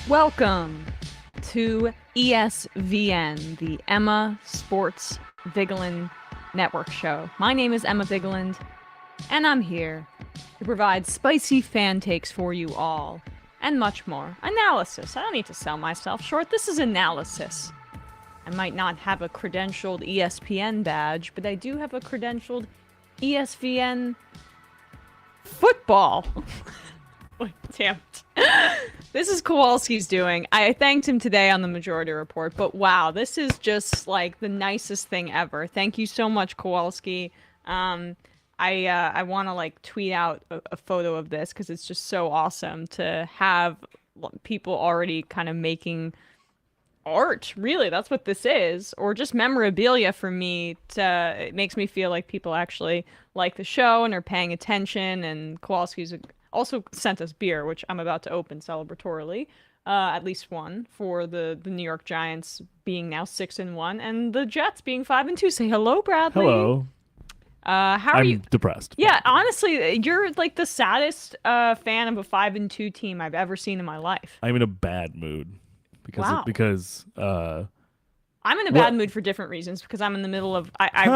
Welcome to ESVN, the Emma Sports Vigeland Network show. My name is Emma Vigeland, and I'm here to provide spicy fan takes for you all, and much more. Analysis. I don't need to sell myself short. This is analysis. I might not have a credentialed ESPN badge, but I do have a credentialed ESVN football. Damn it. This is Kowalski's doing. I thanked him today on the Majority Report, but wow, this is just like the nicest thing ever. Thank you so much, Kowalski. I want to like tweet out a photo of this because it's just so awesome to have people already kind of making art. Really, that's what this is, or just memorabilia for me. It makes me feel like people actually like the show and are paying attention. And Kowalski's also sent us beer, which I'm about to open celebratorily. At least one for the New York Giants being now 6-1 and the Jets being 5-2. Say hello, Bradley. Hello. How are you? I'm depressed. Yeah, honestly, you're like the saddest fan of a 5-2 team I've ever seen in my life. I'm in a bad mood because I'm in a bad mood for different reasons because I'm in the middle of I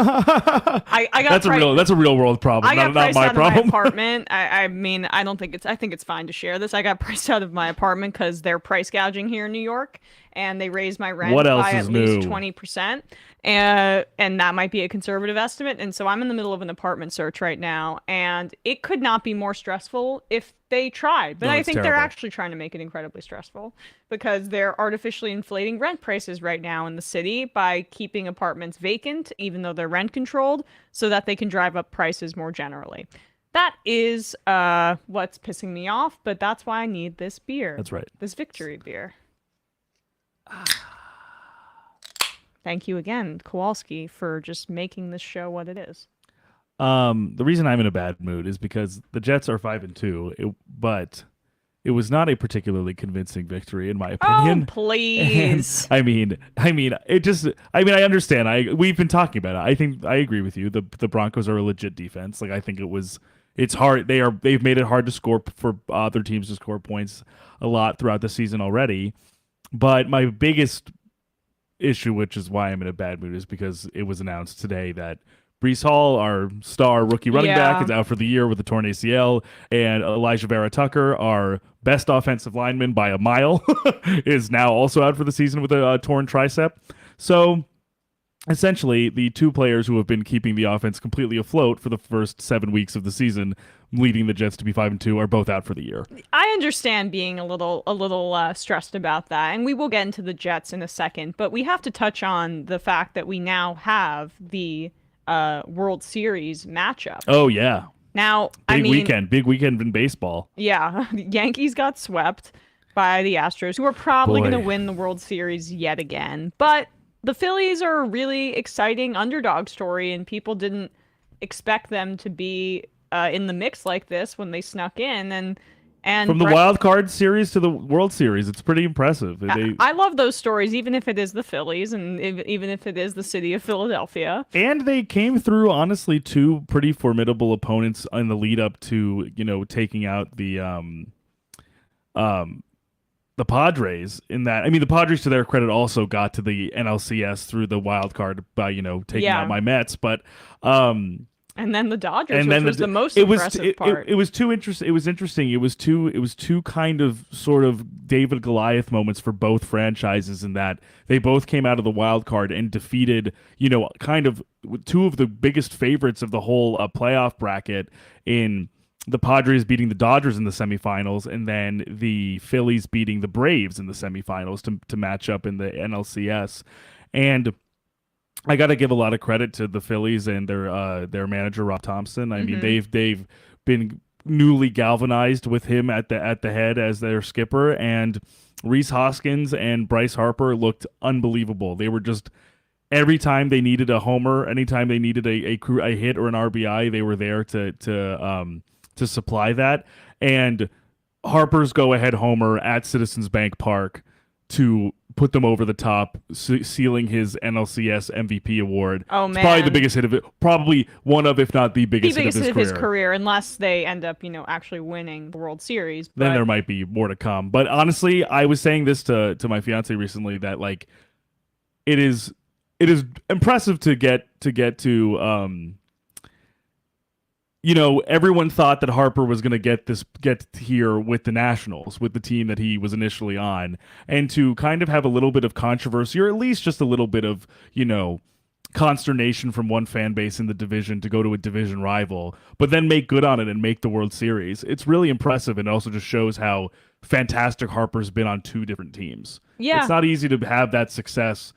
got that's a real world problem. I got not priced my out problem. of my apartment. I mean, I think it's fine to share this. I got priced out of my apartment because they're price gouging here in New York, and they raised my rent by at least 20%. And that might be a conservative estimate. And so I'm in the middle of an apartment search right now, and it could not be more stressful if they tried. But I think they're actually trying to make it incredibly stressful because they're artificially inflating rent prices right now in the city by keeping apartments vacant, even though they're rent controlled, so that they can drive up prices more generally. That is what's pissing me off, but that's why I need this beer. That's right. This victory beer. Thank you again, Kowalski, for just making this show what it is. The reason I'm in a bad mood is because the Jets are 5-2, but it was not a particularly convincing victory in my opinion. Oh, please. And, I understand. We've been talking about it. I think I agree with you. The Broncos are a legit defense. Like I think it's hard. They've made it hard to score for other teams to score points a lot throughout the season already. But my biggest issue, which is why I'm in a bad mood, is because it was announced today that Breece Hall, our star rookie running back, is out for the year with a torn ACL, and Elijah Vera Tucker, our best offensive lineman by a mile, is now also out for the season with a torn tricep. So essentially, the two players who have been keeping the offense completely afloat for the first 7 weeks of the season, leading the Jets to be 5-2, are both out for the year. I understand being a little stressed about that, and we will get into the Jets in a second, but we have to touch on the fact that we now have the World Series matchup. Oh, yeah. Now, big weekend in baseball. Yeah, the Yankees got swept by the Astros, who are probably going to win the World Series yet again, but the Phillies are a really exciting underdog story, and people didn't expect them to be in the mix like this when they snuck in. And from the wild card series to the World Series, it's pretty impressive. I love those stories, even if it is the Phillies and even if it is the city of Philadelphia. And they came through, honestly, two pretty formidable opponents in the lead up to, taking out the Padres. In that, I mean, the Padres, to their credit, also got to the NLCS through the wild card by, taking out my Mets, but. And then the Dodgers, which was the most impressive part. It was too interesting. It was interesting. It was two kind of sort of David Goliath moments for both franchises in that they both came out of the wild card and defeated, kind of two of the biggest favorites of the whole playoff bracket in the Padres beating the Dodgers in the semifinals, and then the Phillies beating the Braves in the semifinals to match up in the NLCS. And I got to give a lot of credit to the Phillies and their manager Rob Thompson. I mean, they've been newly galvanized with him at the head as their skipper, and Rhys Hoskins and Bryce Harper looked unbelievable. They were just, every time they needed a homer, anytime they needed a hit or an RBI, they were there to supply that. And Harper's go-ahead homer at Citizens Bank Park to put them over the top, sealing his NLCS MVP award. Oh, it's man. probably the biggest hit of it. Probably one of, if not the biggest hit of his career, unless they end up, actually winning the World Series. But... Then there might be more to come. But honestly, I was saying this to my fiance recently that like it is impressive to get to everyone thought that Harper was going to get here with the Nationals, with the team that he was initially on, and to kind of have a little bit of controversy, or at least just a little bit of, consternation from one fan base in the division to go to a division rival, but then make good on it and make the World Series. It's really impressive, and also just shows how fantastic Harper's been on two different teams. Yeah. It's not easy to have that success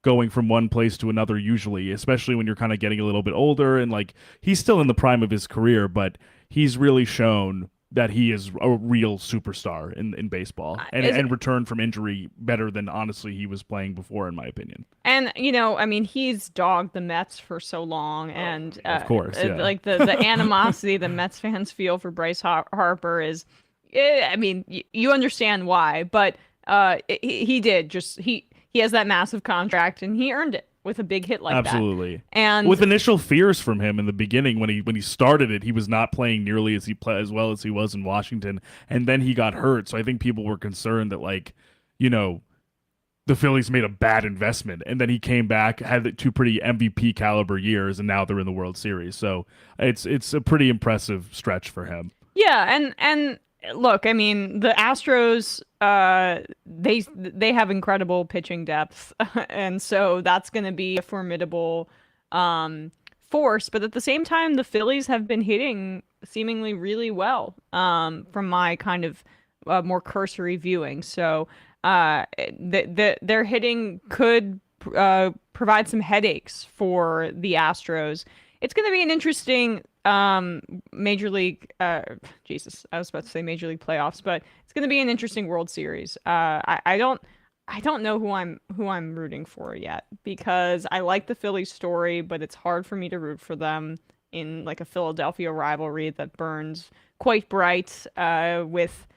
going from one place to another usually, especially when you're kind of getting a little bit older, and like he's still in the prime of his career, but he's really shown that he is a real superstar in baseball and returned from injury better than honestly he was playing before, in my opinion. And he's dogged the Mets for so long, and of course, yeah. like the animosity the Mets fans feel for Bryce Harper is, you understand why, but he has that massive contract and he earned it with a big hit like that. Absolutely. And with initial fears from him in the beginning when he started it, he was not playing nearly as well as he was in Washington, and then he got hurt. So I think people were concerned that the Phillies made a bad investment, and then he came back, had two pretty MVP caliber years, and now they're in the World Series. So it's a pretty impressive stretch for him. Yeah, and look, the Astros, they have incredible pitching depth, and so that's going to be a formidable force. But at the same time, the Phillies have been hitting seemingly really well from my kind of more cursory viewing. So their hitting could provide some headaches for the Astros. It's going to be an interesting Major League Jesus, I was about to say Major League playoffs, but it's going to be an interesting World Series. I don't know who I'm rooting for yet, because I like the Phillies story, but it's hard for me to root for them in like a Philadelphia rivalry that burns quite bright with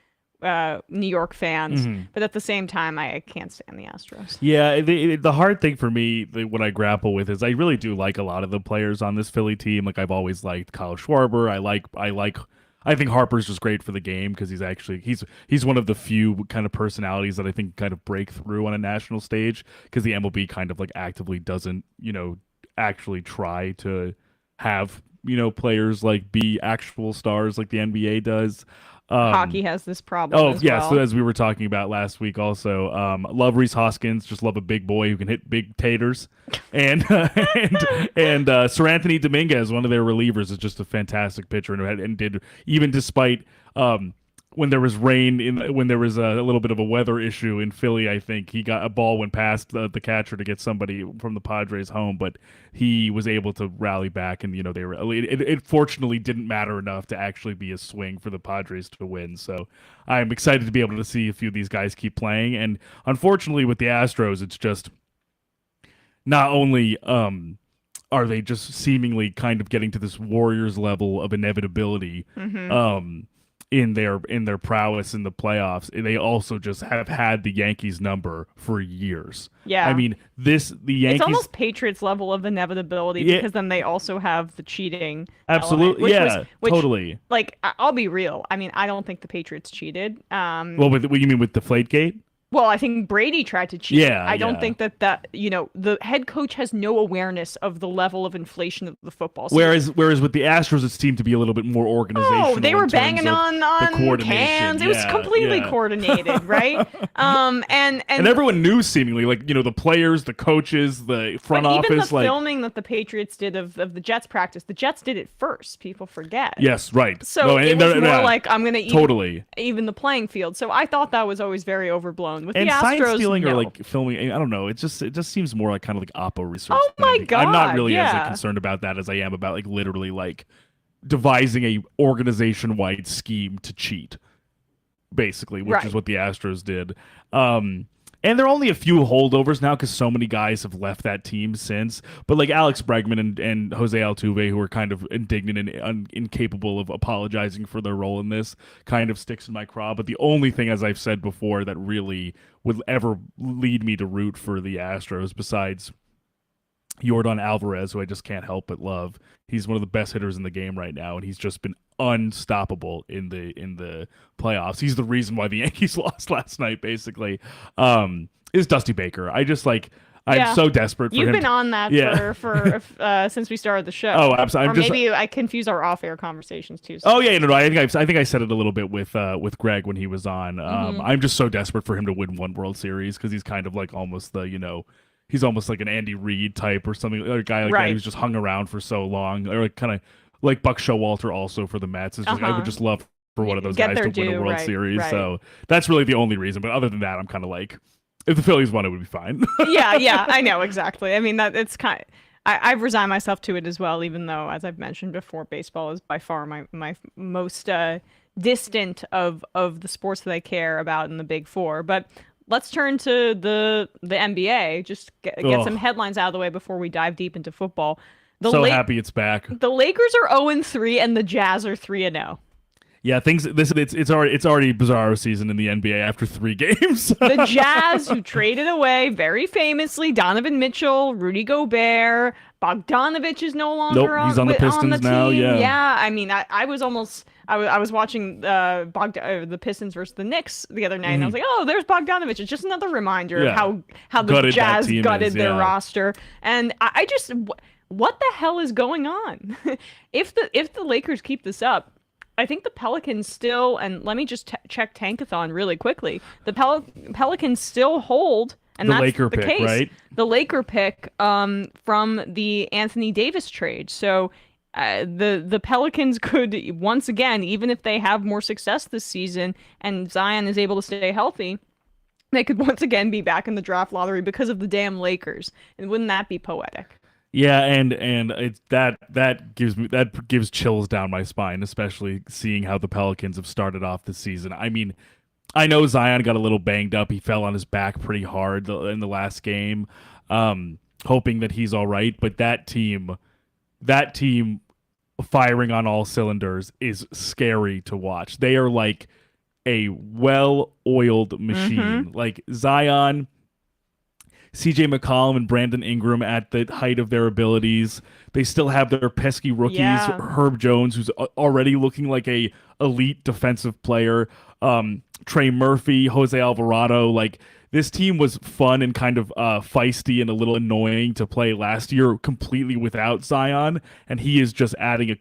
New York fans. Mm-hmm. But at the same time, I can't stand the Astros. Yeah, the hard thing for me, what I grapple with, is I really do like a lot of the players on this Philly team. Like I've always liked Kyle Schwarber. I think Harper's just great for the game because he's one of the few kind of personalities that I think kind of break through on a national stage, because the MLB kind of like actively doesn't actually try to have players like be actual stars like the NBA does. Hockey has this problem. Oh, as yeah. well. So as we were talking about last week, also, love Rhys Hoskins. Just love a big boy who can hit big taters, and Sir Anthony Dominguez, one of their relievers, is just a fantastic pitcher, and did, even despite when there was rain, when there was a little bit of a weather issue in Philly, I think he got a ball went past the catcher to get somebody from the Padres home, but he was able to rally back, and they were. It fortunately didn't matter enough to actually be a swing for the Padres to win. So I'm excited to be able to see a few of these guys keep playing, and unfortunately with the Astros, it's just not only are they just seemingly kind of getting to this Warriors level of inevitability. Mm-hmm. In their prowess in the playoffs, they also just have had the Yankees number for years. Yeah. the Yankees. It's almost Patriots level of inevitability, because then they also have the cheating. Absolutely. Element, which, totally. Like, I'll be real. I don't think the Patriots cheated. Well, what you mean with Deflategate? Well, I think Brady tried to cheat. Yeah, I don't think that the head coach has no awareness of the level of inflation of the football season. Whereas with the Astros, it seemed to be a little bit more organizational. Oh, they were banging on cans. Yeah, it was completely coordinated, right? And everyone knew seemingly, like, the players, the coaches, the front office. Even the filming that the Patriots did of the Jets practice, the Jets did it first. People forget. Yes, right. So it was more like, I'm going to even the playing field. So I thought that was always very overblown. With and the Astros, science stealing no. or like filming, I don't know. It just seems more like kind of like Oppo research. Oh my God! I'm not really as concerned about that as I am about like literally like devising a organization-wide scheme to cheat, basically, which is what the Astros did. And there are only a few holdovers now because so many guys have left that team since. But like Alex Bregman and Jose Altuve, who are kind of indignant and incapable of apologizing for their role in this, kind of sticks in my craw. But the only thing, as I've said before, that really would ever lead me to root for the Astros, besides Yordan Alvarez, who I just can't help but love. He's one of the best hitters in the game right now, and he's just been unstoppable in the playoffs. He's the reason why the Yankees lost last night, basically. Is Dusty Baker. I'm so desperate for him. You've been on that for since we started the show. Oh, absolutely. Or maybe I confuse our off-air conversations too. Oh yeah, no. I think I said it a little bit with Greg when he was on. I'm just so desperate for him to win one World Series because he's kind of like almost he's almost like an Andy Reid type or something, or a guy like that who's just hung around for so long, or like kind of like Buck Showalter also for the Mets. It's just, I would just love for one of those guys to win a World Series. Right. So that's really the only reason. But other than that, I'm kind of like, if the Phillies won, it would be fine. yeah, I know exactly. I mean, that it's kind of, I've resigned myself to it as well, even though, as I've mentioned before, baseball is by far my most distant of the sports that I care about in the Big Four. But let's turn to the NBA. Just get some headlines out of the way before we dive deep into football. Happy it's back. The Lakers are 0-3 and the Jazz are 3-0. Yeah, it's already bizarro season in the NBA after 3 games. The Jazz, who traded away very famously Donovan Mitchell, Rudy Gobert, Bogdanovich is no longer he's on the Pistons now. Yeah. I mean, I was watching the Pistons versus the Knicks the other night, and I was like, oh, there's Bogdanovich. It's just another reminder of how the Jazz gutted their roster. And I just, what the hell is going on? If the Lakers keep this up, I think the Pelicans still, and let me just check Tankathon really quickly. The Pelicans still hold, and the that's Laker the pick, case. right? The Laker pick from the Anthony Davis trade. So the Pelicans could once again, even if they have more success this season and Zion is able to stay healthy, they could once again be back in the draft lottery because of the damn Lakers. And wouldn't that be poetic? Yeah, and it's that gives chills down my spine, especially seeing how the Pelicans have started off the season. I mean, I know Zion got a little banged up. He fell on his back pretty hard in the last game, hoping that he's all right. But that team firing on all cylinders is scary to watch. They are like a well-oiled machine. Like Zion, CJ McCollum and Brandon Ingram at the height of their abilities. They still have their pesky rookies, Herb Jones, who's already looking like a elite defensive player, Trey Murphy, Jose Alvarado. Like, this team was fun and kind of feisty and a little annoying to play last year completely without Zion, and he is just adding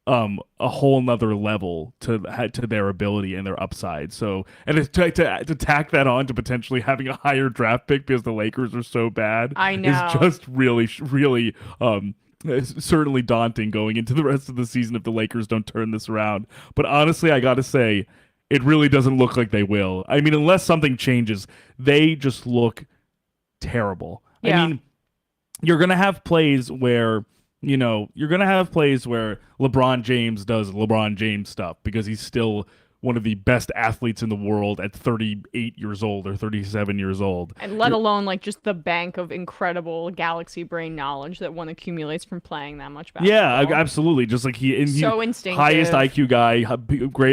a whole nother level to their ability and their upside. So, and to tack that on to potentially having a higher draft pick because the Lakers are so bad, I know, is just really certainly daunting going into the rest of the season if the Lakers don't turn this around. But honestly, I gotta say, it really doesn't look like they will. I mean, unless something changes, they just look terrible. Yeah. I mean, you're gonna have plays where LeBron James does LeBron James stuff because he's still one of the best athletes in the world at 38 years old or 37 years old. And let alone like just the bank of incredible galaxy brain knowledge that one accumulates from playing that much basketball. Yeah, absolutely. Just like so instinctive. Highest IQ guy,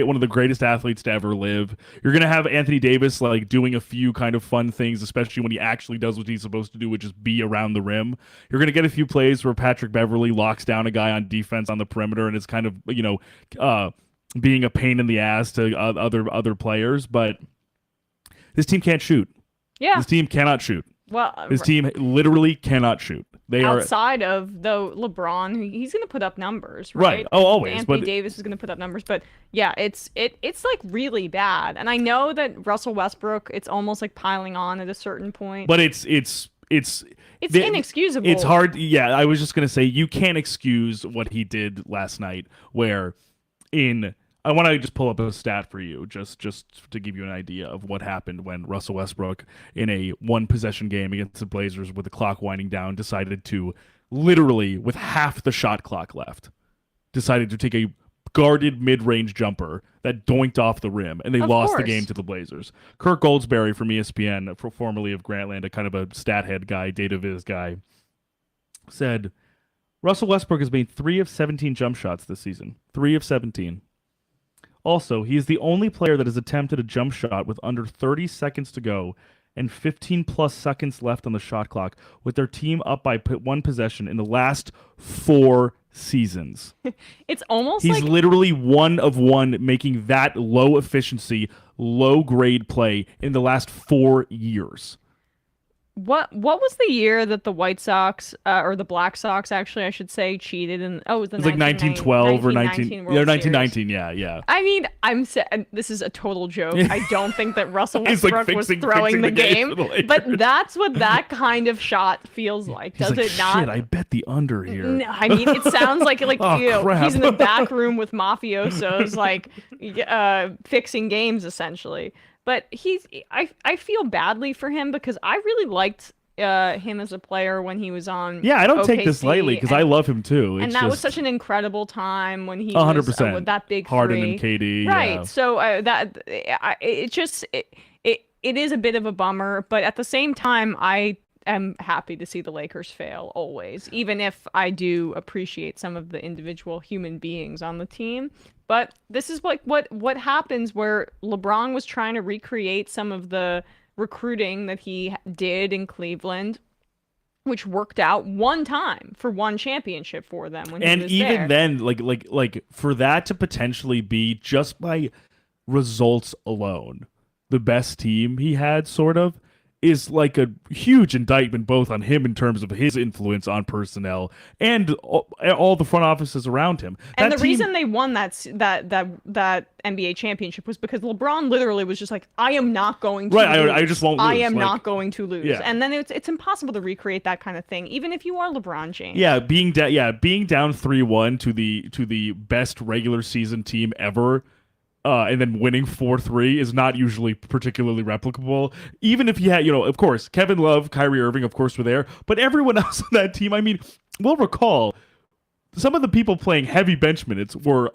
one of the greatest athletes to ever live. You're going to have Anthony Davis like doing a few kind of fun things, especially when he actually does what he's supposed to do, which is be around the rim. You're going to get a few plays where Patrick Beverley locks down a guy on defense on the perimeter and it's kind of, being a pain in the ass to other players, but this team can't shoot. Yeah. This team cannot shoot. Well, this team literally cannot shoot. They outside of though LeBron, he's going to put up numbers, right? Right. Oh, always. Anthony Davis is going to put up numbers, but yeah, it's like really bad. And I know that Russell Westbrook, it's almost like piling on at a certain point. But it's inexcusable. It's hard. Yeah, I was just going to say you can't excuse what he did last night where I want to just pull up a stat for you, just to give you an idea of what happened when Russell Westbrook, in a one-possession game against the Blazers with the clock winding down, decided to, literally with half the shot clock left, decided to take a guarded mid-range jumper that doinked off the rim, and they lost the game to the Blazers. Kirk Goldsberry from ESPN, formerly of Grantland, a kind of a stat head guy, data viz guy, said Russell Westbrook has made 3 of 17 jump shots this season. 3 of 17. Also, he is the only player that has attempted a jump shot with under 30 seconds to go and 15 plus seconds left on the shot clock with their team up by 1 possession in the last 4 seasons. It's almost He's literally 1 of 1 making that low efficiency, low grade play in the last 4 years. What was the year that the White Sox or the Black Sox, actually I should say, cheated? And it was like 1912 or 1919. Yeah. I mean, this is a total joke. I don't think that Russell Westbrook was throwing the game, but that's what that kind of shot feels like. Does it not? Shit, I bet the under here. No, I mean, it sounds like he's in the back room with mafiosos, like fixing games essentially. But I feel badly for him because I really liked him as a player when he was on. Yeah, I don't OKC, take this lightly because I love him too. And that was such an incredible time when he 100% was with that big Harden three. and KD. Right. Yeah. So it is a bit of a bummer, but at the same time, I am happy to see the Lakers fail always, even if I do appreciate some of the individual human beings on the team. But this is like what happens where LeBron was trying to recreate some of the recruiting that he did in Cleveland, which worked out one time for one championship for them when he was even there. then, like for that to potentially be just by results alone, the best team he had, sort of, is like a huge indictment both on him in terms of his influence on personnel and all the front offices around him. And the reason they won that NBA championship was because LeBron literally was just like, I am not going to lose. I just won't lose. I am not going to lose. Yeah. And then it's impossible to recreate that kind of thing, even if you are LeBron James. Yeah, being down 3-1 to the best regular season team ever. And then winning 4-3 is not usually particularly replicable. Even if you had, of course, Kevin Love, Kyrie Irving, of course, were there. But everyone else on that team, I mean, we'll recall some of the people playing heavy bench minutes were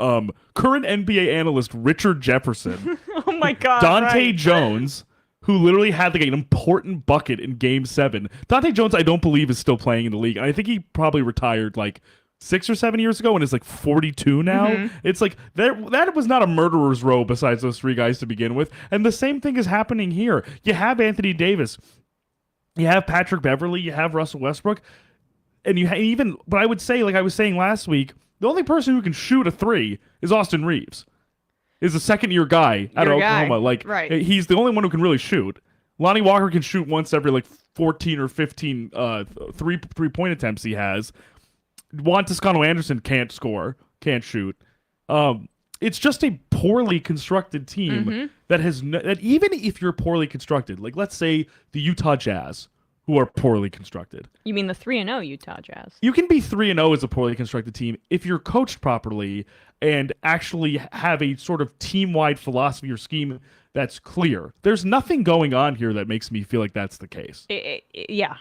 current NBA analyst Richard Jefferson. Oh, my God. Dante Jones, who literally had like an important bucket in Game 7. Dante Jones, I don't believe, is still playing in the league. And I think he probably retired like 6 or 7 years ago and is like 42 now. Mm-hmm. It's like that was not a murderer's row besides those 3 guys to begin with. And the same thing is happening here. You have Anthony Davis, you have Patrick Beverley, you have Russell Westbrook, and you but I would say, like I was saying last week, the only person who can shoot a 3 is Austin Reeves. Is a second-year guy out of Oklahoma. Right. He's the only one who can really shoot. Lonnie Walker can shoot once every like 14 or 15 three-point attempts he has. Juan Toscano-Anderson can't shoot. It's just a poorly constructed team that has that even if you're poorly constructed, like let's say the Utah Jazz, who are poorly constructed. You mean the 3-0 Utah Jazz? You can be 3-0 as a poorly constructed team if you're coached properly and actually have a sort of team-wide philosophy or scheme that's clear. There's nothing going on here that makes me feel like that's the case. Yeah,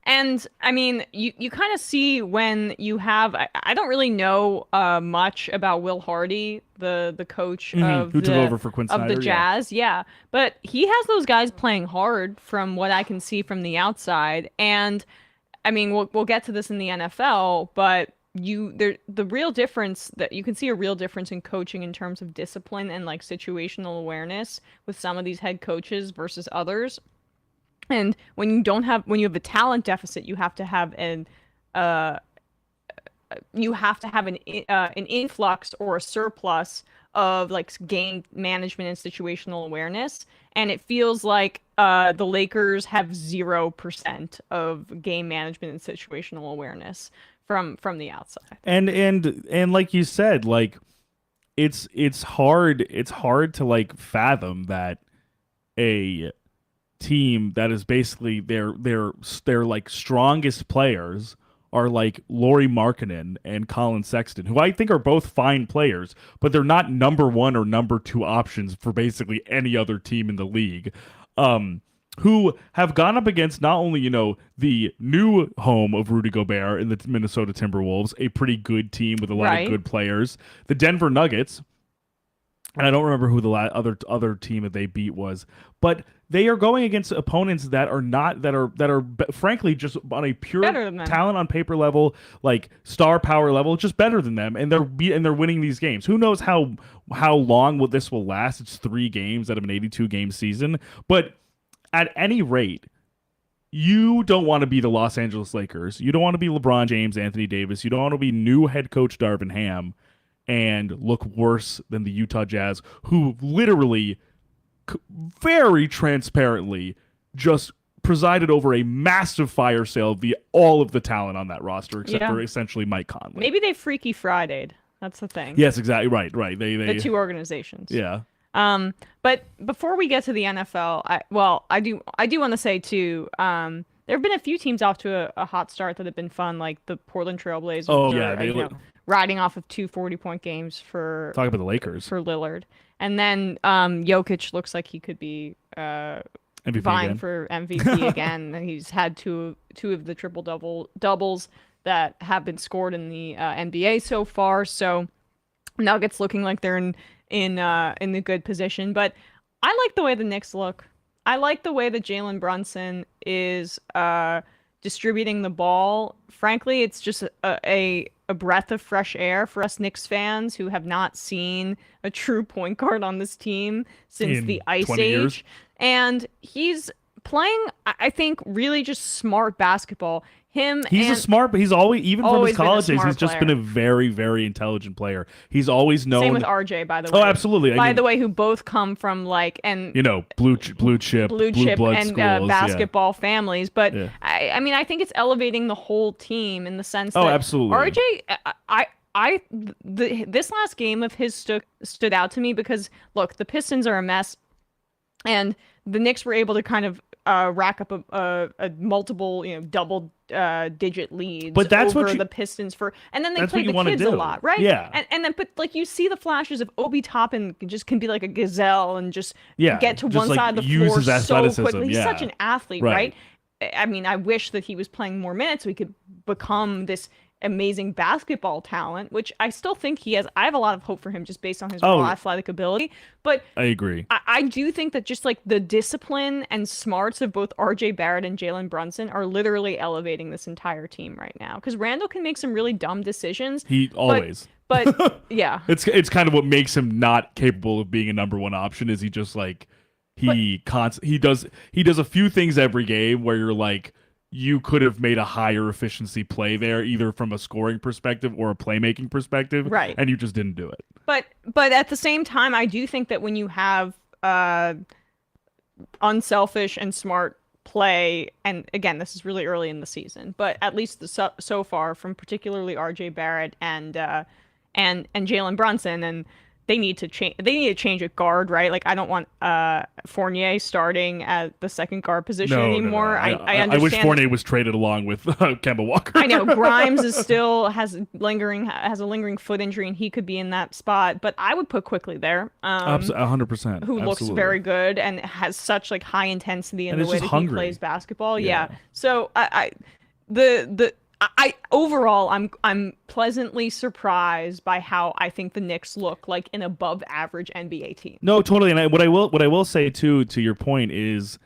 and I mean, you kind of see when you have. I don't really know much about Will Hardy, the coach who took over for Quinn Snyder, of the Jazz. Yeah, but he has those guys playing hard from what I can see from the outside. And I mean, we'll get to this in the NFL, but the real difference that you can see a real difference in coaching in terms of discipline and like situational awareness with some of these head coaches versus others. And when you have a talent deficit, you have to have an influx or a surplus of like game management and situational awareness. And it feels like the Lakers have 0% of game management and situational awareness from the outside. And like you said, like it's hard to like fathom that a team that is basically their like strongest players are like Lauri Markkanen and Colin Sexton, who I think are both fine players, but they're not number 1 or number 2 options for basically any other team in the league. who have gone up against not only, the new home of Rudy Gobert in the Minnesota Timberwolves, a pretty good team with a lot of good players, the Denver Nuggets, and I don't remember who the other team that they beat was, but they are going against opponents that are frankly just on a pure talent on paper level, like star power level, just better than them, and they're winning these games. Who knows how long this will last? It's 3 games out of an 82 game season, but at any rate, you don't want to be the Los Angeles Lakers. You don't want to be LeBron James, Anthony Davis. You don't want to be new head coach Darvin Ham and look worse than the Utah Jazz, who literally, very transparently, just presided over a massive fire sale via all of the talent on that roster, except for essentially Mike Conley. Maybe they Freaky Friday'd. That's the thing. Yes, exactly. Right. They the two organizations. Yeah. But before we get to the NFL, I do want to say too, there have been a few teams off to a hot start that have been fun, like the Portland Trailblazers. Oh yeah, riding off of 2 40-point games for talk about the Lakers for Lillard, and then Jokic looks like he could be MVP vying again. for MVP again. He's had two of the triple doubles that have been scored in the NBA so far. So Nuggets looking like they're in a good position, but I like the way the Knicks look. I like the way that Jalen Brunson is distributing the ball. Frankly, it's just a breath of fresh air for us Knicks fans who have not seen a true point guard on this team since the Ice Age. Years. And he's playing, I think, really just smart basketball. He's always, even from his college days, he's just player. been a very, very intelligent player. He's always known. Same with RJ, by the way. Oh, absolutely. By the way, who both come from blue chip blood and schools, basketball families. But I think it's elevating the whole team in the sense that absolutely. RJ, this last game of his stood out to me because look, the Pistons are a mess, and the Knicks were able to kind of rack up a multiple, double digit leads but that's over what the Pistons and then they play the kids a lot, right? Yeah. And then, but like you see the flashes of Obi Toppin can be like a gazelle and just get to one side of the floor so quickly. He's such an athlete, right? I mean, I wish that he was playing more minutes so he could become this amazing basketball talent, which I still think he has. I have a lot of hope for him just based on his raw athletic ability. But I agree. I do think that just like the discipline and smarts of both RJ Barrett and Jalen Brunson are literally elevating this entire team right now. Because Randall can make some really dumb decisions. He always. But yeah. It's kind of what makes him not capable of being a number one option is he just like he does a few things every game where you're like, you could have made a higher efficiency play there, either from a scoring perspective or a playmaking perspective, right? And you just didn't do it. But at the same time, I do think that when you have unselfish and smart play, and again, this is really early in the season, but at least so far from particularly RJ Barrett and Jalen Brunson, and they need to change a guard, right? Like I don't want Fournier starting at the second guard position anymore. No. I understand. I wish Fournier was traded along with Kemba Walker. I know Grimes has a lingering foot injury, and he could be in that spot. But I would put Quickly there. 100%. Who looks very good and has such like high intensity in the way that he plays basketball. Yeah. So overall, I'm pleasantly surprised by how I think the Knicks look like an above average NBA team. No, totally. And what I will say too, to your point is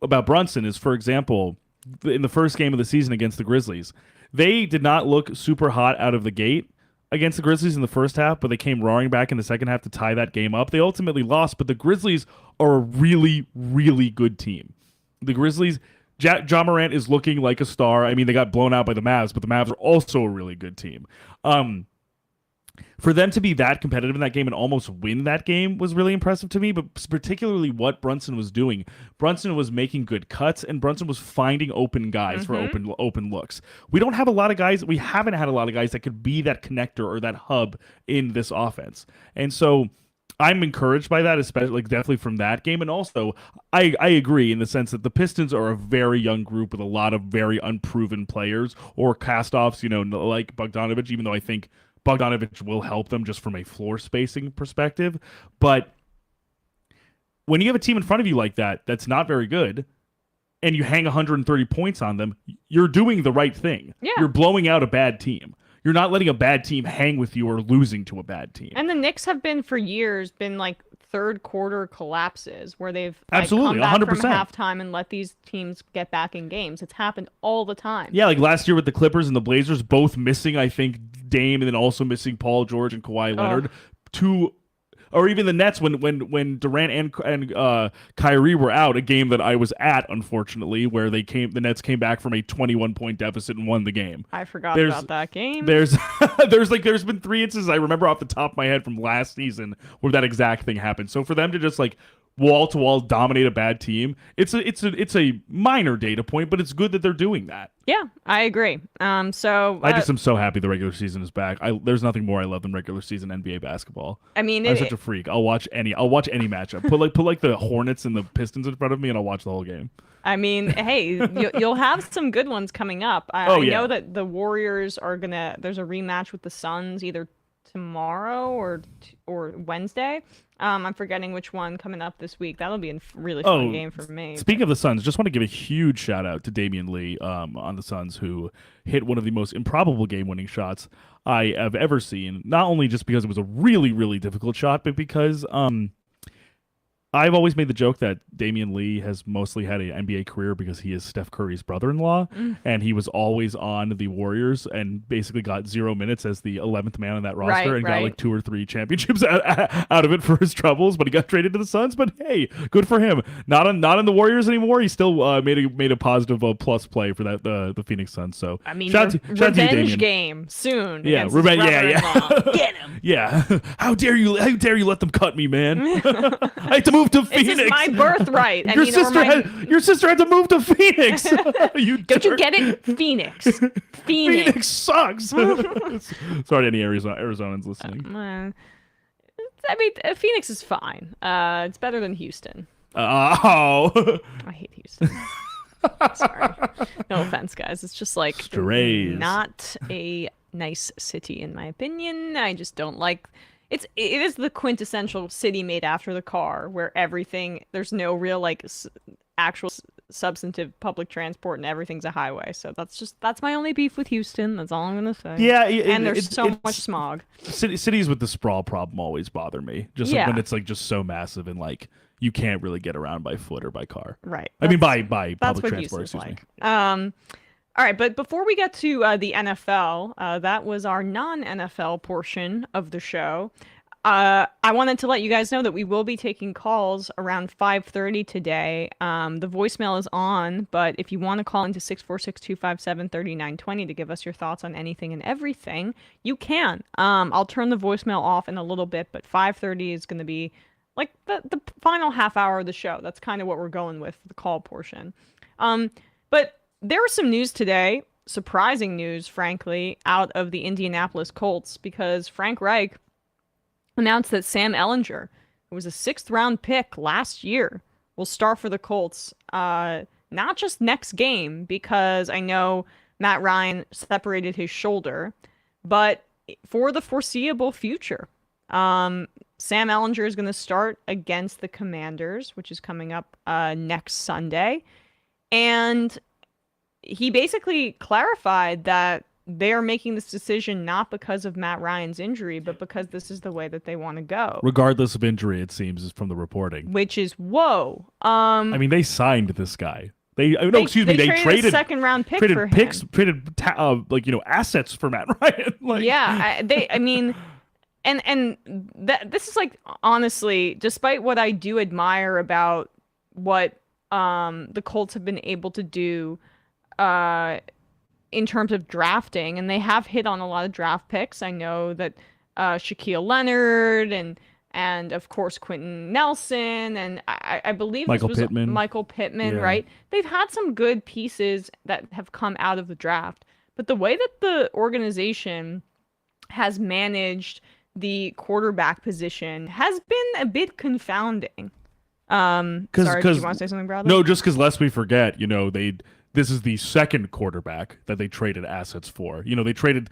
about Brunson is, for example, in the first game of the season against the Grizzlies, they did not look super hot out of the gate against the Grizzlies in the first half, but they came roaring back in the second half to tie that game up. They ultimately lost, but the Grizzlies are a really, really good team. The Grizzlies. Ja Morant is looking like a star. I mean, they got blown out by the Mavs, but the Mavs are also a really good team. For them to be that competitive in that game and almost win that game was really impressive to me, but particularly what Brunson was doing. Brunson was making good cuts, and Brunson was finding open guys for open looks. We haven't had a lot of guys that could be that connector or that hub in this offense. And so I'm encouraged by that, especially definitely from that game. And also, I agree in the sense that the Pistons are a very young group with a lot of very unproven players or cast-offs, like Bogdanović, even though I think Bogdanović will help them just from a floor spacing perspective. But when you have a team in front of you like that, that's not very good, and you hang 130 points on them, you're doing the right thing. Yeah. You're blowing out a bad team. You're not letting a bad team hang with you or losing to a bad team. And the Knicks have been for years like third quarter collapses where they've absolutely come back 100% from halftime and let these teams get back in games. It's happened all the time. Yeah, like last year with the Clippers and the Blazers, both missing, I think, Dame and then also missing Paul George and Kawhi Leonard. Or even the Nets when Durant and Kyrie were out, a game that I was at, unfortunately, where the Nets came back from a 21-point deficit and won the game. I forgot about that game. There's been 3 instances I remember off the top of my head from last season where that exact thing happened. So for them to just like wall to wall dominate a bad team, it's a minor data point, but it's good that they're doing that. Yeah, I agree. So I just am so happy the regular season is back. There's nothing more I love than regular season NBA basketball. I mean, I'm such a freak. I'll watch any matchup. Put like the Hornets and the Pistons in front of me, and I'll watch the whole game. I mean, hey, you'll have some good ones coming up. I know that the Warriors are gonna. There's a rematch with the Suns either tomorrow or Wednesday. I'm forgetting which one coming up this week. That'll be a really fun game for me. Speaking of the Suns, just want to give a huge shout out to Damian Lee on the Suns, who hit one of the most improbable game-winning shots I have ever seen. Not only just because it was a really, really difficult shot, but because I've always made the joke that Damian Lee has mostly had an NBA career because he is Steph Curry's brother-in-law, and he was always on the Warriors and basically got 0 minutes as the 11th man on that roster and got like 2 or 3 championships out of it for his troubles. But he got traded to the Suns. But hey, good for him. Not in the Warriors anymore. He still made a positive plus play for that the Phoenix Suns. So I mean, shout out to you, revenge game soon. Yeah, revenge. Get him. Yeah. How dare you let them cut me, man? I had to move to Phoenix. This is my birthright. Your sister had to move to Phoenix. Don't you get it? Phoenix. Phoenix sucks. Sorry to any Arizonans listening. I mean, Phoenix is fine. It's better than Houston. Oh. I hate Houston. Sorry. No offense, guys. It's just like Strays. Not a nice city in my opinion. I just don't like it is the quintessential city made after the car where there's no real like actual substantive public transport and everything's a highway. So that's my only beef with Houston. That's all I'm going to say. Yeah. And there's so much smog. Cities with the sprawl problem always bother me. Just like when it's like just so massive and like you can't really get around by foot or by car. Right. I mean by public transport, Houston's excuse me. All right, but before we get to the NFL, that was our non-NFL portion of the show. I wanted to let you guys know that we will be taking calls around 5:30 today. The voicemail is on, but if you want to call into 646-257-3920 to give us your thoughts on anything and everything, you can. I'll turn the voicemail off in a little bit, but 5:30 is going to be like the final half hour of the show. That's kind of what we're going with, the call portion. But there was some news today, surprising news, frankly, out of the Indianapolis Colts because Frank Reich announced that Sam Ehlinger, who was a 6th-round pick last year, will start for the Colts, not just next game, because I know Matt Ryan separated his shoulder, but for the foreseeable future. Sam Ehlinger is going to start against the Commanders, which is coming up next Sunday, and he basically clarified that they are making this decision not because of Matt Ryan's injury, but because this is the way that they want to go. Regardless of injury, it seems, is from the reporting. Which is, whoa. I mean, they signed this guy. They traded a 2nd-round pick for him. Traded assets for Matt Ryan. This is like, honestly, despite what I do admire about what the Colts have been able to do in terms of drafting, and they have hit on a lot of draft picks. I know that Shaquille Leonard and of course Quentin Nelson and I believe Michael Pittman, yeah. Right? They've had some good pieces that have come out of the draft, but the way that the organization has managed the quarterback position has been a bit confounding. Sorry, did you want to say something, Bradley? No, just because lest we forget, this is the 2nd quarterback that they traded assets for. They traded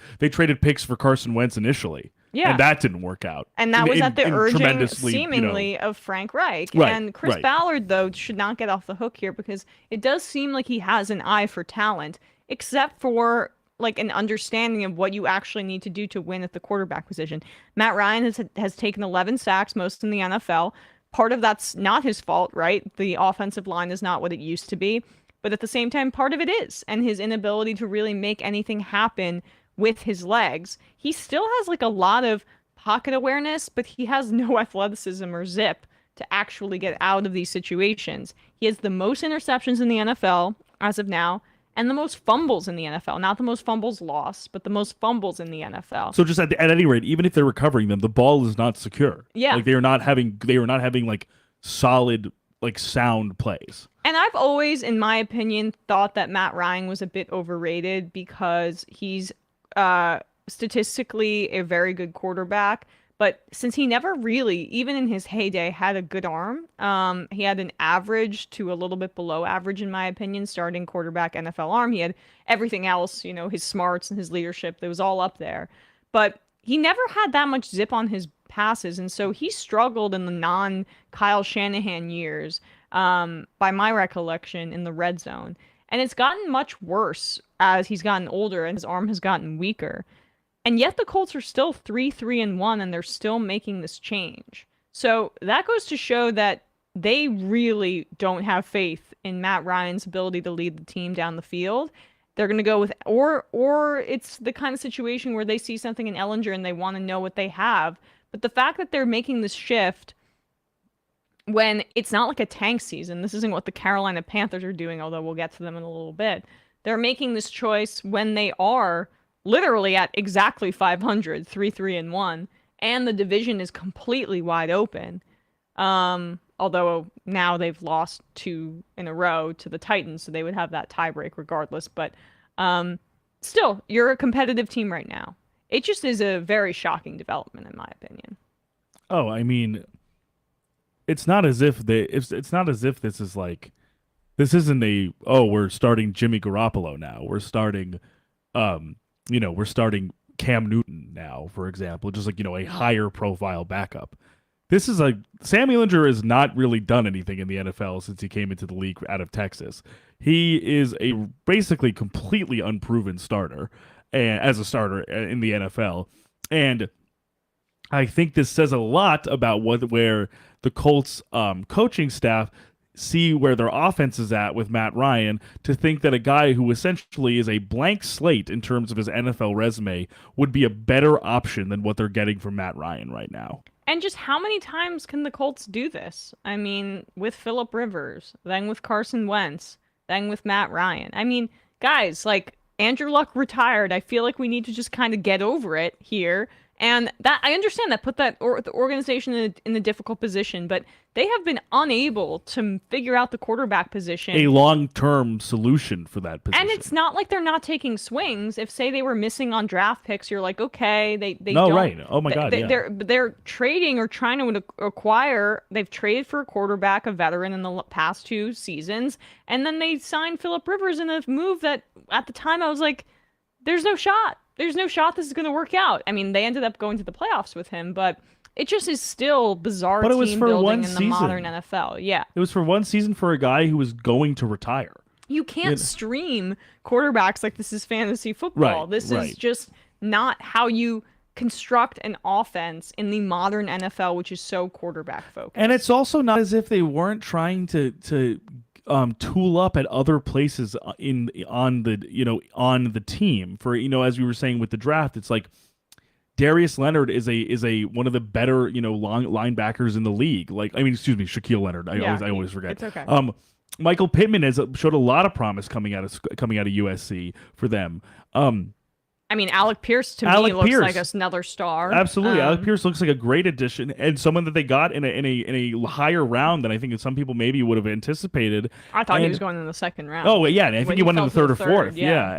picks for Carson Wentz initially. Yeah. And that didn't work out. And that was at the urging, tremendously, seemingly, of Frank Reich. Right, And Chris right. Ballard, though, should not get off the hook here because it does seem like he has an eye for talent, except for like an understanding of what you actually need to do to win at the quarterback position. Matt Ryan has taken 11 sacks, most in the NFL. Part of that's not his fault, right? The offensive line is not what it used to be. But at the same time, part of it is. And his inability to really make anything happen with his legs. He still has like a lot of pocket awareness, but he has no athleticism or zip to actually get out of these situations. He has the most interceptions in the NFL as of now, and the most fumbles in the NFL. Not the most fumbles lost, but the most fumbles in the NFL. So just at any rate, even if they're recovering them, the ball is not secure. Yeah. Like they are not having like solid, like sound plays. And I've always, in my opinion, thought that Matt Ryan was a bit overrated because he's statistically a very good quarterback. But since he never really, even in his heyday, had a good arm, he had an average to a little bit below average, in my opinion, starting quarterback NFL arm. He had everything else, you know, his smarts and his leadership, that was all up there. But he never had that much zip on his passes. And so he struggled in the non-Kyle Shanahan years, by my recollection, in the red zone. And it's gotten much worse as he's gotten older and his arm has gotten weaker. And yet the Colts are still 3-3-1, and they're still making this change. So that goes to show that they really don't have faith in Matt Ryan's ability to lead the team down the field. They're going to go with, or it's the kind of situation where they see something in Ellinger and they want to know what they have. But the fact that they're making this shift when it's not like a tank season, this isn't what the Carolina Panthers are doing, although we'll get to them in a little bit. They're making this choice when they are literally at exactly 500, 3-3-1, and the division is completely wide open. Although now they've lost 2 in a row to the Titans, so they would have that tiebreak regardless. But still, you're a competitive team right now. It just is a very shocking development, in my opinion. Oh, I mean, it's not as if it's not as if this is like, this isn't we're starting Jimmy Garoppolo now. We're starting we're starting Cam Newton now, for example, just like, a higher profile backup. This is Sam Ehlinger has not really done anything in the NFL since he came into the league out of Texas. He is a basically completely unproven starter as a starter in the NFL. And I think this says a lot about where the Colts coaching staff see where their offense is at with Matt Ryan, to think that a guy who essentially is a blank slate in terms of his NFL resume would be a better option than what they're getting from Matt Ryan right now. And just how many times can the Colts do this? I mean, with Phillip Rivers, then with Carson Wentz, then with Matt Ryan. I mean, guys, like Andrew Luck retired. I feel like we need to just kind of get over it here. And that I understand that put the organization in a difficult position, but they have been unable to figure out the quarterback position. A long-term solution for that position. And it's not like they're not taking swings. If, say, they were missing on draft picks, you're like, okay, they no, don't. Right. Oh, my God, yeah. They're trading or trying to acquire. They've traded for a quarterback, a veteran, in the past 2 seasons. And then they signed Phillip Rivers in a move that, at the time, I was like, there's no shot. There's no shot this is going to work out. I mean, they ended up going to the playoffs with him, but it just is still bizarre team building in the modern NFL. Yeah. It was for one season for a guy who was going to retire. You can't stream quarterbacks like this is fantasy football. Right, this is just not how you construct an offense in the modern NFL, which is so quarterback focused. And it's also not as if they weren't trying to tool up at other places on the team. For, as we were saying with the draft, it's like Darius Leonard is a one of the better long linebackers in the league. Shaquille Leonard. I always forget. It's okay. Michael Pittman has showed a lot of promise coming out of USC for them. I mean, Alec Pierce to me looks like another star. Absolutely, Alec Pierce looks like a great addition and someone that they got in a higher round than I think some people maybe would have anticipated. I thought he was going in the second round. Oh yeah, and I think he went in the third or fourth. Yeah.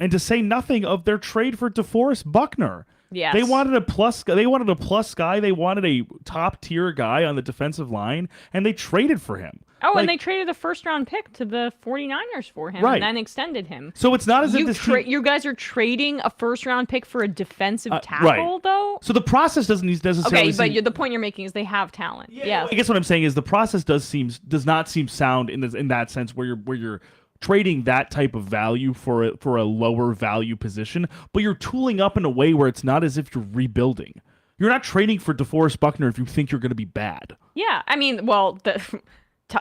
And to say nothing of their trade for DeForest Buckner, Yes. They wanted a plus guy. They wanted a plus guy. They wanted a top tier guy on the defensive line, and they traded for him. Oh, and they traded a first-round pick to the 49ers for him, and then extended him. So it's not as if this you guys are trading a first-round pick for a defensive tackle, though? So the process doesn't necessarily but the point you're making is they have talent. Yeah. I guess what I'm saying is the process does not seem sound in that sense where you're trading that type of value for a lower value position, but you're tooling up in a way where it's not as if you're rebuilding. You're not trading for DeForest Buckner if you think you're going to be bad. Yeah, I mean, well,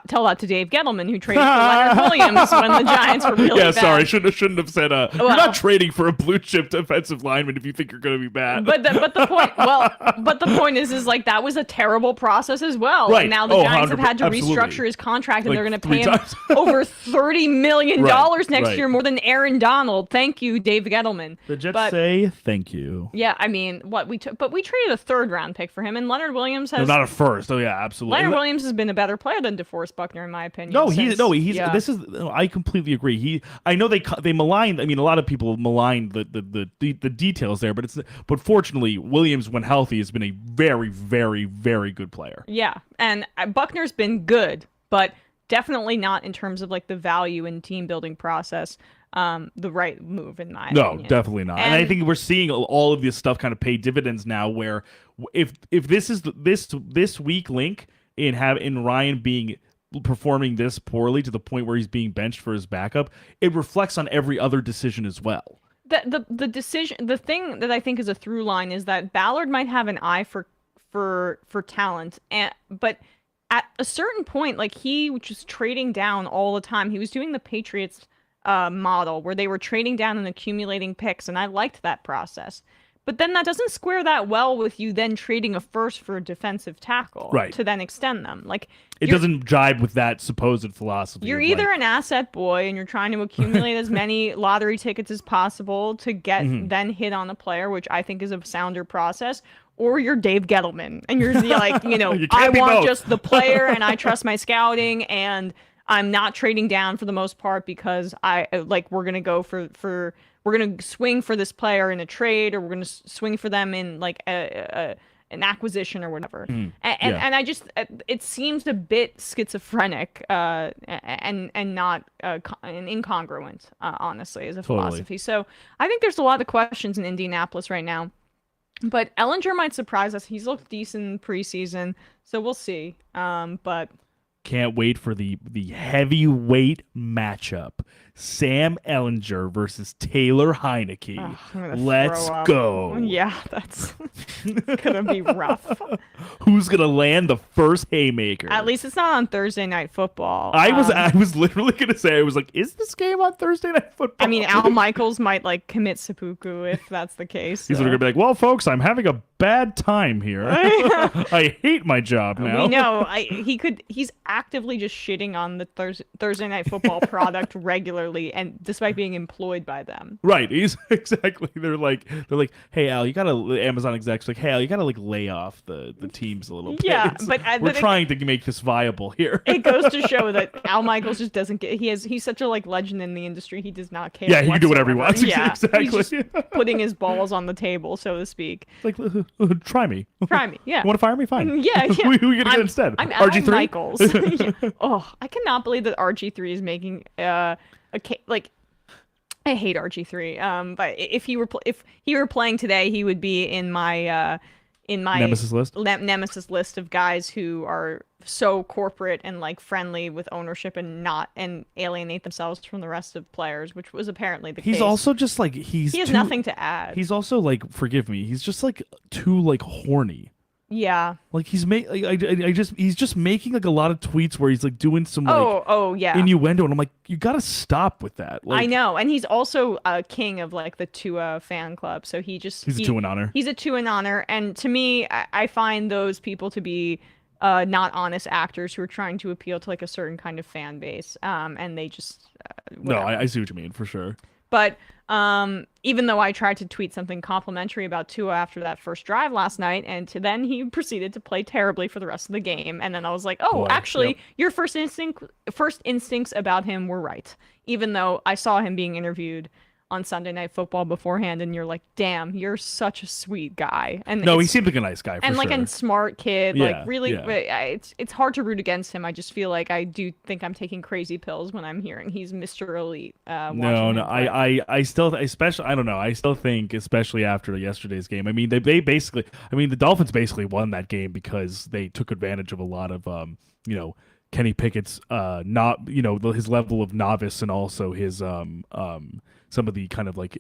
tell that to Dave Gettleman, who traded for Leonard Williams when the Giants were really bad. Yeah, sorry, shouldn't have said. You're not trading for a blue chip defensive lineman if you think you're going to be bad. But the point is like that was a terrible process as well. Right. And now the Giants have had to restructure his contract, and they're going to pay him over $30 million next year, more than Aaron Donald. Thank you, Dave Gettleman. The Jets say thank you. Yeah, I mean, we traded a third-round pick for him, and Leonard Williams has not a first. Oh yeah, absolutely. Leonard Williams has been a better player than DeForest Buckner, in my opinion. This is. I completely agree. I know they maligned. I mean, a lot of people maligned the details there, but fortunately, Williams, when healthy, has been a very, very, very good player. Yeah, and Buckner's been good, but definitely not in terms of like the value and team building process. The right move in my opinion. No, definitely not. And I think we're seeing all of this stuff kind of pay dividends now. Where if this is this weak link in Ryan performing this poorly to the point where he's being benched for his backup, it reflects on every other decision as well. The thing that I think is a through line is that Ballard might have an eye for talent, but at a certain point, like he was just trading down all the time. He was doing the Patriots model where they were trading down and accumulating picks, and I liked that process. But then that doesn't square that well with you then trading a first for a defensive tackle to then extend them. Like it doesn't jibe with that supposed philosophy. You're either an asset boy and you're trying to accumulate as many lottery tickets as possible to get then hit on a player, which I think is a sounder process, or you're Dave Gettleman and you're like, I want just the player and I trust my scouting and I'm not trading down for the most part because we're gonna go for we're going to swing for this player in a trade, or we're going to swing for them in like an acquisition or whatever. And I just, it seems a bit schizophrenic and not incongruent, honestly, as a philosophy. So I think there's a lot of questions in Indianapolis right now. But Ellinger might surprise us. He's looked decent in preseason, so we'll see. But can't wait for the heavyweight matchup. Sam Ellinger versus Taylor Heineke. Let's go. Yeah, that's gonna be rough. Who's gonna land the first haymaker? At least it's not on Thursday Night Football. I was literally gonna say, I was like, is this game on Thursday Night Football? I mean, Al Michaels might like commit seppuku if that's the case. He's gonna be like, well, folks, I'm having a bad time here. I hate my job now. We know. He's actively just shitting on the Thursday Night Football product regularly, and despite being employed by them. Right. He's exactly. They're like, hey Al, you gotta. Amazon execs like, hey Al, you gotta like lay off the teams a little bit. Yeah, we're trying to make this viable here. It goes to show that Al Michaels just doesn't get. He's such a like legend in the industry. He does not care. Yeah, he can do whatever he wants. Yeah, exactly. He's just putting his balls on the table, so to speak. It's like, try me. Try me. Yeah. You want to fire me? Fine. Yeah. Who are you gonna get instead? I'm RG3? Al Michaels. Yeah. Oh, I cannot believe that RG3 is making I hate RG3. But if he were playing today, he would be in my nemesis list of guys who are so corporate and like friendly with ownership and alienate themselves from the rest of players, which was apparently the case. He's also just like he has nothing to add. He's also like, forgive me, he's just like too like horny. Yeah. Like he's he's just making like a lot of tweets where he's like doing some innuendo, and I'm like, you gotta stop with that. Like, I know, and he's also a king of like the Tua fan club, so he's a Tua in honor. He's a Tua in honor, and to me, I find those people to be not honest actors who are trying to appeal to like a certain kind of fan base, and they just no, I see what you mean for sure. But even though I tried to tweet something complimentary about Tua after that first drive last night, and then he proceeded to play terribly for the rest of the game. And then I was like, your first instincts about him were right. Even though I saw him being interviewed on Sunday Night Football beforehand, and you're like, damn, you're such a sweet guy. And No, he seemed like a nice guy, and like sure. a smart kid. Yeah, Like really, yeah. it's hard to root against him. I just feel like I do think I'm taking crazy pills when I'm hearing he's Mr. Elite. No, Watching no, him play. I still, especially, I don't know. I still think, especially after yesterday's game. I mean, they basically, I mean, the Dolphins basically won that game because they took advantage of a lot of, Kenny Pickett's, not, his level of novice and also his, some of the kind of like,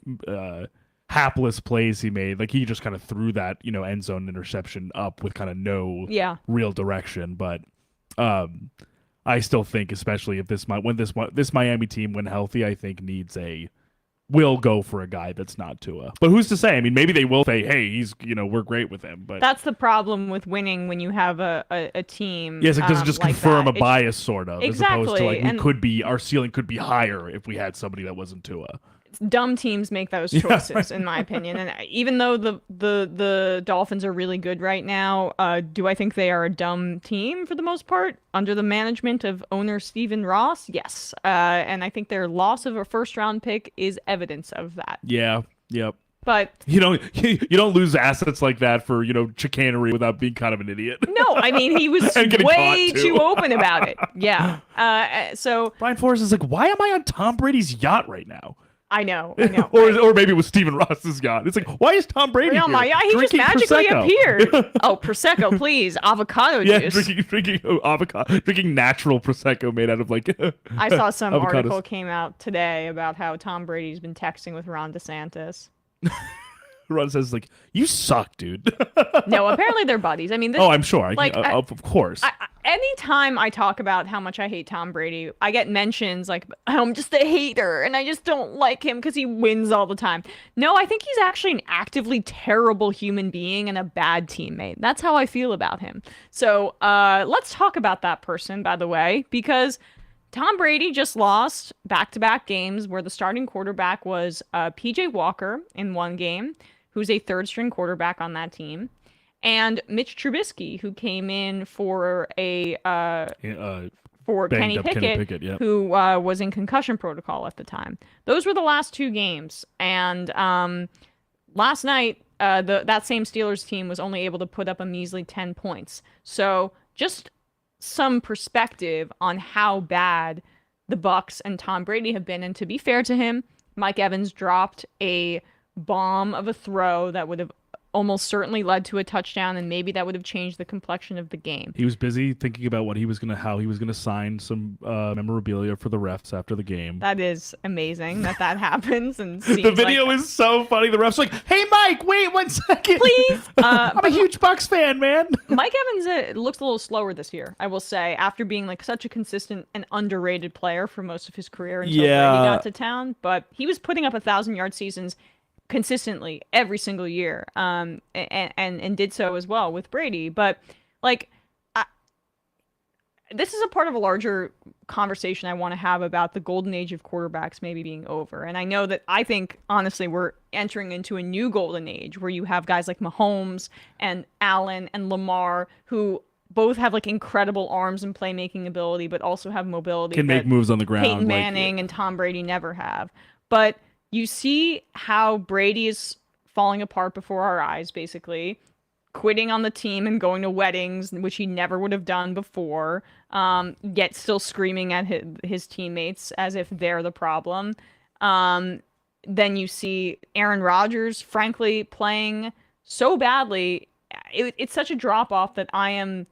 hapless plays he made. Like he just kind of threw that, end zone interception up with kind of no Yeah. real direction. But, I still think, especially if this Miami team, when healthy, I think will go for a guy that's not Tua. But who's to say? I mean, maybe they will say, "Hey, he's we're great with him." But That's the problem with winning when you have a team. yes, it doesn't just like confirm that. a bias, sort of, as opposed to like Exactly. our ceiling could be higher if we had somebody that wasn't Tua. Dumb teams make those choices, in my opinion. And even though the Dolphins are really good right now, do I think they are a dumb team for the most part under the management of owner Stephen Ross? Yes. And I think their loss of a first round pick is evidence of that. Yeah. Yep. But you don't lose assets like that for chicanery without being kind of an idiot. no, I mean he was And getting way caught, too. too open about it. Yeah. So Brian Flores is like, why am I on Tom Brady's yacht right now? I know. or maybe it was Stephen Ross's yacht. It's like, why is Tom Brady No, here? he just Drinking magically Prosecco. appeared. Oh, Prosecco, please. Avocado Yeah, juice. drinking avocado, drinking natural Prosecco made out of like. I saw some avocados. article came out today about how Tom Brady's been texting with Ron DeSantis. Ron says like, you suck, dude. No, apparently they're buddies. I mean, this, Oh, I'm sure. Of course. Anytime I talk about how much I hate Tom Brady, I get mentions like I'm just a hater and I just don't like him because he wins all the time. No, I think he's actually an actively terrible human being and a bad teammate. That's how I feel about him. So let's talk about that person, by the way, because Tom Brady just lost back-to-back games where the starting quarterback was PJ Walker in one game, who's a third-string quarterback on that team, and Mitch Trubisky, who came in for Kenny Pickett, yeah. who was in concussion protocol at the time. Those were the last two games, and last night that same Steelers team was only able to put up a measly 10 points. So just some perspective on how bad the Bucs and Tom Brady have been. And to be fair to him, Mike Evans dropped a bomb of a throw that would have almost certainly led to a touchdown, and maybe that would have changed the complexion of the game. He was busy thinking about how he was gonna sign some memorabilia for the refs after the game. That is amazing that happens. And The video is so funny. The ref's like, "Hey, Mike, wait 1 second, please." I'm a huge Bucs fan, man. Mike Evans looks a little slower this year, I will say, after being like such a consistent and underrated player for most of his career until Brady got to town. But he was putting up 1,000-yard seasons consistently every single year, and did so as well with Brady. But like, this is a part of a larger conversation I want to have about the golden age of quarterbacks maybe being over. And I know that I think honestly we're entering into a new golden age where you have guys like Mahomes and Allen and Lamar who both have like incredible arms and playmaking ability, but also have mobility. Can make moves on the ground. Peyton Manning and Tom Brady never have. But you see how Brady is falling apart before our eyes, basically, quitting on the team and going to weddings, which he never would have done before, yet still screaming at his teammates as if they're the problem. Then you see Aaron Rodgers, frankly, playing so badly. It's such a drop-off that I am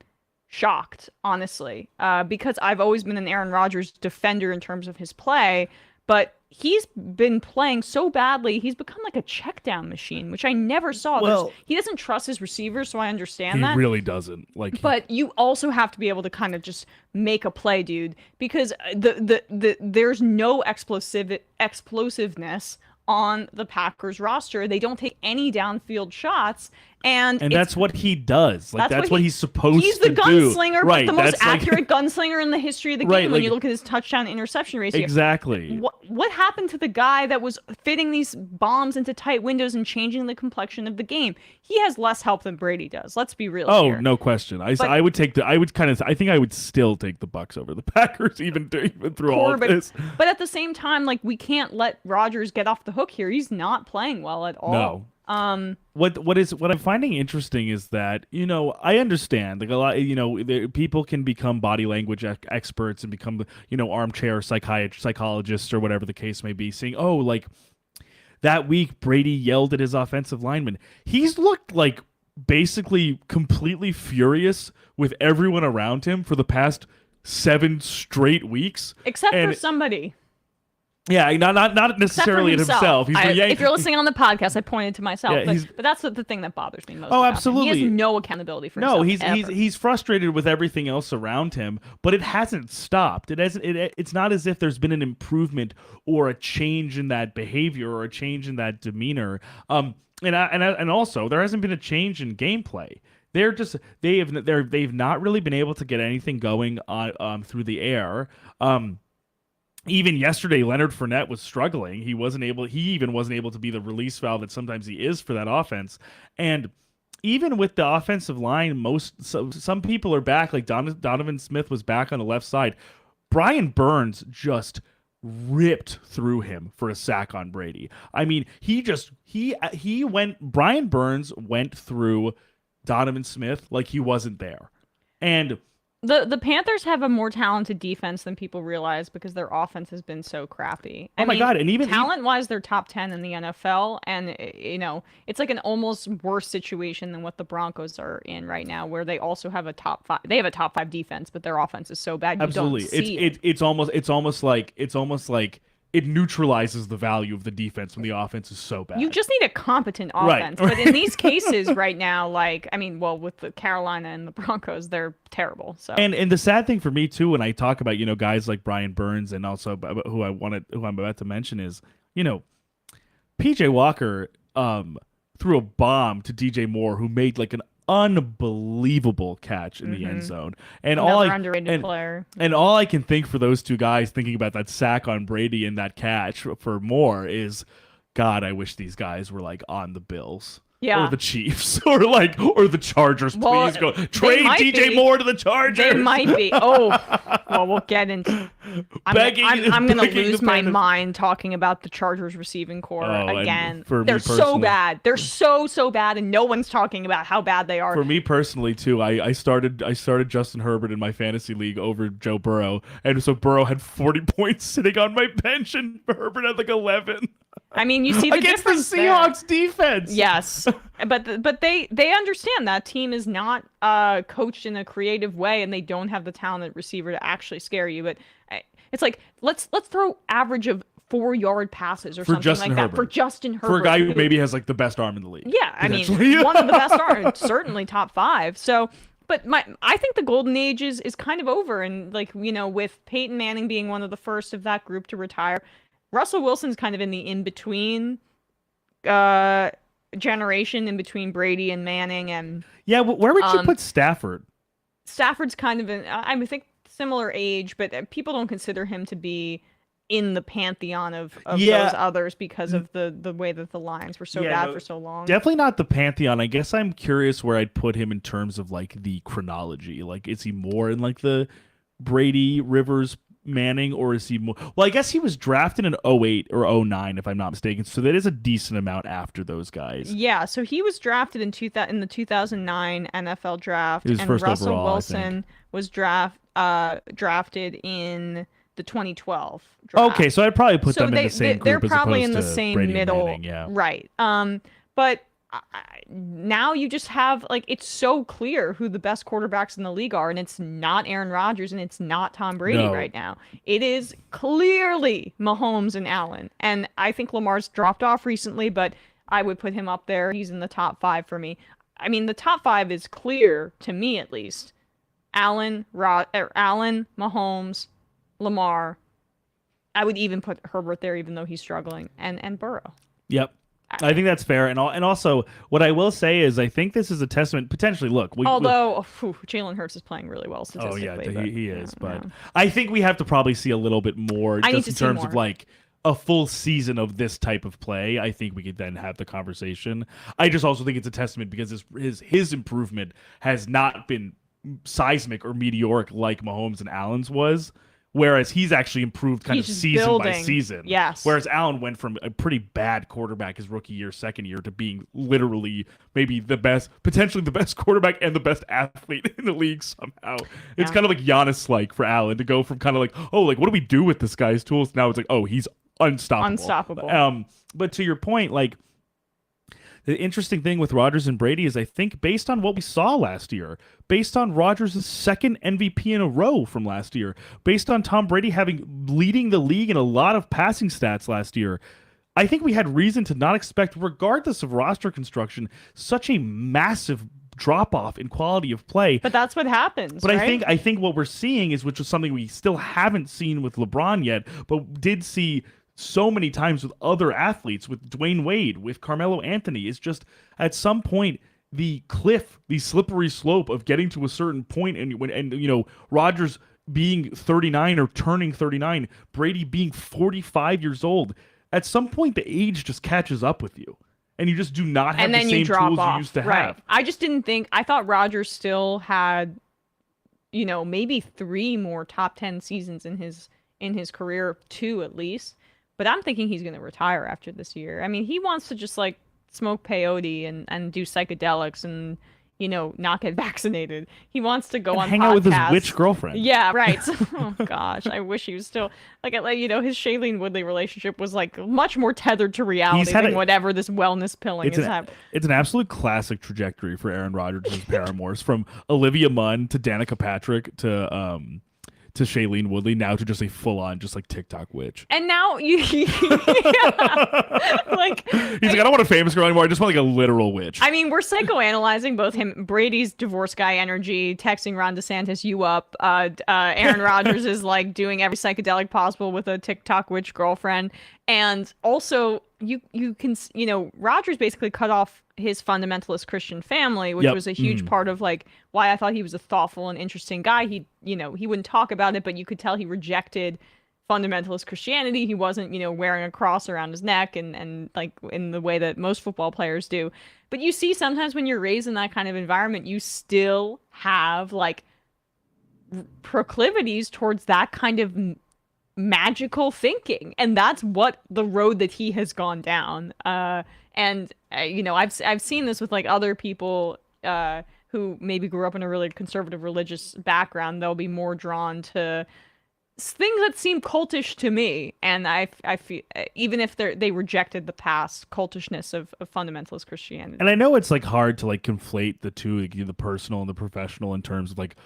shocked, honestly, because I've always been an Aaron Rodgers defender in terms of his play, but he's been playing so badly, he's become like a check down machine, which I never saw. Well, he doesn't trust his receivers, so I understand that. He really doesn't. But you also have to be able to kind of just make a play, dude, because there's no explosiveness on the Packers roster. They don't take any downfield shots, And that's what he does. Like that's what he's supposed to do. He's the gunslinger, right? But the most like, accurate gunslinger in the history of the game right, when you look at his touchdown interception ratio. Exactly. What happened to the guy that was fitting these bombs into tight windows and changing the complexion of the game? He has less help than Brady does. Let's be real here. No question. I think I would still take the Bucs over the Packers even through all of this. But at the same time, like, we can't let Rodgers get off the hook here. He's not playing well at all. No. What I'm finding interesting is that, I understand, like, a lot, people can become body language experts and become, armchair psychologists or whatever the case may be, saying, oh, like that week Brady yelled at his offensive lineman. He's looked like basically completely furious with everyone around him for the past 7 straight weeks, except for somebody. Yeah, not necessarily at himself. If you're listening on the podcast, I pointed to myself. Yeah, but that's the thing that bothers me most. Oh, absolutely. He has no accountability for himself. No, he's frustrated with everything else around him, but it hasn't stopped. It's not as if there's been an improvement or a change in that behavior or a change in that demeanor. And also there hasn't been a change in gameplay. They've not really been able to get anything going on through the air. Even yesterday, Leonard Fournette was struggling. He even wasn't able to be the release valve that sometimes he is for that offense. And even with the offensive line, some people are back. Like Donovan Smith was back on the left side. Brian Burns just ripped through him for a sack on Brady. I mean, Brian Burns went through Donovan Smith like he wasn't there. And the Panthers have a more talented defense than people realize because their offense has been so crappy. I mean, God, and even talent-wise, they're top 10 in the NFL, and it's like an almost worse situation than what the Broncos are in right now, where they also have a top 5. They have a top 5 defense, but their offense is so bad. Absolutely, you don't see it. It's almost like it neutralizes the value of the defense when the offense is so bad. You just need a competent offense. Right. But in these cases right now, with the Carolina and the Broncos, they're terrible. So and the sad thing for me too, when I talk about guys like Brian Burns and also who I'm about to mention is PJ Walker threw a bomb to DJ Moore, who made like an unbelievable catch in the end zone, and underrated player. And all I can think for those two guys, thinking about that sack on Brady and that catch for Moore, is, God, I wish these guys were like on the Bills. Yeah. Or the Chiefs, or the Chargers. Well, please go trade DJ Moore to the Chargers. They might be. Oh, well, we'll get into. I'm going to lose my mind talking about the Chargers receiving core again. They're so bad. They're so bad, and no one's talking about how bad they are. For me personally, too, I started Justin Herbert in my fantasy league over Joe Burrow, and so Burrow had 40 points sitting on my bench, and Herbert had like 11. I mean, you see the against difference the Seahawks defense. Yes, but they understand that team is not coached in a creative way, and they don't have the talented receiver to actually scare you. But it's like let's throw average of 4-yard passes or something like that for Justin Herbert, for a guy who maybe has like the best arm in the league. Yeah, I mean, one of the best arms, certainly top 5. So. But I think the golden age is kind of over, and with Peyton Manning being one of the first of that group to retire. Russell Wilson's kind of in the in-between generation, in between Brady and Manning. And yeah, where would you put Stafford? Stafford's kind of I think similar age, but people don't consider him to be in the pantheon of those others because of the way that the Lions were so bad for so long. Definitely not the pantheon. I guess I'm curious where I'd put him in terms of like the chronology. Like, is he more in like the Brady, Rivers, Manning, or is he more? Well, I guess he was drafted in 08 or 09 if I'm not mistaken, so that is a decent amount after those guys. Yeah, so he was drafted in the 2009 NFL draft, and Russell overall, Wilson was drafted in the 2012 draft. Okay, so I'd probably put them in the same group. They're probably in the same Brady middle, Manning, yeah. Right? But now you just have it's so clear who the best quarterbacks in the league are, and it's not Aaron Rodgers and it's not Tom Brady right now. It is clearly Mahomes and Allen, and I think Lamar's dropped off recently, but I would put him up there. He's in the top 5 for me. I mean, the top 5 is clear to me, at least. Allen, Mahomes, Lamar. I would even put Herbert there, even though he's struggling, and Burrow. Yep. I think that's fair, and also what I will say is I think this is a testament potentially. Look, although Jalen Hurts is playing really well statistically. Oh yeah, he is, but yeah. I think we have to probably see a little bit more just in terms more. of like a full season of this type of play. I think we could then have the conversation. I just also think it's a testament because his improvement has not been seismic or meteoric like Mahomes and Allen's was. Whereas he's actually improved kind of season by season. Yes. Whereas Allen went from a pretty bad quarterback his rookie year, second year, to being literally maybe potentially the best quarterback and the best athlete in the league somehow. It's kind of like Giannis-like for Allen to go from kind of like, oh, like what do we do with this guy's tools? Now it's like, oh, he's unstoppable. But to your point, like, the interesting thing with Rodgers and Brady is I think based on what we saw last year, based on Rodgers' second MVP in a row from last year, based on Tom Brady leading the league in a lot of passing stats last year, I think we had reason to not expect, regardless of roster construction, such a massive drop-off in quality of play. But that's what happens, But right? I think what we're seeing is, which is something we still haven't seen with LeBron yet, but did see so many times with other athletes, with Dwayne Wade, with Carmelo Anthony, is just at some point the slippery slope of getting to a certain point, and Rodgers being 39 or turning 39, Brady being 45 years old, at some point the age just catches up with you, and you just do not have the same tools you used to have. I just didn't think. I thought Rodgers still had, maybe 3 more top 10 seasons in his career, 2 at least. But I'm thinking he's going to retire after this year. I mean, he wants to just like smoke peyote and do psychedelics and, not get vaccinated. He wants to go on hang podcasts. out with his witch girlfriend. Yeah, right. Oh gosh, I wish he was still his Shailene Woodley relationship was like much more tethered to reality than whatever this wellness pilling is happening. It's an absolute classic trajectory for Aaron Rodgers and his paramours, from Olivia Munn to Danica Patrick to Shailene Woodley, now to just a full-on, just like TikTok witch. And now like he's like, I don't want a famous girl anymore. I just want like a literal witch. I mean, we're psychoanalyzing both Brady's divorce guy energy, texting Ron DeSantis you up. Aaron Rodgers is like doing every psychedelic possible with a TikTok witch girlfriend, and also you can Rodgers basically cut off his fundamentalist Christian family, which was a huge part of like why I thought he was a thoughtful and interesting guy. He wouldn't talk about it, but you could tell he rejected fundamentalist Christianity. He wasn't, wearing a cross around his neck and like in the way that most football players do. But you see sometimes when you're raised in that kind of environment, you still have like proclivities towards that kind of magical thinking, and that's what the road that he has gone down. I've seen this with like other people who maybe grew up in a really conservative religious background. They'll be more drawn to things that seem cultish to me, and I feel even if they rejected the past cultishness of fundamentalist Christianity. And I know it's like hard to like conflate the two, like, the personal and the professional, in terms of like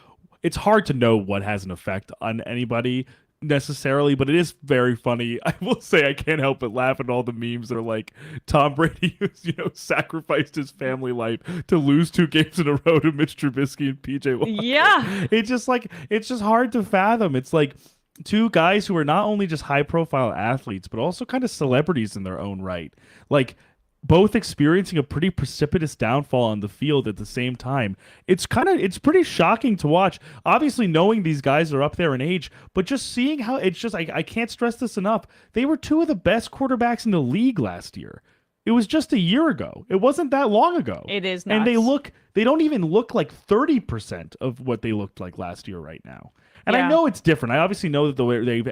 it's hard to know what has an effect on anybody necessarily, but it is very funny. I will say I can't help but laugh at all the memes that are like Tom Brady who's sacrificed his family life to lose 2 games in a row to Mitch Trubisky and PJ Walker. Yeah, it's just hard to fathom. It's like 2 guys who are not only just high profile athletes but also kind of celebrities in their own right, like both experiencing a pretty precipitous downfall on the field at the same time. It's pretty shocking to watch. Obviously, knowing these guys are up there in age, but just seeing how it's just, I can't stress this enough. They were 2 of the best quarterbacks in the league last year. It was just a year ago. It wasn't that long ago. It is nuts. And they don't even look like 30% of what they looked like last year right now. And I know it's different. I obviously know that the way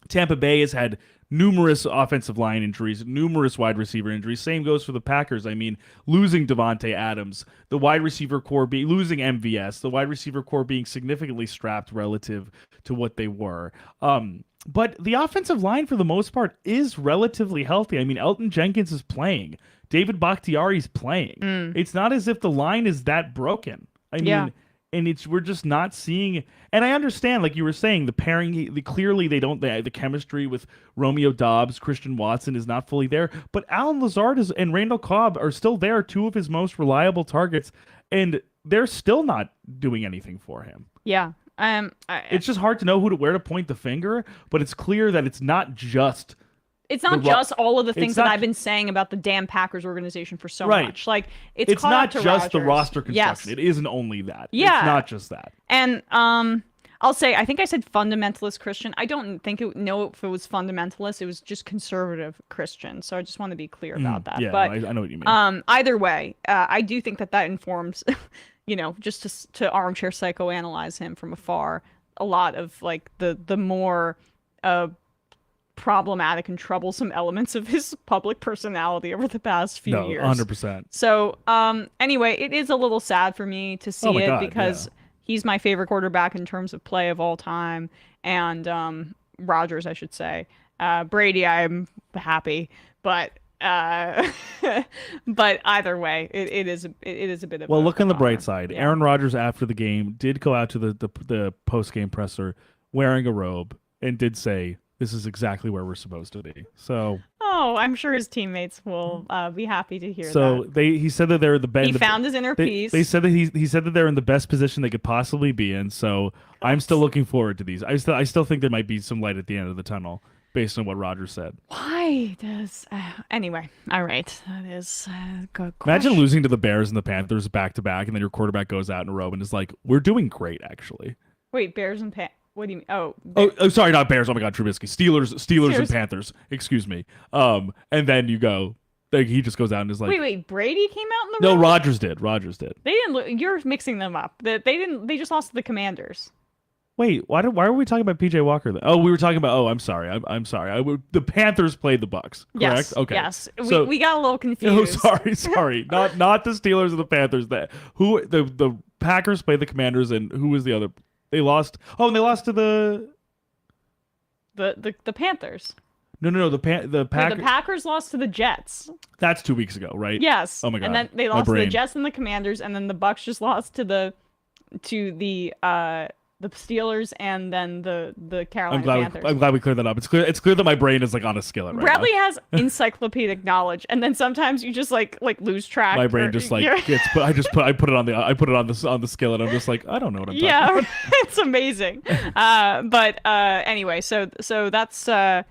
Tampa Bay has had numerous offensive line injuries, numerous wide receiver injuries. Same goes for the Packers. I mean, losing Devontae Adams, the wide receiver core losing MVS, the wide receiver core being significantly strapped relative to what they were. But the offensive line, for the most part, is relatively healthy. I mean, Elton Jenkins is playing. David Bakhtiari's playing. It's not as if the line is that broken. I mean, and we're just not seeing. And I understand, like you were saying, the pairing. Clearly, the chemistry with Romeo Doubs, Christian Watson is not fully there. But Alan Lazard and Randall Cobb are still there, 2 of his most reliable targets, and they're still not doing anything for him. Yeah. It's just hard to know where to point the finger, but it's clear that it's not just It's not just all of the things that not- I've been saying about the damn Packers organization for so Right. much. Like, it's caught not up to just the Rodgers. roster construction. Yes. It isn't only that. Yeah. It's not just that. And I'll say, I think I said fundamentalist Christian. I don't know if it was fundamentalist. It was just conservative Christian. So I just want to be clear about that. Yeah, but I know what you mean. either way, I do think that informs, just to armchair psychoanalyze him from afar, a lot of like the more problematic and troublesome elements of his public personality over the past few years. 100%. So anyway, it is a little sad for me to see it because he's my favorite quarterback in terms of play of all time, and Rodgers, I should say. Brady, I'm happy, but but either way, it is a bit of look on the bright bummer. side. Yeah. Aaron Rodgers after the game did go out to the post game presser wearing a robe and did say, "This is exactly where we're supposed to be." So I'm sure his teammates will be happy to hear so that. he said that they're the best. He found his inner peace. They said that he said that they're in the best position they could possibly be in. So I'm still looking forward to these. I still think there might be some light at the end of the tunnel based on what Rodgers said. Why does anyway? All right, that is good. Imagine losing to the Bears and the Panthers back to back, and then your quarterback goes out in a robe and is like, "We're doing great, actually." Wait, Bears and what do you mean? Oh, sorry, not Bears. Oh my God, Trubisky. Steelers and Panthers. Excuse me. And then you go. He just goes out and is like, wait, Brady came out in the No, room? Rodgers did. They didn't. You're mixing them up. They didn't. They just lost to the Commanders. Wait, why were we talking about PJ Walker then? Oh, we were talking about. Oh, I'm sorry. I'm sorry. The Panthers played the Bucs. Correct. Yes. Okay. Yes. So, we got a little confused. Oh, sorry. Not the Steelers and the Panthers. The Packers played the Commanders, and who was the other? They lost. Oh, and they lost to the Panthers. No. The Packers lost to the Jets. That's 2 weeks ago, right? Yes. Oh my God. And then they lost to the Jets and the Commanders, and then the Bucs just lost to the Steelers and then the Carolina Panthers. I'm glad we cleared that up. It's clear that my brain is like on a skillet right Bradley now. has encyclopedic knowledge, and then sometimes you just like lose track. My brain just like gets. I put it on the skillet. I'm just like, I don't know what I'm talking about. It's amazing. But anyway, so that's that.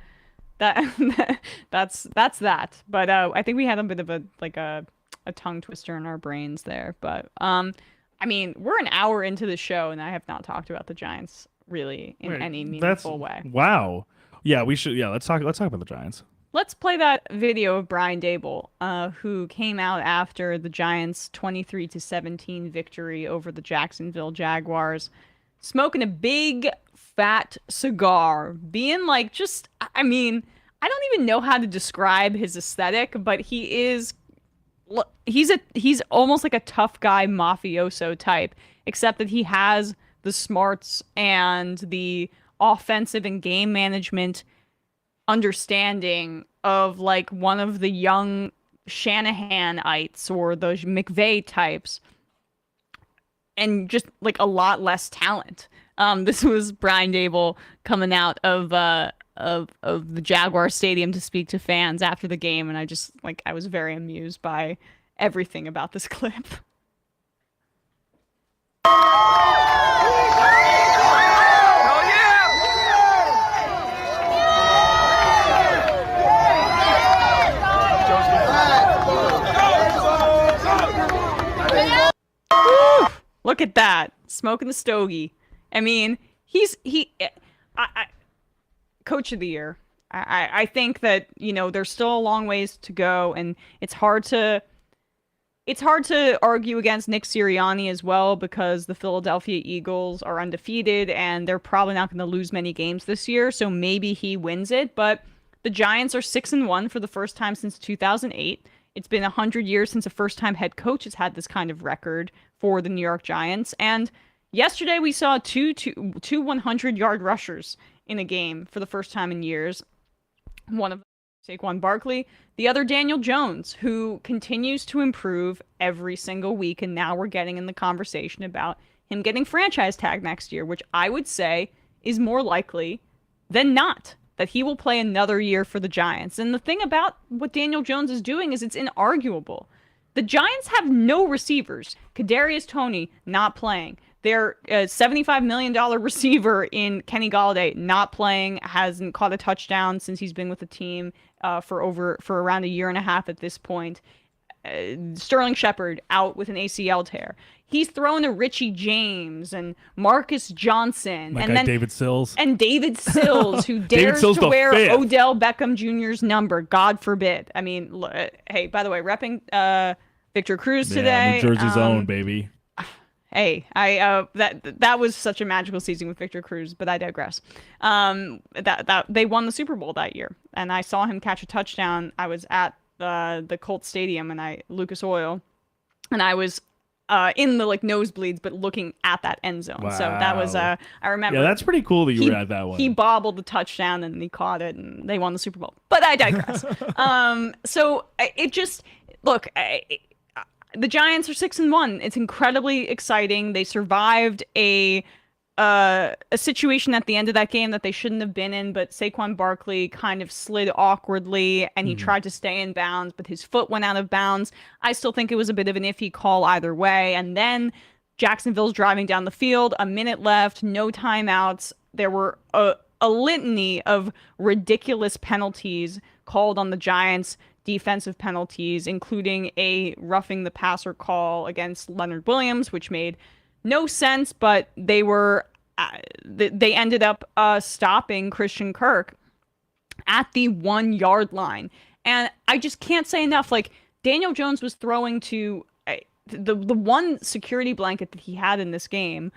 that's that. But I think we had a bit of a tongue twister in our brains there. But I mean, we're an hour into the show, and I have not talked about the Giants really in any meaningful way. Wow. Yeah, we should. Yeah, let's talk about the Giants. Let's play that video of Brian Daboll, who came out after the Giants' 23-17 victory over the Jacksonville Jaguars, smoking a big fat cigar, being like, I mean, I don't even know how to describe his aesthetic, but he's almost like a tough guy mafioso type, except that he has the smarts and the offensive and game management understanding of like one of the young Shanahanites or those McVay types, and just like a lot less talent. This was Brian Daboll coming out of the Jaguar Stadium to speak to fans after the game, and I was very amused by everything about this clip. Look at that, smoking the stogie. I mean, I coach of the year. I think that, there's still a long ways to go, and it's hard to argue against Nick Sirianni as well, because the Philadelphia Eagles are undefeated and they're probably not going to lose many games this year, so maybe he wins it. But the Giants are 6-1 for the first time since 2008. It's been 100 years since a first-time head coach has had this kind of record for the New York Giants. And yesterday we saw two 100-yard rushers in a game for the first time in years. One of them, Saquon Barkley, the other Daniel Jones, who continues to improve every single week, and now we're getting in the conversation about him getting franchise tag next year, which I would say is more likely than not that he will play another year for the Giants. And the thing about what Daniel Jones is doing is it's inarguable. The Giants have no receivers. Kadarius Toney not playing. Their $75 million receiver in Kenny Golladay not playing, hasn't caught a touchdown since he's been with the team for around a year and a half at this point. Sterling Shepard out with an ACL tear. He's thrown to Richie James and Marcus Johnson and then David Sills. And David Sills, who dares to wear Odell Beckham Jr.'s number. God forbid. I mean, hey, by the way, repping Victor Cruz today. New Jersey's own, baby. Hey, that was such a magical season with Victor Cruz, but I digress. That they won the Super Bowl that year, and I saw him catch a touchdown. I was at the Colts Stadium and Lucas Oil, and I was in the nosebleeds, but looking at that end zone. Wow. So that was I remember. Yeah, that's pretty cool that you were at that one. He bobbled the touchdown and he caught it, and they won the Super Bowl. But I digress. So it just look. The Giants are 6-1. It's incredibly exciting. They survived a situation at the end of that game that they shouldn't have been in, but Saquon Barkley kind of slid awkwardly and he tried to stay in bounds, but his foot went out of bounds. I still think it was a bit of an iffy call either way. And then Jacksonville's driving down the field, a minute left, no timeouts. There were a litany of ridiculous penalties called on the Giants, defensive penalties, including a roughing the passer call against Leonard Williams, which made no sense, but they ended up stopping Christian Kirk at the 1 yard line. And I just can't say enough. Daniel Jones was throwing to the one security blanket that he had in this game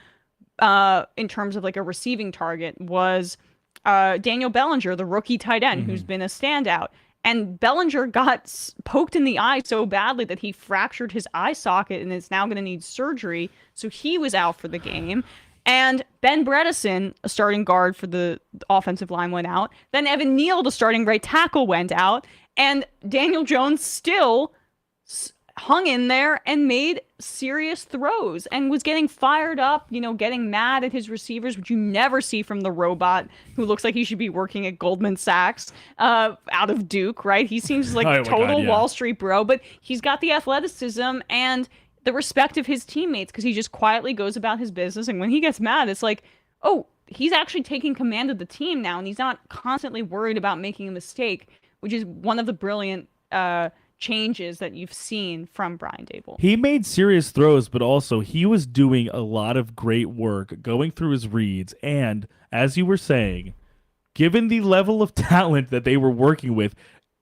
in terms of a receiving target was Daniel Bellinger, the rookie tight end, who's been a standout. And Bellinger got poked in the eye so badly that he fractured his eye socket and is now going to need surgery. So he was out for the game. And Ben Bredesen, a starting guard for the offensive line, went out. Then Evan Neal, the starting right tackle, went out. And Daniel Jones still hung in there and made serious throws and was getting fired up, getting mad at his receivers, which you never see from the robot who looks like he should be working at Goldman Sachs out of Duke, right? He seems like total Wall Street bro, but he's got the athleticism and the respect of his teammates because he just quietly goes about his business. And when he gets mad, it's oh, he's actually taking command of the team now, and he's not constantly worried about making a mistake, which is one of the brilliant changes that you've seen from Brian Daboll. He made serious throws, but also he was doing a lot of great work going through his reads. And as you were saying, given the level of talent that they were working with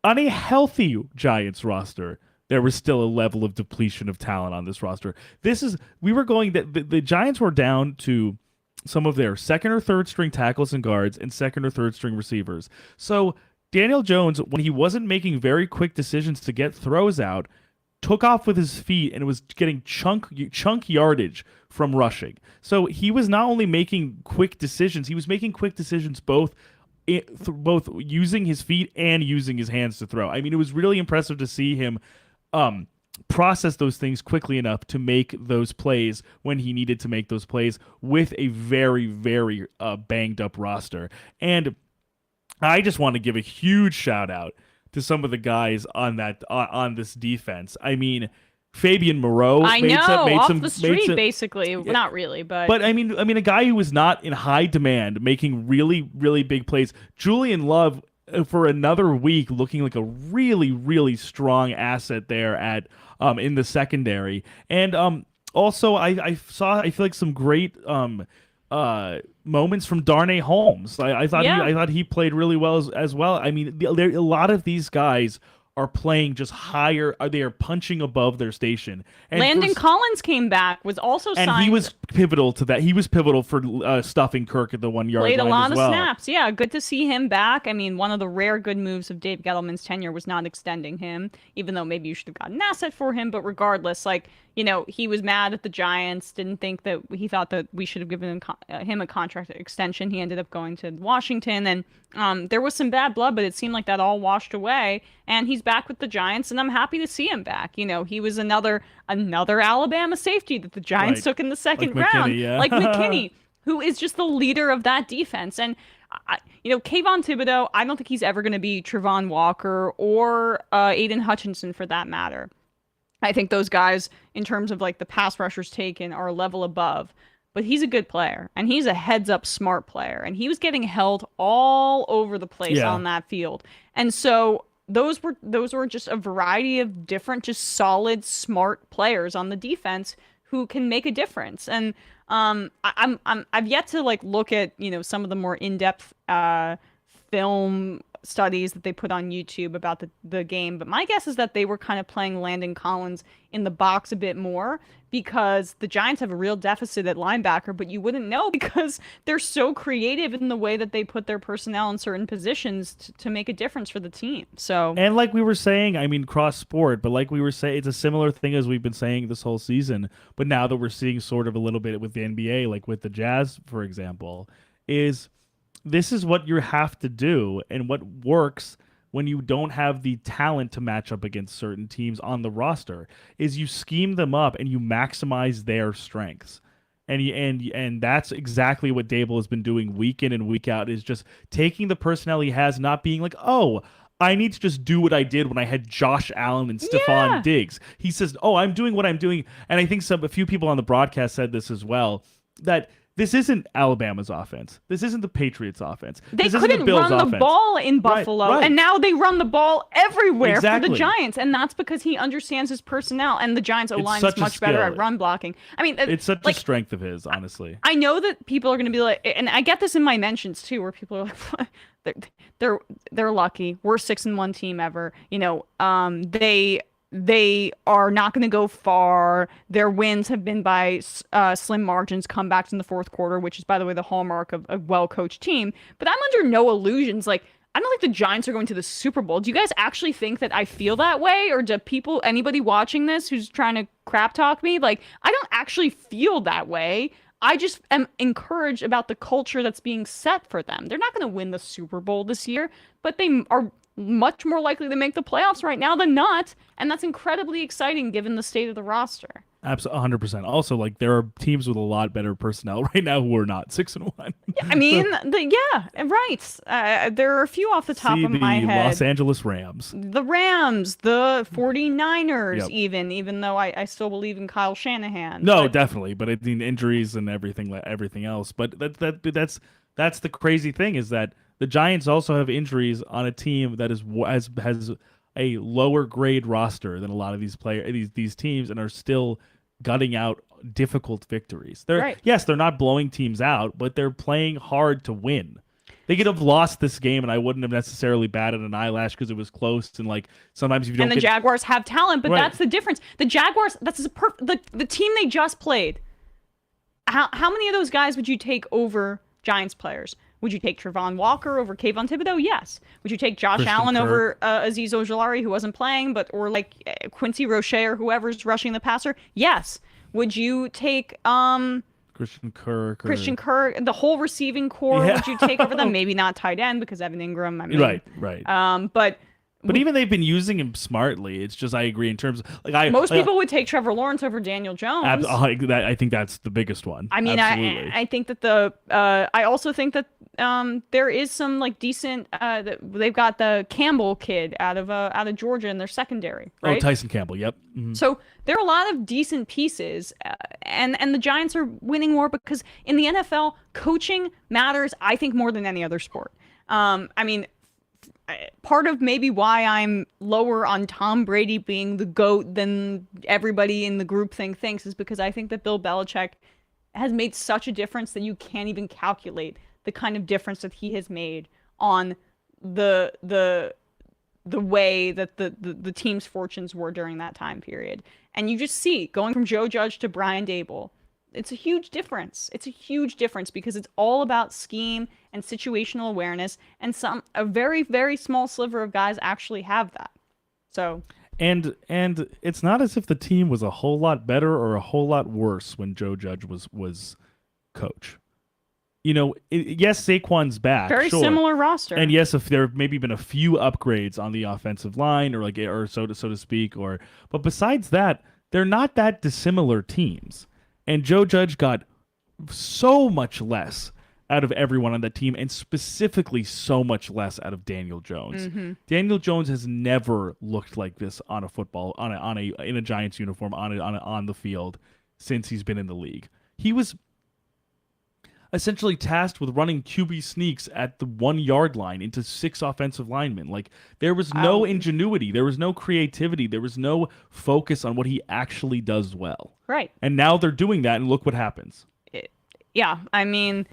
on a healthy Giants roster, there was still a level of depletion of talent on this roster. The Giants were down to some of their second or third string tackles and guards and second or third string receivers. So Daniel Jones, when he wasn't making very quick decisions to get throws out, took off with his feet and was getting chunk yardage from rushing. So he was not only making quick decisions, he was making quick decisions both using his feet and using his hands to throw. I mean, it was really impressive to see him process those things quickly enough to make those plays when he needed to make those plays with a very, very banged up roster. And I just want to give a huge shout out to some of the guys on this defense. I mean, Fabian Moreau. Off the street, basically. Not really, but I mean, a guy who was not in high demand, making really, really big plays. Julian Love, for another week, looking like a really, really strong asset there at in the secondary. And also, I feel like some great moments from Darnay Holmes. I thought he played really well as well. I mean, a lot of these guys are playing just higher. They are punching above their station. And Landon Collins came back, was also signed. And he was pivotal to that. He was pivotal for stuffing Kirk at the 1 yard line as well. Played a lot of snaps. Yeah, good to see him back. I mean, one of the rare good moves of Dave Gettleman's tenure was not extending him, even though maybe you should have gotten an asset for him. But regardless, he was mad at the Giants, he thought that we should have given him a contract extension. He ended up going to Washington, and there was some bad blood, but it seemed like that all washed away. And he's back with the Giants, and I'm happy to see him back. He was another Alabama safety that the Giants took in the second round, like McKinney, who is just the leader of that defense. And Kayvon Thibodeau, I don't think he's ever going to be Trevon Walker or Aiden Hutchinson for that matter. I think those guys, in terms of the pass rushers taken, are a level above. but he's a good player, and he's a heads-up smart player, and he was getting held all over the place Yeah. on that field. And so those were just a variety of different, just solid, smart players on the defense who can make a difference. And I've yet to like look at, some of the more in-depth film studies that they put on YouTube about the game, but my guess is that they were kind of playing Landon Collins in the box a bit more because the Giants have a real deficit at linebacker, but you wouldn't know because they're so creative in the way that they put their personnel in certain positions to make a difference for the team. So, And like we were saying, I mean, cross sport, but like we were saying, it's a similar thing as we've been saying this whole season. But now that we're seeing sort of a little bit with the NBA, like with the Jazz, for example, is this is what you have to do and what works when you don't have the talent to match up against certain teams on the roster is you scheme them up and you maximize their strengths. And that's exactly what Daboll has been doing week in and week out, is just taking the personnel he has, not being like, oh, I need to just do what I did when I had Josh Allen and Stephon Diggs. He says, oh, I'm doing what I'm doing. And I think a few people on the broadcast said this as well, that this isn't Alabama's offense. This isn't the Patriots' offense. They this isn't couldn't the Bills' run the offense. ball in Buffalo, Right. and now they run the ball everywhere for Exactly. the Giants, and that's because he understands his personnel, and the Giants' O-line is such a much better skill. at run blocking. I mean, It's such like, a strength of his, honestly. I know that people are going to be like, and I get this in my mentions too, where people are like, they're lucky. We're 6-1 team ever. They are not going to go far. Their wins have been by slim margins, comebacks in the fourth quarter, which is, by the way, the hallmark of a well-coached team. But I'm under no illusions. Like, I don't think the Giants are going to the Super Bowl. Do you guys actually think that I feel that way? Or do anybody watching this who's trying to crap talk me? Like, I don't actually feel that way. I just am encouraged about the culture that's being set for them. They're not going to win the Super Bowl this year, but they are much more likely to make the playoffs right now than not. And that's incredibly exciting given the state of the roster. Absolutely, 100%. Also, like, there are teams with a lot better personnel right now who are not 6-1. I mean, right. There are a few off the top of my head. Los Angeles Rams. The Rams, the 49ers, Yep. even though I still believe in Kyle Shanahan. No, definitely, but I mean injuries and everything else. But that's the crazy thing, is that the Giants also have injuries on a team that has a lower grade roster than a lot of these teams, and are still gutting out difficult victories. Yes, they're not blowing teams out, but they're playing hard to win. They could have lost this game, and I wouldn't have necessarily batted an eyelash because it was close. And like sometimes if you don't, and the Jaguars have talent, but Right. that's the difference. The Jaguars, the team they just played. How many of those guys would you take over Giants players? Would you take Trevon Walker over Kayvon Thibodeau? Yes. Would you take Josh Christian Allen Kirk. over Azeez Ojulari, who wasn't playing, or like Quincy Roche or whoever's rushing the passer? Yes. Would you take Christian Kirk, the whole receiving core? Yeah. Would you take over them? Maybe not tight end because Evan Ingram. I mean, right. But even they've been using him smartly. It's just, I agree in terms of, like, most people would take Trevor Lawrence over Daniel Jones. I think that's the biggest one. I mean, Absolutely. I think that I also think that there is some like decent. They've got the Campbell kid out of Georgia in their secondary, right? Oh, Tyson Campbell. Yep. Mhm. So there are a lot of decent pieces, and the Giants are winning more because in the NFL, coaching matters, I think, more than any other sport. I mean, part of maybe why I'm lower on Tom Brady being the GOAT than everybody in the group thinks is because I think that Bill Belichick has made such a difference that you can't even calculate the kind of difference that he has made on the way that the team's fortunes were during that time period. And you just see, going from Joe Judge to Brian Daboll, it's a huge difference. It's a huge difference because it's all about scheme and situational awareness, and a very, very small sliver of guys actually have that. So And it's not as if the team was a whole lot better or a whole lot worse when Joe Judge was coach. Yes, Saquon's back. very sure. similar roster. And yes, if there have maybe been a few upgrades on the offensive line, or so to speak, but besides that, they're not that dissimilar teams. And Joe Judge got so much less out of everyone on that team, and specifically so much less out of Daniel Jones. Mm-hmm. Daniel Jones has never looked like this on a football in a Giants uniform on the field since he's been in the league. He was essentially tasked with running QB sneaks at the 1 yard line into 6 offensive linemen. Like, there was no ingenuity, there was no creativity, there was no focus on what he actually does well. Right. And now they're doing that, and look what happens. Yeah, I mean,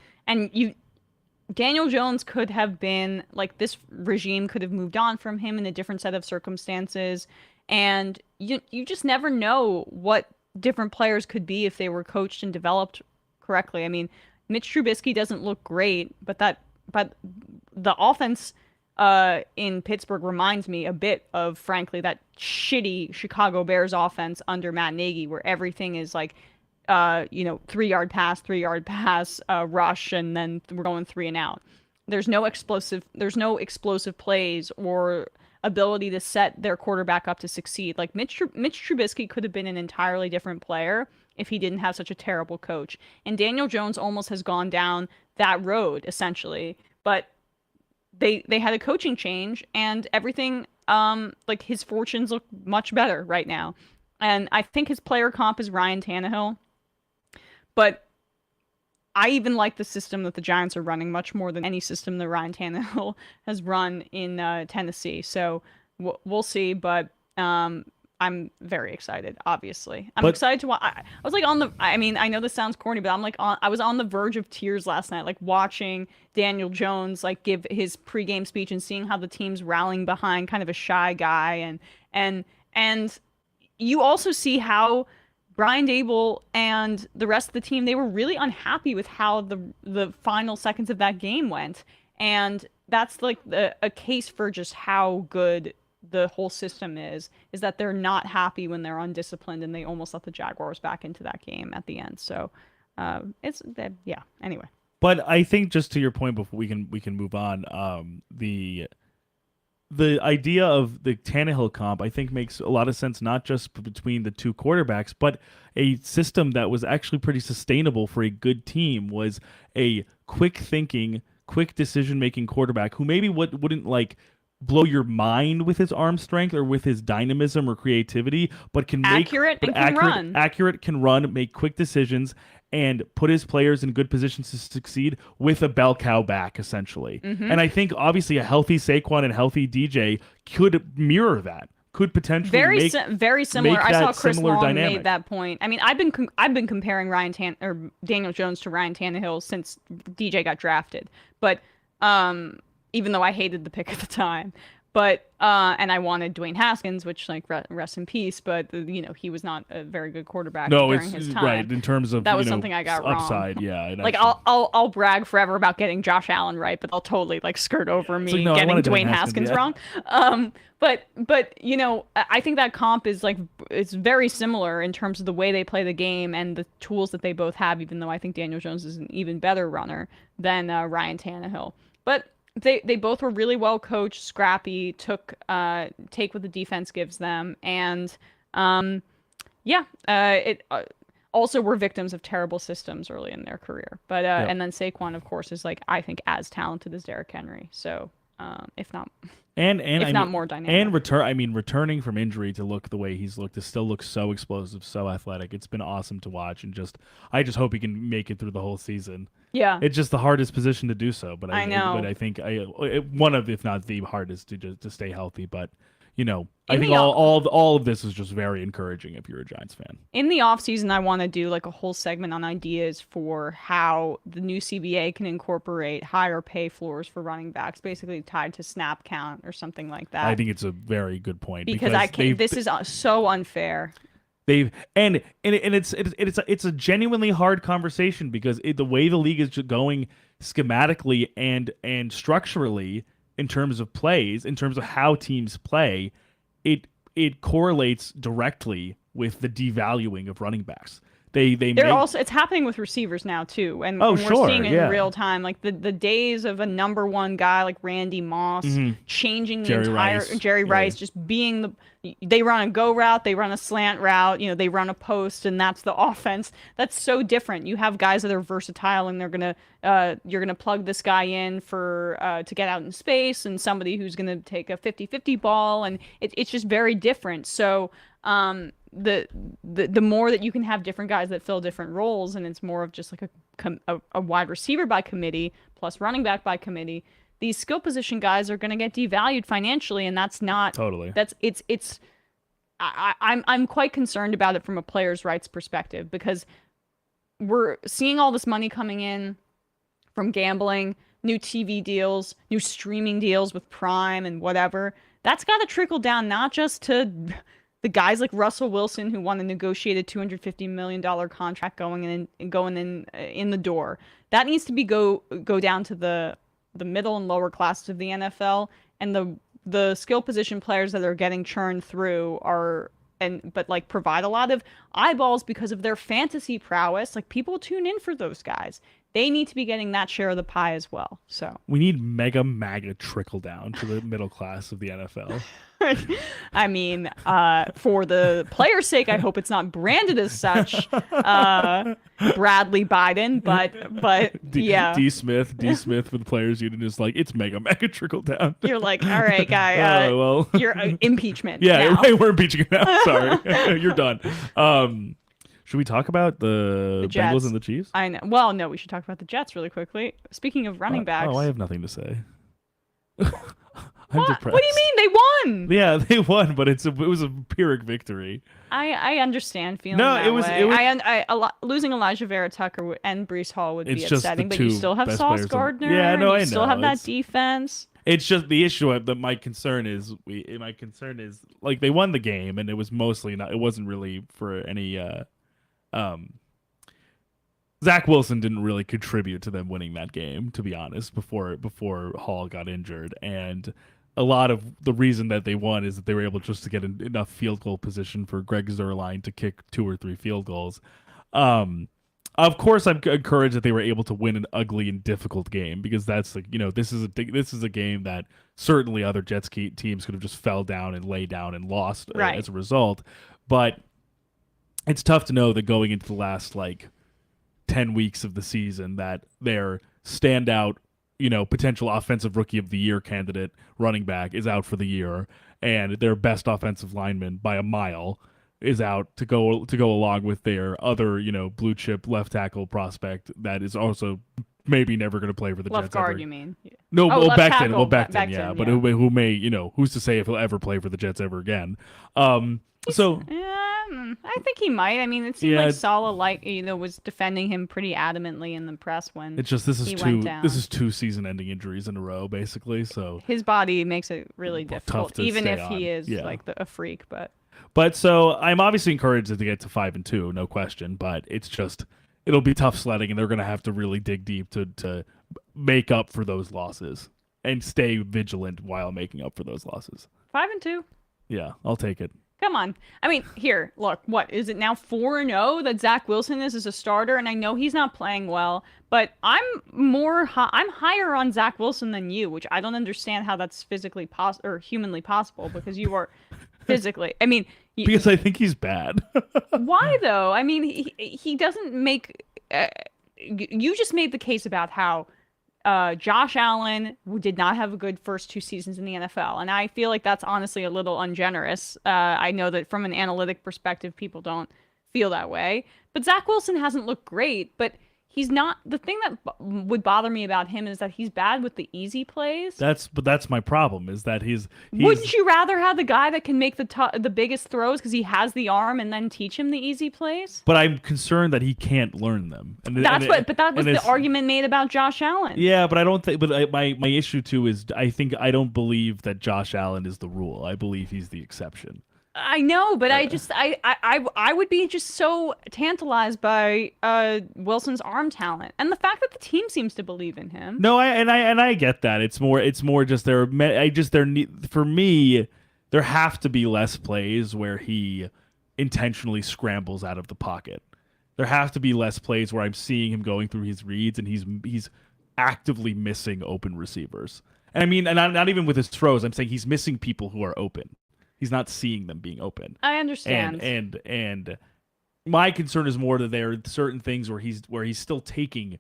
Daniel Jones could have been like, this regime could have moved on from him in a different set of circumstances, and you just never know what different players could be if they were coached and developed correctly. I mean, Mitch Trubisky doesn't look great, but the offense in Pittsburgh reminds me a bit of, frankly, that shitty Chicago Bears offense under Matt Nagy, where everything is like 3-yard pass, rush, and then we're going 3 and out. There's no explosive plays or ability to set their quarterback up to succeed. Like, Mitch Trubisky could have been an entirely different player if he didn't have such a terrible coach. And Daniel Jones almost has gone down that road, essentially. But they had a coaching change, and everything, like, his fortunes look much better right now. And I think his player comp is Ryan Tannehill. But I even like the system that the Giants are running much more than any system that Ryan Tannehill has run in Tennessee. So we'll see, but I'm very excited, obviously. I'm excited to watch. I was like I mean, I know this sounds corny, but I was on the verge of tears last night, like watching Daniel Jones like give his pregame speech and seeing how the team's rallying behind kind of a shy guy, and you also see how Brian Daboll and the rest of the team, they were really unhappy with how the final seconds of that game went. And that's like a case for just how good the whole system is that they're not happy when they're undisciplined, and they almost let the Jaguars back into that game at the end. So anyway. But I think, just to your point, before we can move on, the idea of the Tannehill comp, I think, makes a lot of sense, not just between the two quarterbacks, but a system that was actually pretty sustainable for a good team was a quick thinking, quick decision-making quarterback who maybe wouldn't like blow your mind with his arm strength or with his dynamism or creativity, but can run, make quick decisions, and put his players in good positions to succeed with a bell cow back, essentially. Mm-hmm. And I think, obviously, a healthy Saquon and healthy DJ could mirror that. Could potentially very similar. I saw Chris Long dynamic. Made that point. I mean, I've been comparing Daniel Jones to Ryan Tannehill since DJ got drafted, but even though I hated the pick at the time. But and I wanted Dwayne Haskins, which, like, rest in peace. But he was not a very good quarterback during his time. Right, in terms of that was something I got upside, wrong. Yeah, like I'll brag forever about getting Josh Allen right, but I'll totally like skirt over me getting Dwayne Haskins wrong. But I think that comp is like, it's very similar in terms of the way they play the game and the tools that they both have. Even though I think Daniel Jones is an even better runner than Ryan Tannehill, but They both were really well coached, scrappy, take what the defense gives them, and also were victims of terrible systems early in their career. But and then Saquon, of course, is like, I think, as talented as Derrick Henry, so if not more dynamic. And returning from injury to look the way he's looked, to still look so explosive, so athletic. It's been awesome to watch, and I just hope he can make it through the whole season. Yeah, it's just the hardest position to do so. But I know. But I think one of, if not the hardest, to stay healthy. But I think all of this is just very encouraging if you're a Giants fan. In the offseason, I want to do like a whole segment on ideas for how the new CBA can incorporate higher pay floors for running backs, basically tied to snap count or something like that. I think it's a very good point, because this is so unfair. It's a genuinely hard conversation, because the way the league is going schematically and structurally, in terms of plays, in terms of how teams play, it correlates directly with the devaluing of running backs. It's happening with receivers now too, and we're seeing it in real time. Like the days of a number one guy like Randy Moss changing Jerry Rice, just being they run a go route, they run a slant route, they run a post, and that's the offense. That's so different. You have guys that are versatile, and you're gonna plug this guy in for to get out in space, and somebody who's gonna take a 50-50 ball, and it's just very different. So the more that you can have different guys that fill different roles, and it's more of just like a wide receiver by committee plus running back by committee, these skill position guys are going to get devalued financially, and that's not Totally. I'm quite concerned about it from a players' rights perspective, because we're seeing all this money coming in from gambling, new TV deals, new streaming deals with Prime and whatever. That's got to trickle down not just to the guys like Russell Wilson, who won a negotiated $250 million contract going in the door. That needs to go down to the middle and lower classes of the NFL, and the skill position players that are getting churned through but like provide a lot of eyeballs because of their fantasy prowess. Like, people tune in for those guys. They need to be getting that share of the pie as well. So we need MAGA trickle down to the middle class of the NFL. I mean, for the player's sake, I hope it's not branded as such, Bradley Biden, but yeah. D. Smith for the players union is like, it's MAGA trickle down. You're like, all right, guy, well, you're impeachment. Yeah, now. we're impeaching him now. Sorry, you're done. Should we talk about the Bengals and the Chiefs? I know. Well, no, we should talk about the Jets really quickly. Speaking of running backs. Oh, I have nothing to say. I'm what? depressed. What do you mean? They won. Yeah, they won, but it was a Pyrrhic victory. I understand feeling that way. Losing Elijah Vera Tucker and Breece Hall would be upsetting, but you still have Sauce Gardner. Yeah, no, I know. You still have that defense. It's just the issue that my concern is like, they won the game, and it was mostly not. It wasn't really for any. Zach Wilson didn't really contribute to them winning that game, to be honest, before Hall got injured. And a lot of the reason that they won is that they were able just to get enough field goal position for Greg Zuerlein to kick 2 or 3 field goals. Of course, I'm encouraged that they were able to win an ugly and difficult game, because that's like, this is a game that certainly other Jets teams could have just fell down and lay down and lost as a result. But it's tough to know that going into the last 10 weeks of the season that their standout, potential offensive rookie of the year candidate running back is out for the year, and their best offensive lineman by a mile is out to go along with their other, blue chip left tackle prospect that is also maybe never going to play for the Jets. Left guard, you mean? No, Becton, yeah. But who may, who's to say if he'll ever play for the Jets ever again? I think he might. I mean, it seemed like Saleh was defending him pretty adamantly in the press when it's just this is 2 season-ending injuries in a row, basically. So his body makes it really difficult, even if he is a freak. But so I'm obviously encouraged to get to 5-2, no question. But it's just it'll be tough sledding, and they're going to have to really dig deep to make up for those losses and stay vigilant while making up for those losses. 5-2. Yeah, I'll take it. Come on. I mean, here, look, what is it now 4-0 that Zach Wilson is as a starter? And I know he's not playing well, but I'm higher on Zach Wilson than you, which I don't understand how that's physically or humanly possible, because you are physically. I mean, because I think he's bad. Why though? I mean, he doesn't make. You just made the case about how Josh Allen did not have a good first 2 seasons in the NFL, and I feel like that's honestly a little ungenerous. I know that from an analytic perspective, people don't feel that way, but Zach Wilson hasn't looked great, but he's not. The thing that would bother me about him is that he's bad with the easy plays. That's my problem, is that he's Wouldn't you rather have the guy that can make the biggest throws because he has the arm, and then teach him the easy plays? But I'm concerned that he can't learn them. That was the argument made about Josh Allen. Yeah, but I don't think. But my issue too is I don't believe that Josh Allen is the rule. I believe he's the exception. I know, but I would be just so tantalized by Wilson's arm talent and the fact that the team seems to believe in him. No, I get that. It's more just for me, there have to be less plays where he intentionally scrambles out of the pocket. There have to be less plays where I'm seeing him going through his reads and he's actively missing open receivers. And I mean, and not even with his throws, I'm saying he's missing people who are open. He's not seeing them being open. I understand. And my concern is more that there are certain things where he's still taking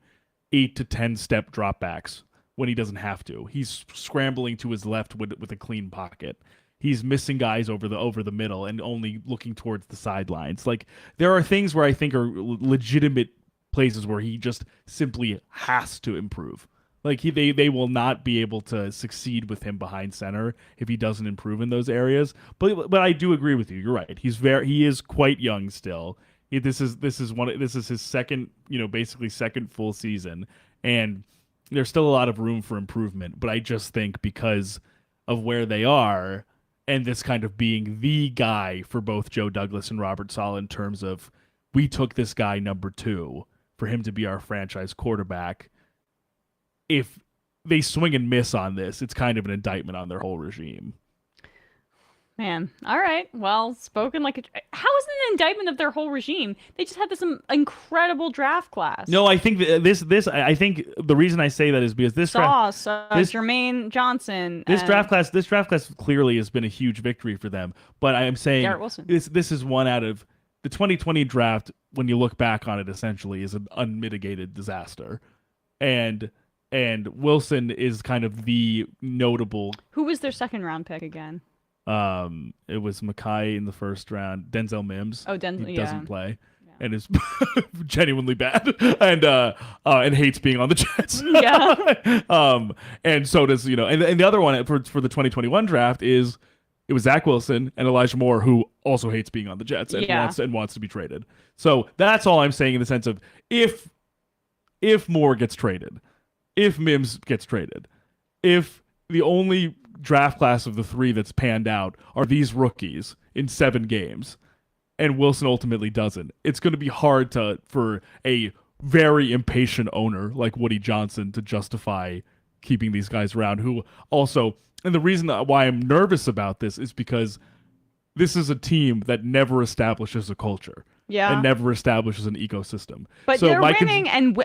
8 to 10 step dropbacks when he doesn't have to. He's scrambling to his left with a clean pocket. he's missing guys over the middle and only looking towards the sidelines. Like there are things where I think are legitimate places where he just simply has to improve. Like they will not be able to succeed with him behind center if he doesn't improve in those areas. But I do agree with you. You're right. He is quite young still. This is his second, basically second full season, and there's still a lot of room for improvement. But I just think because of where they are and this kind of being the guy for both Joe Douglas and Robert Saleh in terms of we took this guy number 2 for him to be our franchise quarterback. If they swing and miss on this, it's kind of an indictment on their whole regime. Man, all right. Well, spoken like how is it an indictment of their whole regime? They just had this incredible draft class. No, I think I think the reason I say that is because Jermaine Johnson. This draft class clearly has been a huge victory for them. But I am saying Garrett Wilson. This is one out of the 2020 draft. When you look back on it, essentially is an unmitigated disaster, and Wilson is kind of the notable. Who was their second round pick again? It was Mackay in the first round. Denzel Mims. Oh, Denzel. He doesn't play and is genuinely bad and hates being on the Jets. Yeah. And so does and the other one for the 2021 draft it was Zach Wilson and Elijah Moore, who also hates being on the Jets and wants to be traded. So that's all I'm saying in the sense of if Moore gets traded, if Mims gets traded, if the only draft class of the 3 that's panned out are these rookies in 7 games, and Wilson ultimately doesn't, it's going to be hard for a very impatient owner like Woody Johnson to justify keeping these guys around who also, and the reason why I'm nervous about this is because this is a team that never establishes a culture. Yeah. And never establishes an ecosystem. But they're winning and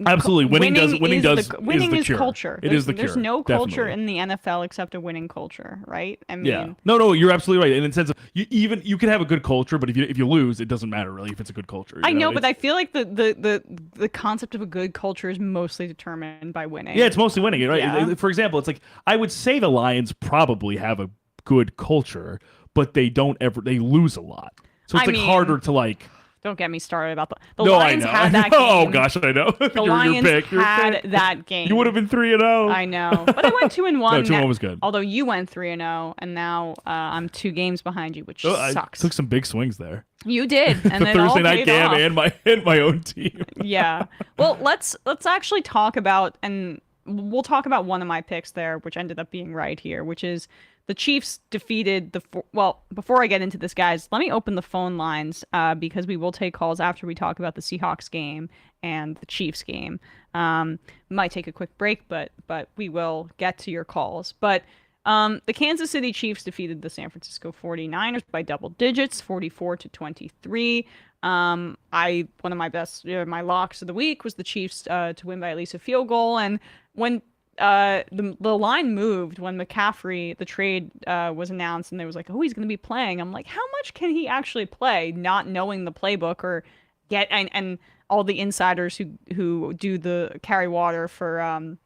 absolutely winning is the culture. It is the cure. There's no culture in the NFL except a winning culture, right? I mean, no, you're absolutely right. In the sense of you can have a good culture, but if you lose, it doesn't matter really if it's a good culture. I know, but I feel like the concept of a good culture is mostly determined by winning. Yeah, it's mostly winning, right? Yeah. For example, it's like I would say the Lions probably have a good culture, but they lose a lot. So it's harder to Don't get me started about the Lions had that game. Oh gosh, I know. The Lions had that game. You would have been 3-0. I know, but I went 2-1. No, 2-1 was good. Although you went 3-0, and now I'm 2 games behind you, which sucks. I took some big swings there. You did, and the then Thursday night game off. and my own team. Yeah. Well, let's actually talk about, and we'll talk about one of my picks there, which ended up being right here, which is the Chiefs defeated well, before I get into this, guys, let me open the phone lines because we will take calls after we talk about the Seahawks game and the Chiefs game. Might take a quick break, but we will get to your calls. But the Kansas City Chiefs defeated the San Francisco 49ers by double digits, 44-23. One of my best, my locks of the week was the Chiefs to win by at least a field goal. And when the line moved when McCaffrey, the trade was announced, and they was like, oh, he's going to be playing. I'm like, how much can he actually play, not knowing the playbook or get and all the insiders who do the carry water for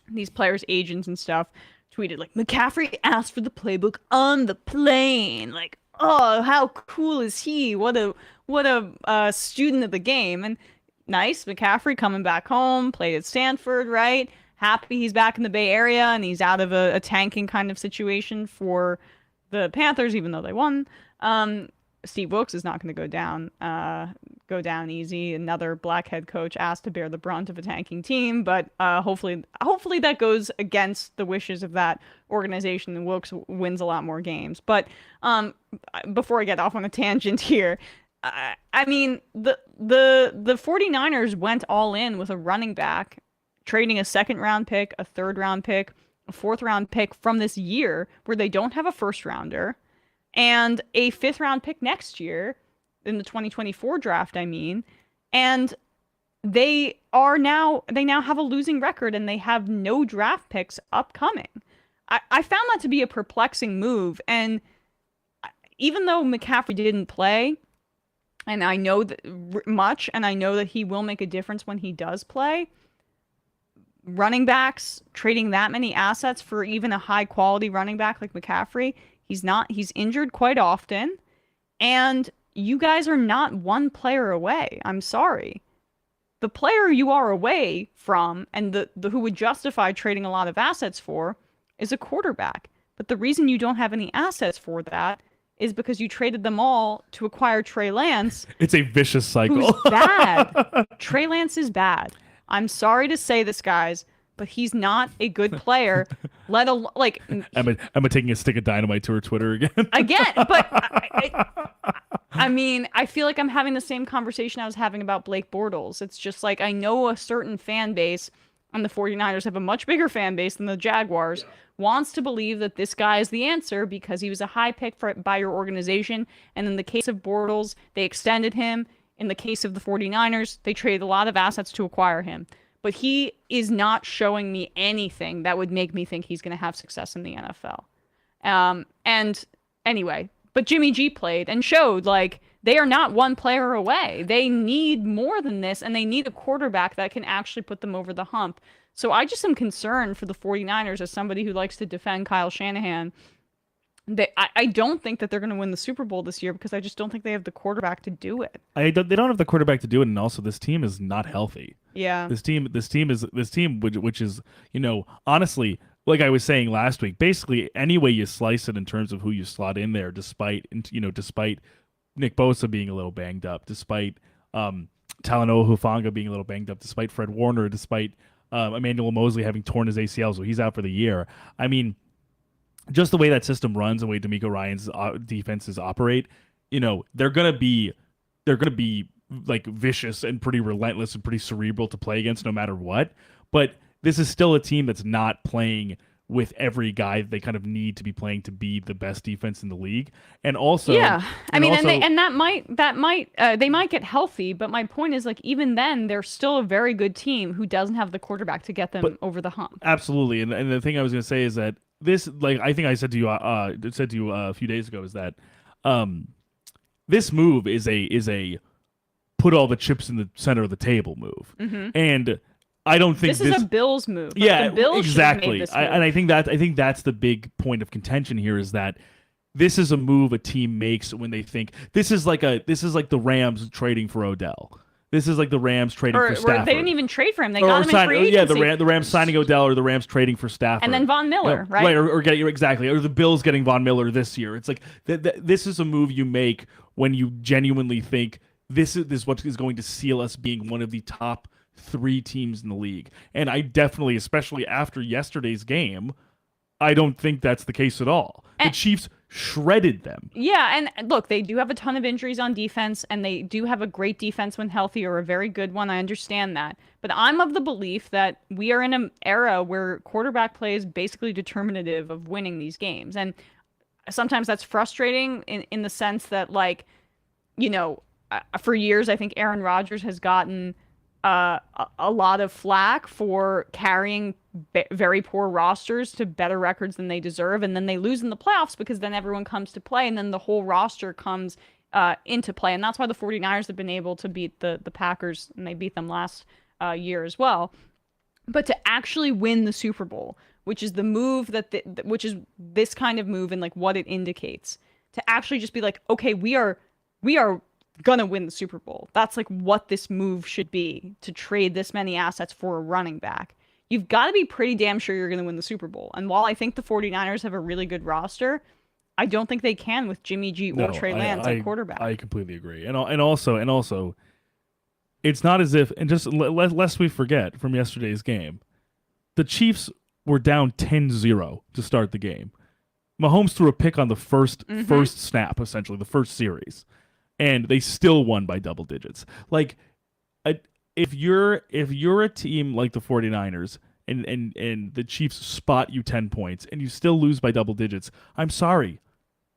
these players' agents and stuff tweeted like, McCaffrey asked for the playbook on the plane. Like, oh, how cool is he? What a student of the game. And nice, McCaffrey coming back home, played at Stanford, right? Happy he's back in the Bay Area and he's out of a tanking kind of situation for the Panthers, even though they won. Steve Wilkes is not going to go down easy. Another black head coach asked to bear the brunt of a tanking team, but hopefully that goes against the wishes of that organization and Wilkes wins a lot more games. But before I get off on a tangent here, I mean, the 49ers went all in with a running back, trading a 2nd round pick, a 3rd round pick, a 4th round pick from this year where they don't have a 1st rounder, and a 5th round pick next year in the 2024 draft, I mean. And they now have a losing record and they have no draft picks upcoming. I found that to be a perplexing move. And even though McCaffrey didn't play, and I know that much, and I know that he will make a difference when he does play, running backs, trading that many assets for even a high quality running back like McCaffrey, He's injured quite often, and you guys are not one player away. I'm sorry. The player you are away from, and the who would justify trading a lot of assets for, is a quarterback. But the reason you don't have any assets for that is because you traded them all to acquire Trey Lance. It's a vicious cycle. Who's bad. Trey Lance is bad. I'm sorry to say this, guys, but he's not a good player. Let alone like Emma taking a stick of dynamite to her Twitter again. But I mean, I feel like I'm having the same conversation I was having about Blake Bortles. It's just like I know a certain fan base, and the 49ers have a much bigger fan base than the Jaguars, wants to believe that this guy is the answer because he was a high pick by your organization. And in the case of Bortles, they extended him. In the case of the 49ers, they traded a lot of assets to acquire him. But he is not showing me anything that would make me think he's going to have success in the NFL. And anyway, but Jimmy G played and showed like they are not one player away. They need more than this, and they need a quarterback that can actually put them over the hump. So I just am concerned for the 49ers as somebody who likes to defend Kyle Shanahan. I don't think that they're going to win the Super Bowl this year because I just don't think they have the quarterback to do it. They don't have the quarterback to do it, and also this team is not healthy. Yeah. This team, which is, honestly, like I was saying last week, basically any way you slice it in terms of who you slot in there, despite Nick Bosa being a little banged up, despite Talanoa Hufanga being a little banged up, despite Fred Warner, despite Emmanuel Mosley having torn his ACL, so he's out for the year. I mean, just the way that system runs, the way D'Amico Ryan's defenses operate, they're gonna be like vicious and pretty relentless and pretty cerebral to play against no matter what. But this is still a team that's not playing with every guy that they kind of need to be playing to be the best defense in the league. And also, they might get healthy, but my point is like even then they're still a very good team who doesn't have the quarterback to get them over the hump. Absolutely. And the thing I was going to say is that this, like I think I said to you a few days ago, is that this move is a put all the chips in the center of the table move. Mm-hmm. And I don't think this is a Bills move. Like, yeah, the Bills exactly. This move. And I think that's the big point of contention here is that this is a move a team makes when they think this is like the Rams trading for Odell. This is like the Rams trading for Stafford. They didn't even trade for him. They got him in free agency. Yeah, the Rams signing Odell or the Rams trading for Stafford. And then Von Miller, right? Right, or the Bills getting Von Miller this year. It's like this is a move you make when you genuinely think this is what is going to seal us being one of the top 3 teams in the league. And I definitely, especially after yesterday's game, I don't think that's the case at all. The Chiefs shredded them. Yeah, and look, they do have a ton of injuries on defense, and they do have a great defense when healthy, or a very good one. I understand that. But I'm of the belief that we are in an era where quarterback play is basically determinative of winning these games. And sometimes that's frustrating in the sense that, like, for years, I think Aaron Rodgers has gotten a lot of flack for carrying very poor rosters to better records than they deserve, and then they lose in the playoffs because then everyone comes to play, and then the whole roster comes into play, and that's why the 49ers have been able to beat the Packers, and they beat them last year as well. But to actually win the Super Bowl, which is the move which is this kind of move and like what it indicates, to actually just be like, okay, we are gonna win the Super Bowl. That's like what this move should be, to trade this many assets for a running back. You've got to be pretty damn sure you're going to win the Super Bowl. And while I think the 49ers have a really good roster, I don't think they can with Jimmy G or Trey Lance at quarterback. I completely agree. And also, it's not as if, and just lest we forget from yesterday's game, the Chiefs were down 10-0 to start the game. Mahomes threw a pick on the first snap, essentially, the first series. And they still won by double digits. Like, if you're a team like the 49ers and the Chiefs spot you 10 points and you still lose by double digits, I'm sorry.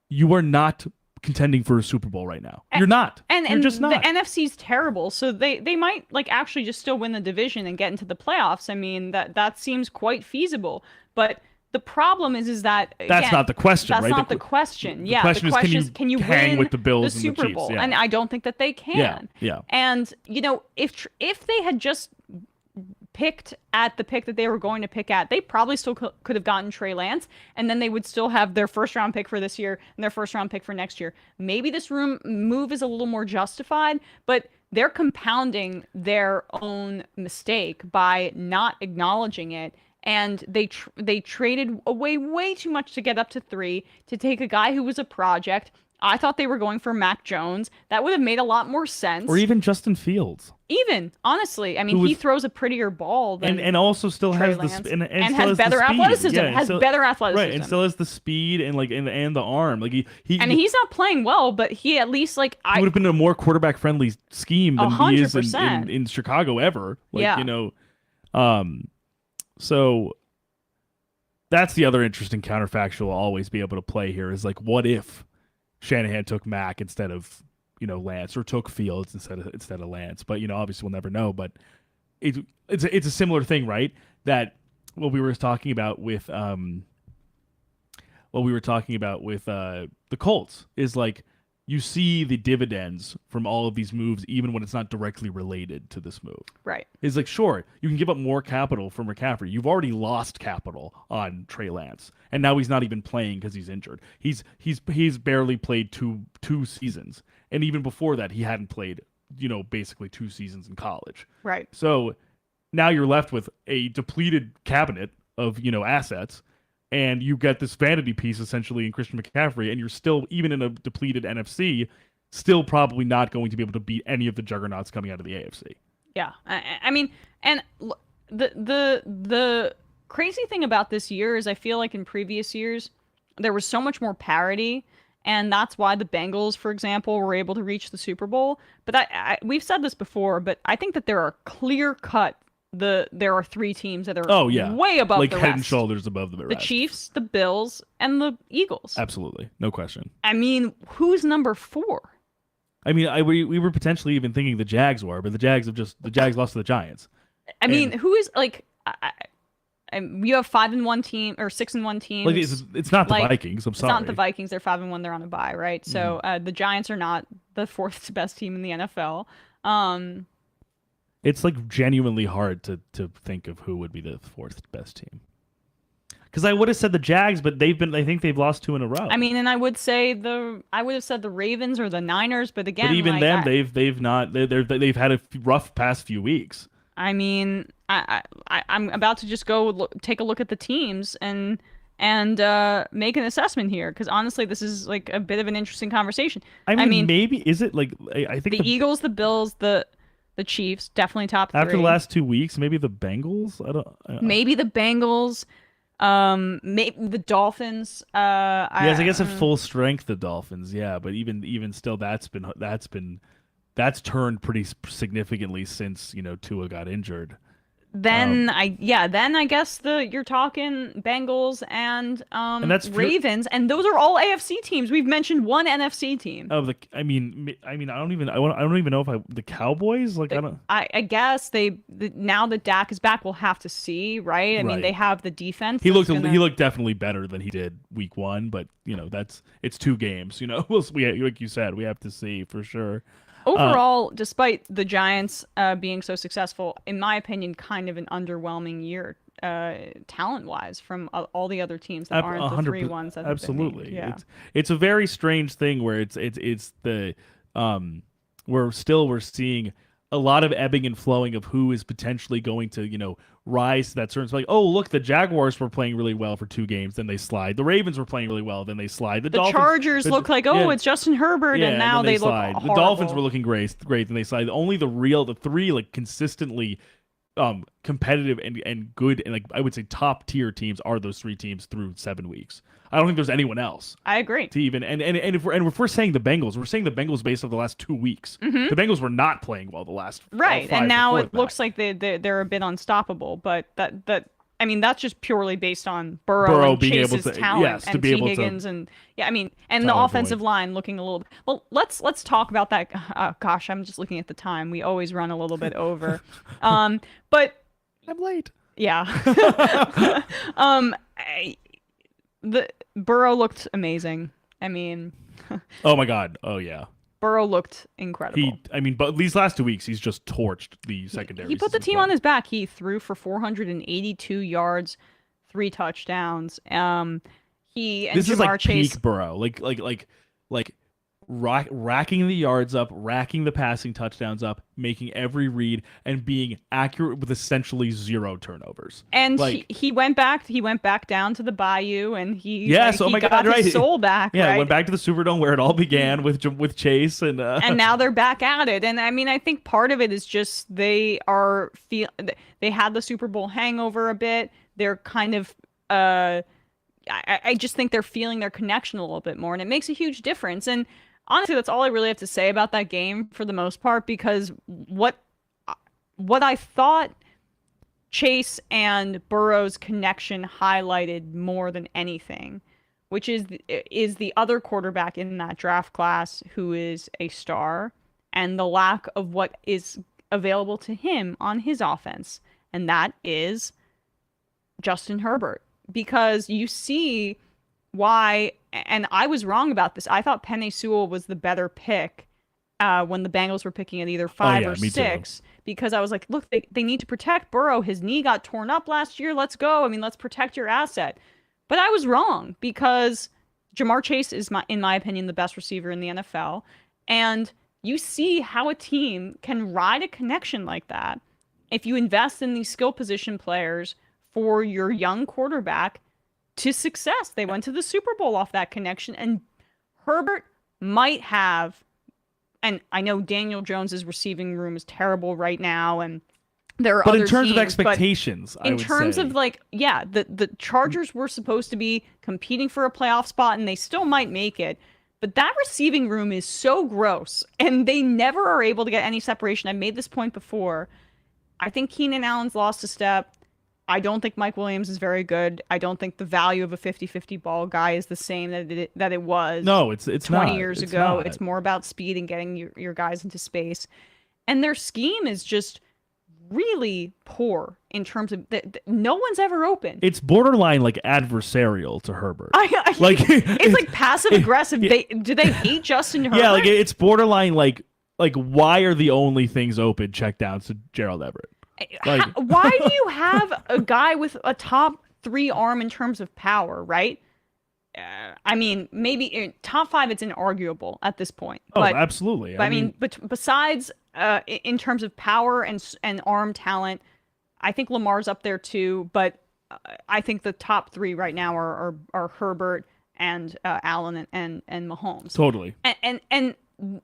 You are not contending for a Super Bowl right now. You're not. You're just not. The NFC's terrible, so they might like actually just still win the division and get into the playoffs. I mean, that seems quite feasible. But the problem is that that's not the question, right? That's not the question. The question is, can you hang win with the Bills and the Super Chiefs? Bowl? Yeah. And I don't think that they can. Yeah. And if they had just picked at the pick that they were going to pick at, they probably still could have gotten Trey Lance, and then they would still have their first round pick for this year and their first round pick for next year. Maybe this move is a little more justified, but they're compounding their own mistake by not acknowledging it. And they traded away way too much to get up to 3 to take a guy who was a project. I thought they were going for Mac Jones. That would have made a lot more sense. Or even Justin Fields. Even, honestly. I mean, he throws a prettier ball than and also still Trey has Lance. and has better athleticism. Better athleticism. Right, and still has the speed and the arm. Like he's not playing well, but he at least he would have been a more quarterback friendly scheme than 100%. he is in Chicago ever. So that's the other interesting counterfactual I'll always be able to play here is like, what if Shanahan took Mac instead of Lance, or took Fields instead of Lance? But obviously we'll never know. But it's a similar thing, right? That what we were talking about with the Colts is like, you see the dividends from all of these moves, even when it's not directly related to this move. Right. It's like, sure, you can give up more capital for McCaffrey. You've already lost capital on Trey Lance, and now he's not even playing because he's injured. He's barely played two seasons, and even before that, he hadn't played, basically 2 seasons in college. Right. So now you're left with a depleted cabinet of assets. And you get this vanity piece essentially in Christian McCaffrey, and you're still, even in a depleted NFC, still probably not going to be able to beat any of the juggernauts coming out of the AFC. Yeah, I mean, and the crazy thing about this year is I feel like in previous years there was so much more parity, and that's why the Bengals, for example, were able to reach the Super Bowl. But we've said this before, but I think that there are clear-cut. There are 3 teams that are way above the rest. Like head and shoulders above the rest. The Chiefs, the Bills, and the Eagles. Absolutely. No question. I mean, who's number 4? I mean, we were potentially even thinking the Jags were, but the Jags lost to the Giants. I mean, who is like you have 5-1 team or 6-1 teams. Like it's not the Vikings. I'm sorry. It's not the Vikings. They're 5-1. They're on a bye, right? So the Giants are not the 4th best team in the NFL. It's like genuinely hard to think of who would be the 4th best team. Because I would have said the Jags, but I think they've lost 2 in a row. I mean, and I would have said the Ravens or the Niners, but again, but even them, they've had a rough past few weeks. I mean, I'm about to just go take a look at the teams and make an assessment here, because honestly, this is like a bit of an interesting conversation. I mean maybe is it like I think the Eagles, the Bills, the Chiefs, definitely top 3. After the last 2 weeks, maybe the Bengals. Maybe the Bengals. Maybe the Dolphins. Yes, I guess at full strength the Dolphins. Yeah, but even still, that's turned pretty significantly since Tua got injured. Then I guess you're talking Bengals and that's Ravens, and those are all AFC teams. We've mentioned one NFC team. I don't even know if the Cowboys, like, I guess now that Dak is back, we'll have to see, right? I mean, they have the defense. He looked definitely better than he did week 1, but it's 2 games. Like you said, we have to see for sure. Overall, despite the Giants being so successful, in my opinion, kind of an underwhelming year talent-wise from all the other teams that aren't the 3 ones that have been named. Yeah. It's a very strange thing where it's the we're seeing a lot of ebbing and flowing of who is potentially going to rise to that certain. Like, oh, look, the Jaguars were playing really well for 2 games, then they slide. The Ravens were playing really well, then they slide. The Dolphins, Chargers look like, it's Justin Herbert, and now they look slide. Horrible. The Dolphins were looking great, then they slide. Only the 3 like consistently competitive and good and like I would say top tier teams are those 3 teams through 7 weeks. I don't think there's anyone else. I agree. To even and if we're saying the Bengals, we're saying the Bengals based on the last 2 weeks. Mm-hmm. The Bengals were not playing well the last 5 and now it looks like they're a bit unstoppable. But I mean that's just purely based on Burrow and being Chase's able to talent and T. Higgins and the offensive line looking a little. Well, let's talk about that. Gosh, I'm just looking at the time. We always run a little bit over. But I'm late. Yeah. The Burrow looked amazing. I mean, oh my God. Oh yeah. Burrow looked incredible. But these last 2 weeks, he's just torched the secondary. He put the team on his back. He threw for 482 yards, 3 touchdowns. He and This is Jamar like Chase. peak Burrow, like racking the yards up, racking the passing touchdowns up, making every read, and being accurate with essentially 0 turnovers. And like, he went back. He went back down to the Bayou, and he got his soul back. Yeah, right? went back to the Superdome where it all began with Chase and now they're back at it. And I mean, I think part of it is just they had the Super Bowl hangover a bit. They're kind of I just think they're feeling their connection a little bit more, and it makes a huge difference. And honestly, that's all I really have to say about that game for the most part, because what I thought Chase and Burrow's connection highlighted more than anything, which is the other quarterback in that draft class who is a star, and the lack of what is available to him on his offense, and that is Justin Herbert. Because you see why, and I was wrong about this. I thought Penei Sewell was the better pick when the Bengals were picking at either 5 or 6. Too. Because I was like, look, they need to protect Burrow. His knee got torn up last year. Let's go. I mean, let's protect your asset. But I was wrong, because Jamar Chase is, in my opinion, the best receiver in the NFL. And you see how a team can ride a connection like that if you invest in these skill position players for your young quarterback to success. They went to the Super Bowl off that connection, and Herbert might have, and I know Daniel Jones's receiving room is terrible right now, and there are but other in terms teams, of expectations, in terms of the Chargers were supposed to be competing for a playoff spot, and they still might make it. But that receiving room is so gross, and they never are able to get any separation. I made this point before. I think Keenan Allen's lost a step. I don't think Mike Williams is very good. I don't think the value of a 50-50 ball guy is the same that it was. No, it's 20 years ago. It's more about speed and getting your guys into space. And their scheme is just really poor in terms of no one's ever open. It's borderline like adversarial to Herbert. Like it's like passive aggressive. Do they hate Justin Herbert? Yeah, like it's borderline like why are the only things open checkdowns to Gerald Everett? Like, why do you have a guy with a top 3 arm in terms of power, right? I mean, maybe in top 5, it's inarguable at this point. But, absolutely. But I mean, besides in terms of power and arm talent, I think Lamar's up there too. But I think the top 3 right now are Herbert and Allen and Mahomes. Totally. And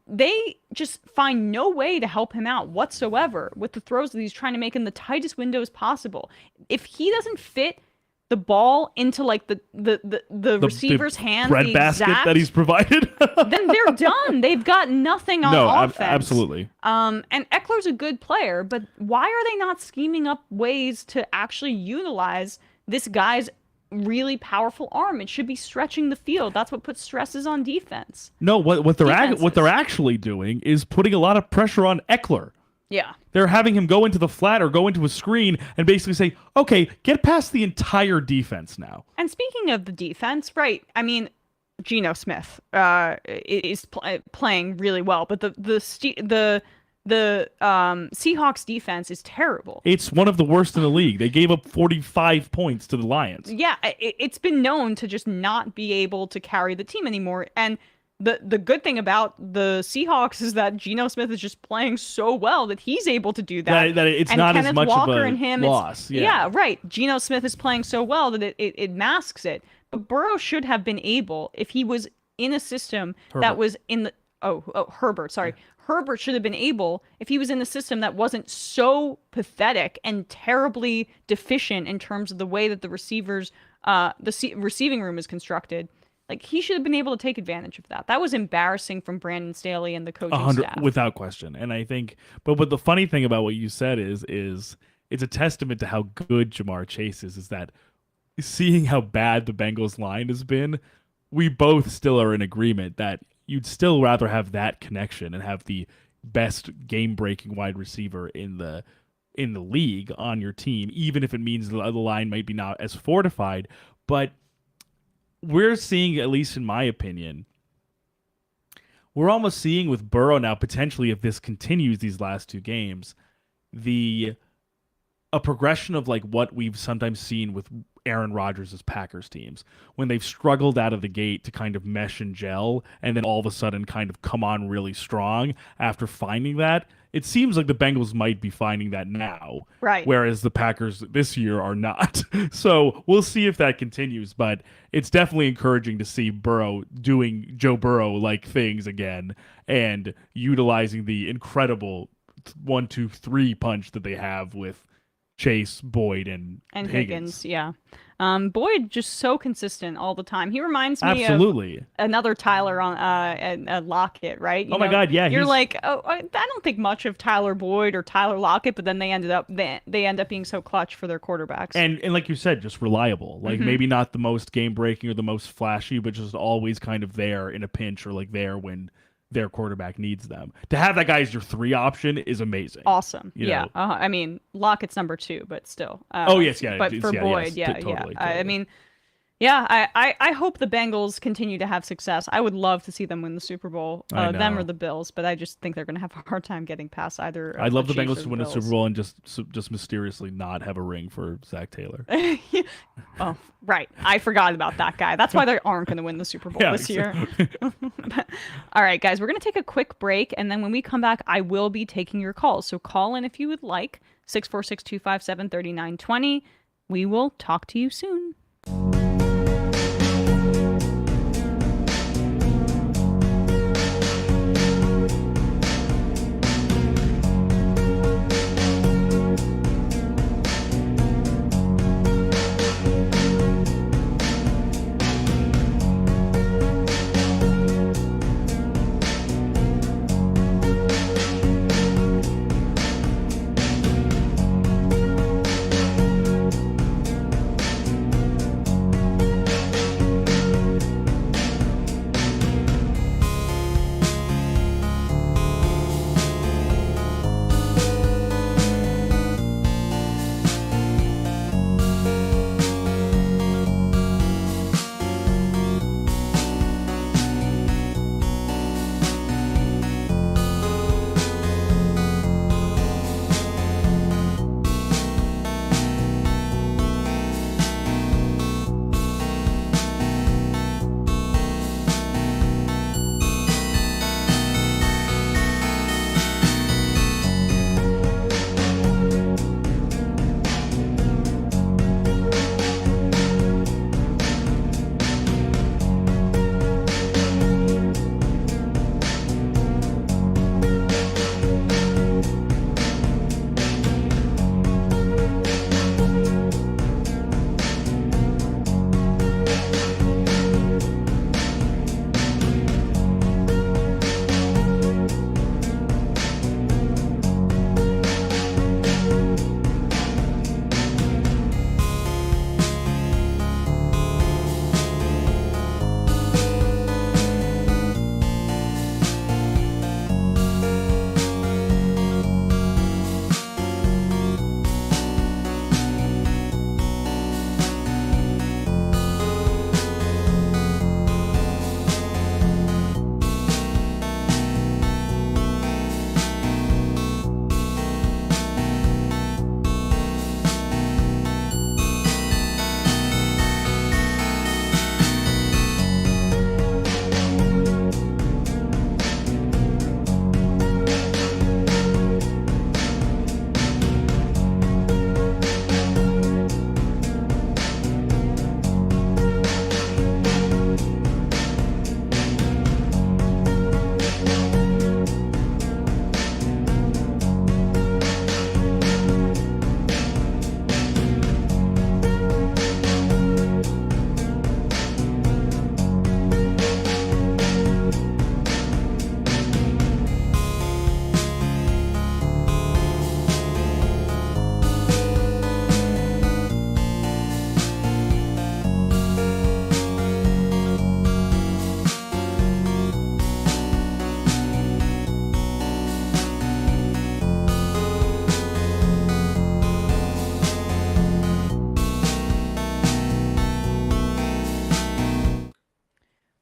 they just find no way to help him out whatsoever with the throws that he's trying to make in the tightest windows possible. If he doesn't fit the ball into like the receiver's hands, bread basket that he's provided, then they're done. They've got nothing on offense. Absolutely. And Eckler's a good player, but why are they not scheming up ways to actually utilize this guy's really powerful arm? It should be stretching the field. That's what puts stresses on defense. No, what they're actually doing is putting a lot of pressure on Eckler. Yeah. They're having him go into the flat or go into a screen and basically say, okay, get past the entire defense now. And speaking of the defense, right, I mean, Geno Smith is playing really well, but the Seahawks defense is terrible. It's one of the worst in the league. They gave up 45 points to the Lions. Yeah, it's been known to just not be able to carry the team anymore. And the good thing about the Seahawks is that Geno Smith is just playing so well that he's able to do that. That it's and not Kenneth as much Walker of a loss. Yeah, right. Geno Smith is playing so well that it masks it. But Burrow should have been able, if he was in a system that was in the Herbert, sorry. Herbert should have been able, if he was in the system that wasn't so pathetic and terribly deficient in terms of the way that the receiving room is constructed, like he should have been able to take advantage of that. That was embarrassing from Brandon Staley and the coaching staff. Without question. And I think, but the funny thing about what you said is it's a testament to how good Jamar Chase is that seeing how bad the Bengals line has been, we both still are in agreement that you'd still rather have that connection and have the best game-breaking wide receiver in the league on your team, even if it means the line might be not as fortified. But we're seeing, at least in my opinion, we're almost seeing with Burrow now, potentially, if this continues these last two games, a progression of like what we've sometimes seen with Aaron Rodgers' Packers teams when they've struggled out of the gate to kind of mesh and gel and then all of a sudden kind of come on really strong after finding that. It seems like the Bengals might be finding that now, Right. whereas the Packers this year are not. So we'll see if that continues, but it's definitely encouraging to see Burrow doing Joe Burrow-like things again and utilizing the incredible 1-2-3 punch that they have with Chase, Boyd, and Higgins. Yeah. Boyd just so consistent all the time. He reminds me Absolutely. of another Tyler on Lockett, right? You my God, yeah. You're like, oh, I don't think much of Tyler Boyd or Tyler Lockett, but then they end up being so clutch for their quarterbacks. And like you said, just reliable. Like maybe not the most game breaking or the most flashy, but just always kind of there in a pinch or like there when their quarterback needs them. To have that guy as your 3 option is amazing. Awesome. You yeah. know? I mean, Lockett's number 2, but still. Oh, yes, yeah. But for Boyd, yes, yeah. totally. I mean, yeah, I hope the Bengals continue to have success. I would love to see them win the Super Bowl, them or the Bills, but I just think they're going to have a hard time getting past either. I'd love the Chiefs Bengals or to win Bills. a Super Bowl and just mysteriously not have a ring for Zach Taylor. Oh, right. I forgot about that guy. That's why they aren't going to win the Super Bowl this year. All right, guys, we're going to take a quick break, and then when we come back, I will be taking your calls. So call in if you would like, 646-257-3920. We will talk to you soon.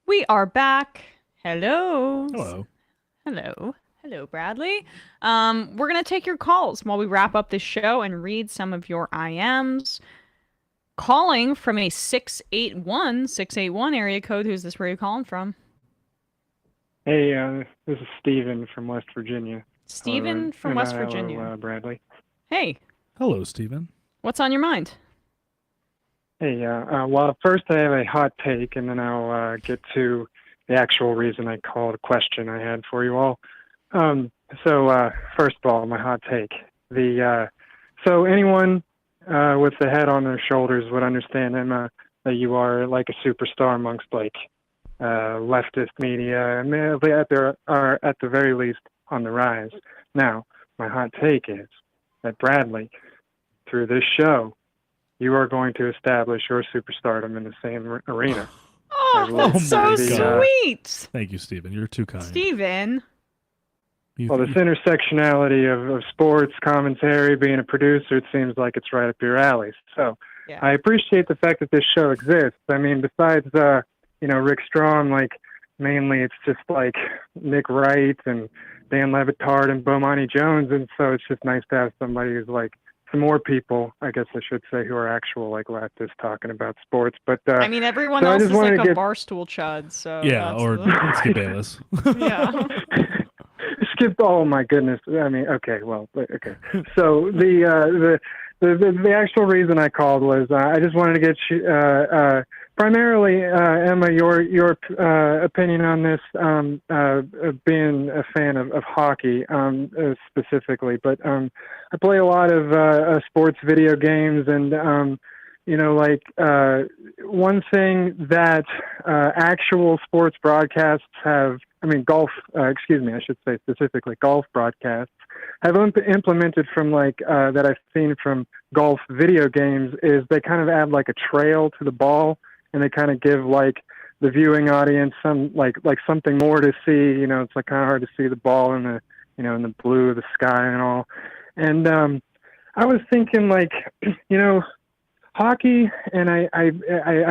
We are back. Hello. Hello. Hello. Hello, Bradley. We're going to take your calls while we wrap up this show and read some of your IMs. Calling from a 681 area code. Who's this? Where are you calling from? Hey, this is Steven from West Virginia. Steven from West Virginia. Hello, Bradley. Hey, Hello, Stephen. what's on your mind? Hey, well, first I have a hot take, and then I'll get to the actual reason I called, a question I had for you all. First of all, my hot take. So anyone with the head on their shoulders would understand, Emma, that you are like a superstar amongst leftist media, and they are at the very least on the rise. Now, my hot take is that Bradley, through this show, you are going to establish your superstardom in the same arena. Oh, that's so my God. sweet. Thank you, Stephen. You're too kind. Steven. Well, this intersectionality of sports commentary, being a producer, it seems like it's right up your alley. So Yeah. I appreciate the fact that this show exists. I mean, besides, Rick Strawn, mainly it's just Nick Wright and Dan Levitard and Bomani Jones. And so it's just nice to have somebody who's some more people, I guess I should say, who are actual leftists talking about sports. But I mean, everyone so I else just is wanted like to a get- barstool chud. So yeah, that's or the- Skip Bayless. yeah. Skip. Oh my goodness. I mean, okay. Well, okay. So the actual reason I called was I just wanted to get you, primarily, Emma, your opinion on this, being a fan of hockey specifically. But I play a lot of sports video games, and one thing that actual sports broadcasts have, golf, I should say specifically golf broadcasts, have implemented from that I've seen from golf video games is they kind of add a trail to the ball, and they kind of give the viewing audience some something more to see. It's kind of hard to see the ball in the in the blue of the sky and all. And I was thinking hockey, and I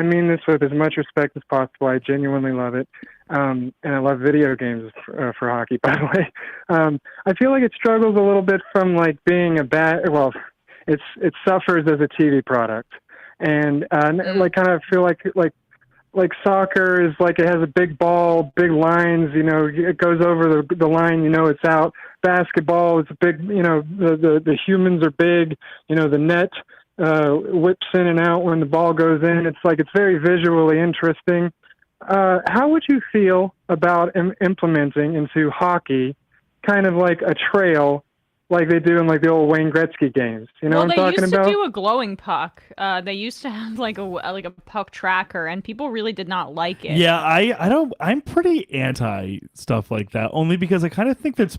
mean this with as much respect as possible. I genuinely love it. And I love video games for hockey, by the way. I feel like it struggles a little bit from being it suffers as a TV product. And kind of feel like soccer is it has a big ball, big lines, it goes over the line, it's out. Basketball is big, the humans are big, the net whips in and out when the ball goes in. It's very visually interesting. How would you feel about implementing into hockey kind of like a trail like they do in the old Wayne Gretzky games? You know what I'm talking about? They used to do a glowing puck. They used to have a puck tracker, and people really did not like it. Yeah, I'm pretty anti stuff like that, only because I kind of think that's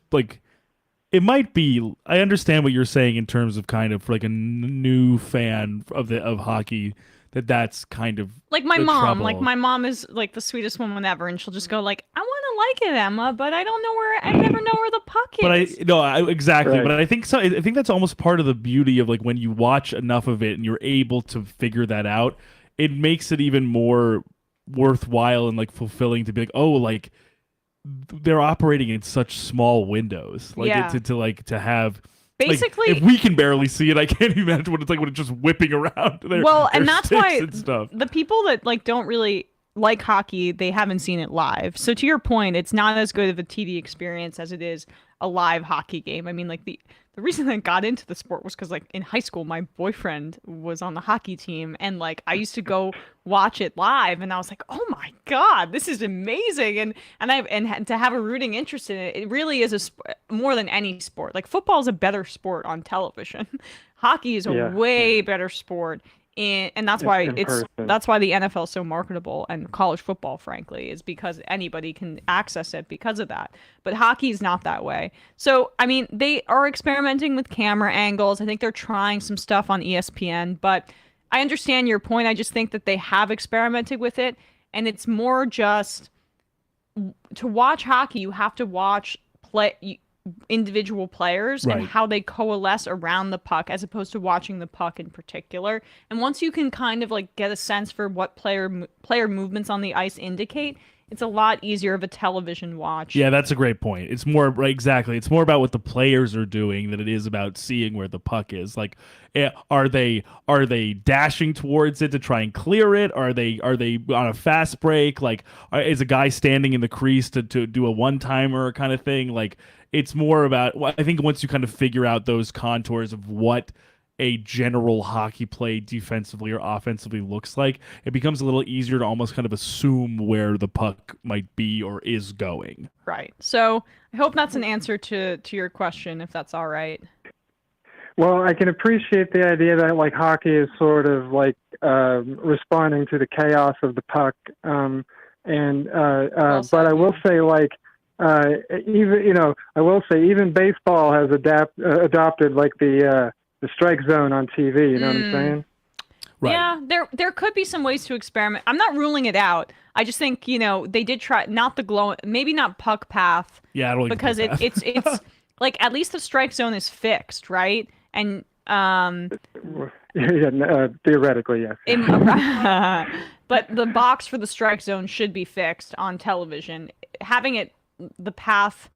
it might be. I understand what you're saying in terms of kind of for a new fan of hockey, that's kind of my mom. trouble. My mom is the sweetest woman ever, and she'll just go I want to like it, Emma, but I don't know where. I never know where the puck is. Exactly. Right. But I think so. I think that's almost part of the beauty of when you watch enough of it and you're able to figure that out. It makes it even more worthwhile and fulfilling to be they're operating in such small windows. To have. Basically, if we can barely see it, I can't even imagine what it's like when it's just whipping around. And that's why and stuff. the people that don't really like hockey, they haven't seen it live. So to your point, it's not as good of a TV experience as it is a live hockey game. I mean, the reason I got into the sport was because in high school, my boyfriend was on the hockey team, and I used to go watch it live, and I was like, oh my God, this is amazing. And to have a rooting interest in it, it really is more than any sport. Football is a better sport on television. Hockey is a way better sport. And that's why that's why the NFL is so marketable, and college football, frankly, is because anybody can access it because of that. But hockey is not that way. So, I mean, they are experimenting with camera angles. I think they're trying some stuff on ESPN, but I understand your point. I just think that they have experimented with it, and it's more just to watch hockey, you have to watch individual players Right. and how they coalesce around the puck as opposed to watching the puck in particular. And once you can kind of get a sense for what player movements on the ice indicate, it's a lot easier of a television watch. Yeah, that's a great point. It's more right, exactly. It's more about what the players are doing than it is about seeing where the puck is. Like, are they dashing towards it to try and clear it? Are they on a fast break? Like, is a guy standing in the crease to do a one timer kind of thing? Like, it's more about. I think once you kind of figure out those contours of what a general hockey play defensively or offensively looks like, it becomes a little easier to almost kind of assume where the puck might be or is going. Right. So I hope that's an answer to your question, if that's all right. Well, I can appreciate the idea that like hockey is sort of like responding to the chaos of the puck, but I will say like even baseball has adopted like the strike zone on TV. You know what I'm saying? Right. Yeah, there could be some ways to experiment. I'm not ruling it out. I just think they did try maybe not puck path. Yeah, I don't because it's like at least the strike zone is fixed, right? And theoretically, yes. But the box for the strike zone should be fixed on television. Having the path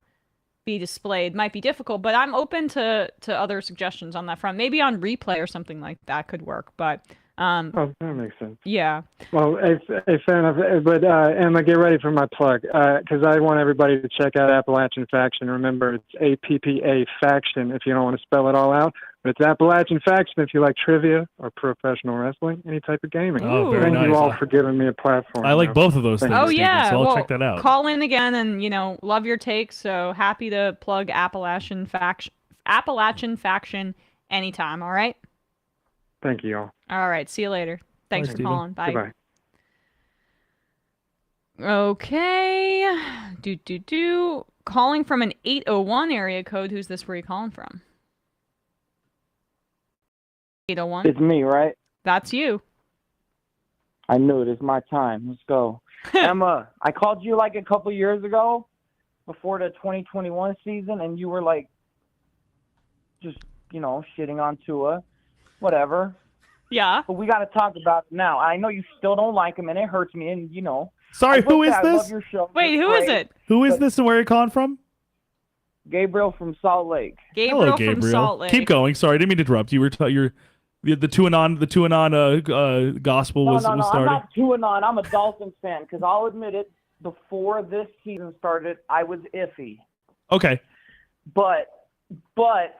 be displayed might be difficult, but I'm open to other suggestions on that front. Maybe on replay or something like that could work. But that makes sense. Yeah. Well, fair enough. But Emma, get ready for my plug because I want everybody to check out Appalachian Faction. Remember, it's APPA Faction if you don't want to spell it all out. But it's Appalachian Faction if you like trivia or professional wrestling, any type of gaming. Oh, very Thank nice. you all for giving me a platform. I like both of those things. Oh, Stephen, yeah. so I'll well, check that out. Call in again and, love your takes. So happy to plug Appalachian Faction anytime. All right? Thank you all. All right. See you later. Thanks for Steven. calling. Bye. Goodbye. Okay. Calling from an 801 area code. Who's this? Where are you calling from? 801. It's me, right? That's you. I knew it. It's my time. Let's go. Emma, I called you like a couple years ago before the 2021 season, and you were like, just, shitting on Tua, whatever. Yeah. But we got to talk about it now. I know you still don't like him, and it hurts me, and Sorry, who is I love this? your show. Wait, who is it? Who is this and where are you calling from? Gabriel from Salt Lake. Gabriel Hello, Gabriel. from Salt Lake. Keep going. Sorry, I didn't mean to interrupt. You were the Tuanon gospel was No, starting. I'm not QAnon. I'm a Dolphins fan because I'll admit it. Before this season started, I was iffy. Okay. But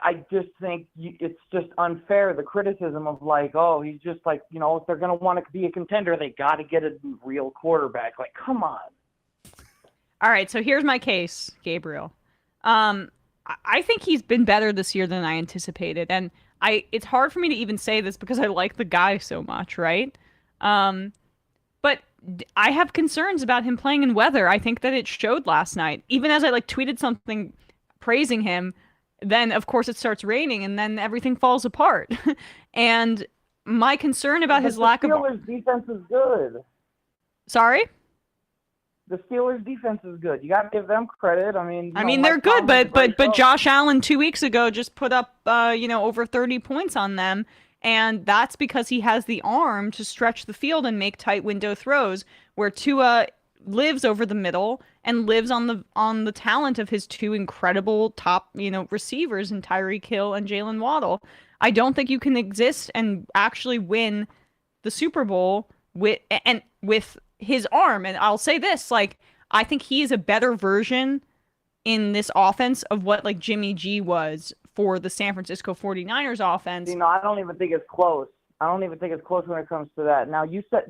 I just think it's just unfair, the criticism of like, oh, he's just like, if they're going to want to be a contender, they got to get a real quarterback. Like, come on. All right, so here's my case, Gabriel. I think he's been better this year than I anticipated, and it's hard for me to even say this because I like the guy so much, right? But I have concerns about him playing in weather. I think that it showed last night. Even as I tweeted something praising him, then of course it starts raining and then everything falls apart. And my concern about his lack of The Steelers' defense is good. Sorry? The Steelers' defense is good. You got to give them credit. I mean, they're good, but coach. Josh Allen 2 weeks ago just put up over 30 points on them, and that's because he has the arm to stretch the field and make tight window throws, where Tua lives over the middle and lives on the talent of his two incredible top receivers in Tyreek Hill and Jalen Waddle. I don't think you can exist and actually win the Super Bowl with his arm. And I'll say this, I think he is a better version in this offense of what Jimmy G was for the San Francisco 49ers offense. I don't even think it's close. I don't even think it's close when it comes to that. Now, you said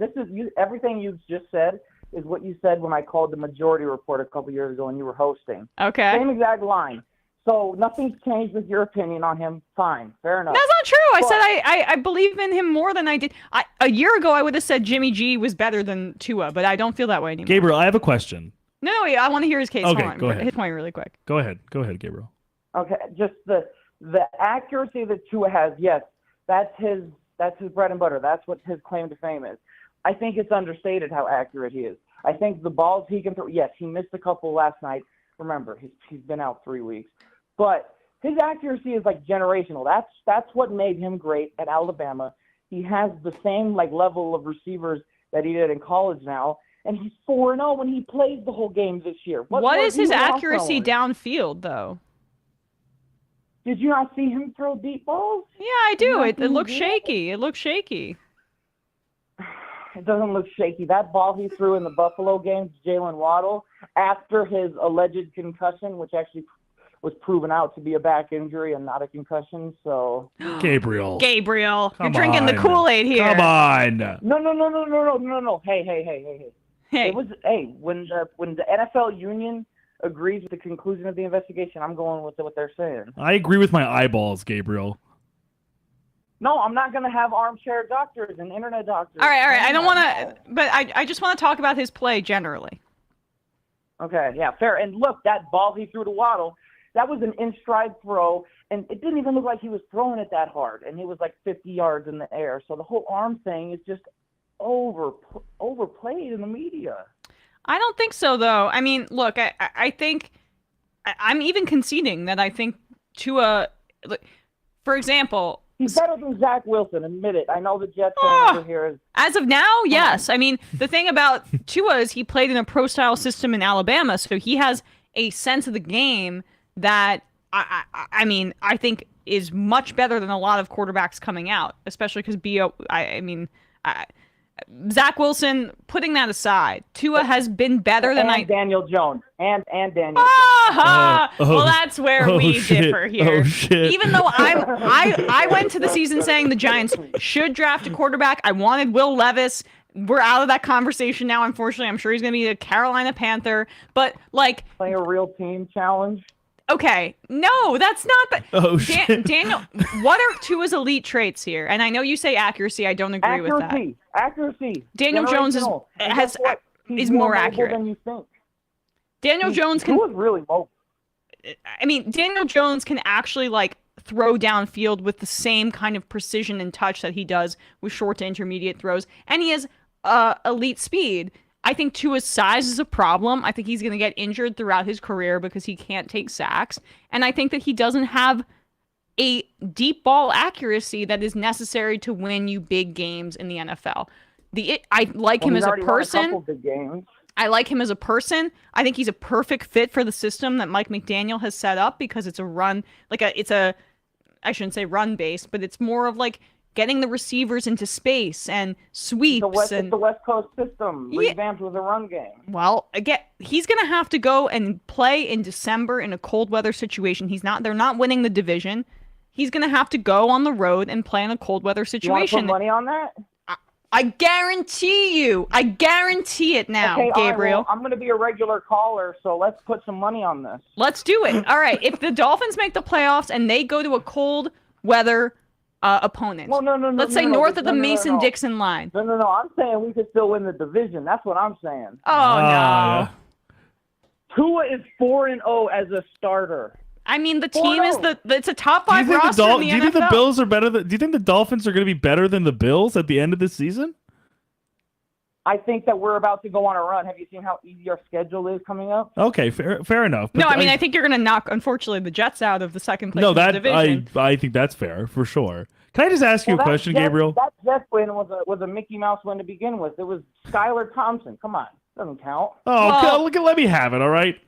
everything you just said is what you said when I called the Majority Report a couple years ago when you were hosting. Okay. Same exact line. So nothing's changed with your opinion on him. Fine. Fair enough. That's not true. I said I believe in him more than I did. A year ago, I would have said Jimmy G was better than Tua, but I don't feel that way anymore. Gabriel, I have a question. No, I want to hear his case. Okay, Hold on. go ahead. His point really quick. Go ahead, Gabriel. Okay, just the accuracy that Tua has, yes, that's his bread and butter. That's what his claim to fame is. I think it's understated how accurate he is. I think the balls he can throw, yes, he missed a couple last night. Remember, he's been out 3 weeks. But his accuracy is generational. That's what made him great at Alabama. He has the same level of receivers that he did in college now, and he's 4-0 when he plays the whole game this year. What more is do his you want accuracy from him? downfield, though? Did you not see him throw deep balls? Yeah, I do. not It see him looks do that? shaky. It looks shaky. It doesn't look shaky. That ball he threw in the Buffalo game to Jalen Waddle after his alleged concussion, which actually was proven out to be a back injury and not a concussion. So Gabriel. Gabriel, you're Come drinking the on. Kool-Aid here. Come on. no. Hey. Hey, It was when the NFL union agrees with the conclusion of the investigation, I'm going with what they're saying. I agree with my eyeballs, Gabriel. No, I'm not going to have armchair doctors and internet doctors. all right. I don't want No. to, but I just want to talk about his play generally. Okay, yeah, fair. And look, that ball he threw to Waddle, that was an in-stride throw, and it didn't even look like he was throwing it that hard, and he was like 50 yards in the air. So the whole arm thing is just overplayed in the media. I don't think so, though. I mean, look, I think I'm even conceding that I think Tua, for example, He's better than Zach Wilson, admit it. I know the Jets fan over here is. as of now, yes. I mean, the thing about Tua is he played in a pro-style system in Alabama, so he has a sense of the game that I mean, I think is much better than a lot of quarterbacks coming out, especially because Zach Wilson, putting that aside, Tua has been better than Daniel Jones. And Daniel well, that's where we differ here. Oh, shit. Even though I went to the season saying the Giants should draft a quarterback. I wanted Will Levis. We're out of that conversation now, unfortunately. I'm sure he's going to be a Carolina Panther. But, like... Play a real team challenge. Okay. No, that's not... Oh, shit. Daniel, what are Tua's elite traits here? And I know you say accuracy. I don't agree with that. Accuracy. Daniel Jones is Generational. And guess what? He's more mobile accurate. than you think. Daniel Jones can... Tua's really mobile. I mean, Daniel Jones can actually, like, throw downfield with the same kind of precision and touch that he does with short to intermediate throws. And he has elite speed. I think Tua's size is a problem. I think he's going to get injured throughout his career because he can't take sacks. And I think that he doesn't have a deep ball accuracy that is necessary to win you big games in the NFL. I like him as a person. I like him as a person. I think he's a perfect fit for the system that Mike McDaniel has set up because it's a run, I shouldn't say run based, but it's more of like getting the receivers into space and sweeps. It's the West Coast system, revamped with a run game. Well, again, he's going to have to go and play in December in a cold weather situation. They're not winning the division. He's going to have to go on the road and play in a cold weather situation. You want to put money on that? I guarantee you. I guarantee it now, okay, Gabriel. Well, I'm going to be a regular caller, so let's put some money on this. Let's do it. All right. If the Dolphins make the playoffs and they go to a cold weather opponent. Well, no. Let's say north of the Mason-Dixon line. No. I'm saying we could still win the division. That's what I'm saying. Oh, no. Yeah. Tua is 4-0 as a starter. I mean, the team is it's a top 5 roster in the NFL. Do you think the Bills are better do you think the Dolphins are going to be better than the Bills at the end of this season? I think that we're about to go on a run. Have you seen how easy our schedule is coming up? Okay, fair enough. No, I mean, I think you're going to knock, unfortunately, the Jets out of the second place in the division. I think that's fair, for sure. Can I just ask you a question, Gabriel? That Jets win was a Mickey Mouse win to begin with. It was Skylar Thompson. Come on. Doesn't count. Oh, let me have it, all right?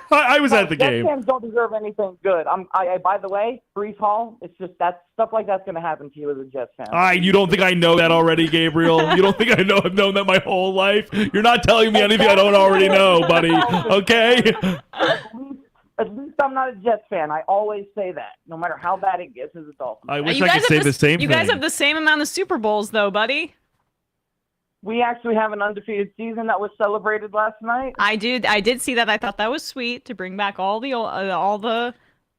I was at the game. Jets fans don't deserve anything good. By the way, Breece Hall, it's just that stuff like that's going to happen to you as a Jets fan. You don't think I know that already, Gabriel? You don't think I've known that my whole life? You're not telling me anything I don't already know, buddy. Okay? At least I'm not a Jets fan. I always say that, no matter how bad it gets as a Dolphins. I wish I could say the same thing. You guys have the same amount of Super Bowls, though, buddy. We actually have an undefeated season that was celebrated last night. I did see that. I thought that was sweet to bring back all the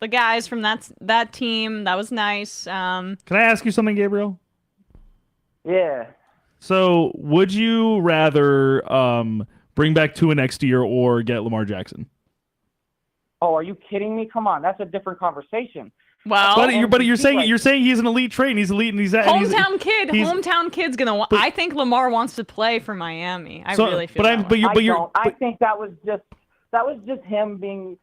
guys from that team. That was nice. Can I ask you something, Gabriel? Yeah. So, would you rather bring back Tua next year or get Lamar Jackson? Oh, are you kidding me? Come on, that's a different conversation. Well, but you're saying he's an elite trait and he's elite and he's hometown kid's gonna. I think Lamar wants to play for Miami. I really feel. I think that was just him being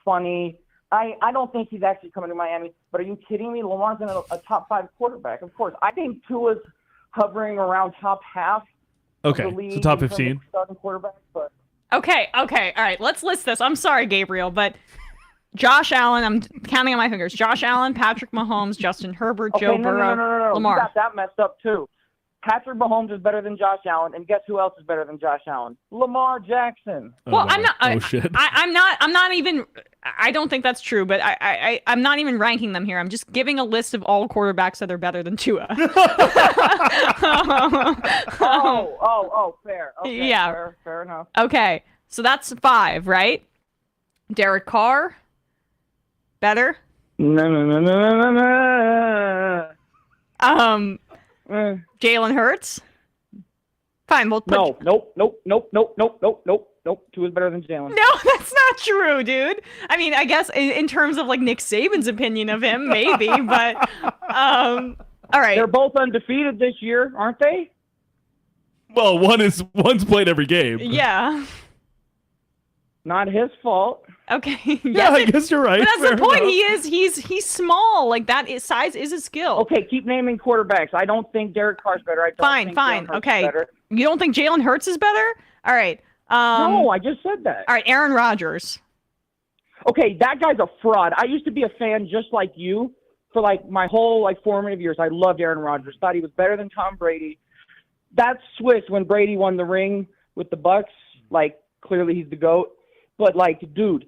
funny. I don't think he's actually coming to Miami. But are you kidding me? Lamar's a top 5 quarterback, of course. I think Tua's hovering around top half of the Okay, league so top in terms of 15. starting quarterbacks, but Okay, all right. Let's list this. I'm sorry, Gabriel, but Josh Allen. I'm counting on my fingers. Josh Allen, Patrick Mahomes, Justin Herbert, okay, Joe no, Burrow, no. Lamar. You got that messed up too. Patrick Mahomes is better than Josh Allen, and guess who else is better than Josh Allen? Lamar Jackson. Well, I'm wow. not. Oh shit. I'm not even. I don't think that's true, but I'm not even ranking them here. I'm just giving a list of all quarterbacks that are better than Tua. Fair. Okay, Yeah. fair enough. Okay, so that's 5, right? Derek Carr, better. No. Jalen Hurts. Fine, we'll put. Nope. Two is better than Jalen. No, that's not true, dude. I mean, I guess in terms of like Nick Saban's opinion of him, maybe, but all right. They're both undefeated this year, aren't they? Well, one's played every game. Yeah. Not his fault. Okay. Yeah, I guess you're right. But that's Fair the point. enough. He's small. Like size is a skill. Okay, keep naming quarterbacks. I don't think Derek Carr's better. I don't think Fine. Jalen Hurts is Okay. better. You don't think Jalen Hurts is better? All right. No, I just said that. All right, Aaron Rodgers. Okay, that guy's a fraud. I used to be a fan just like you for like my whole like formative years. I loved Aaron Rodgers. Thought he was better than Tom Brady. That's Swiss when Brady won the ring with the Bucs. Like clearly he's the GOAT. But like, dude,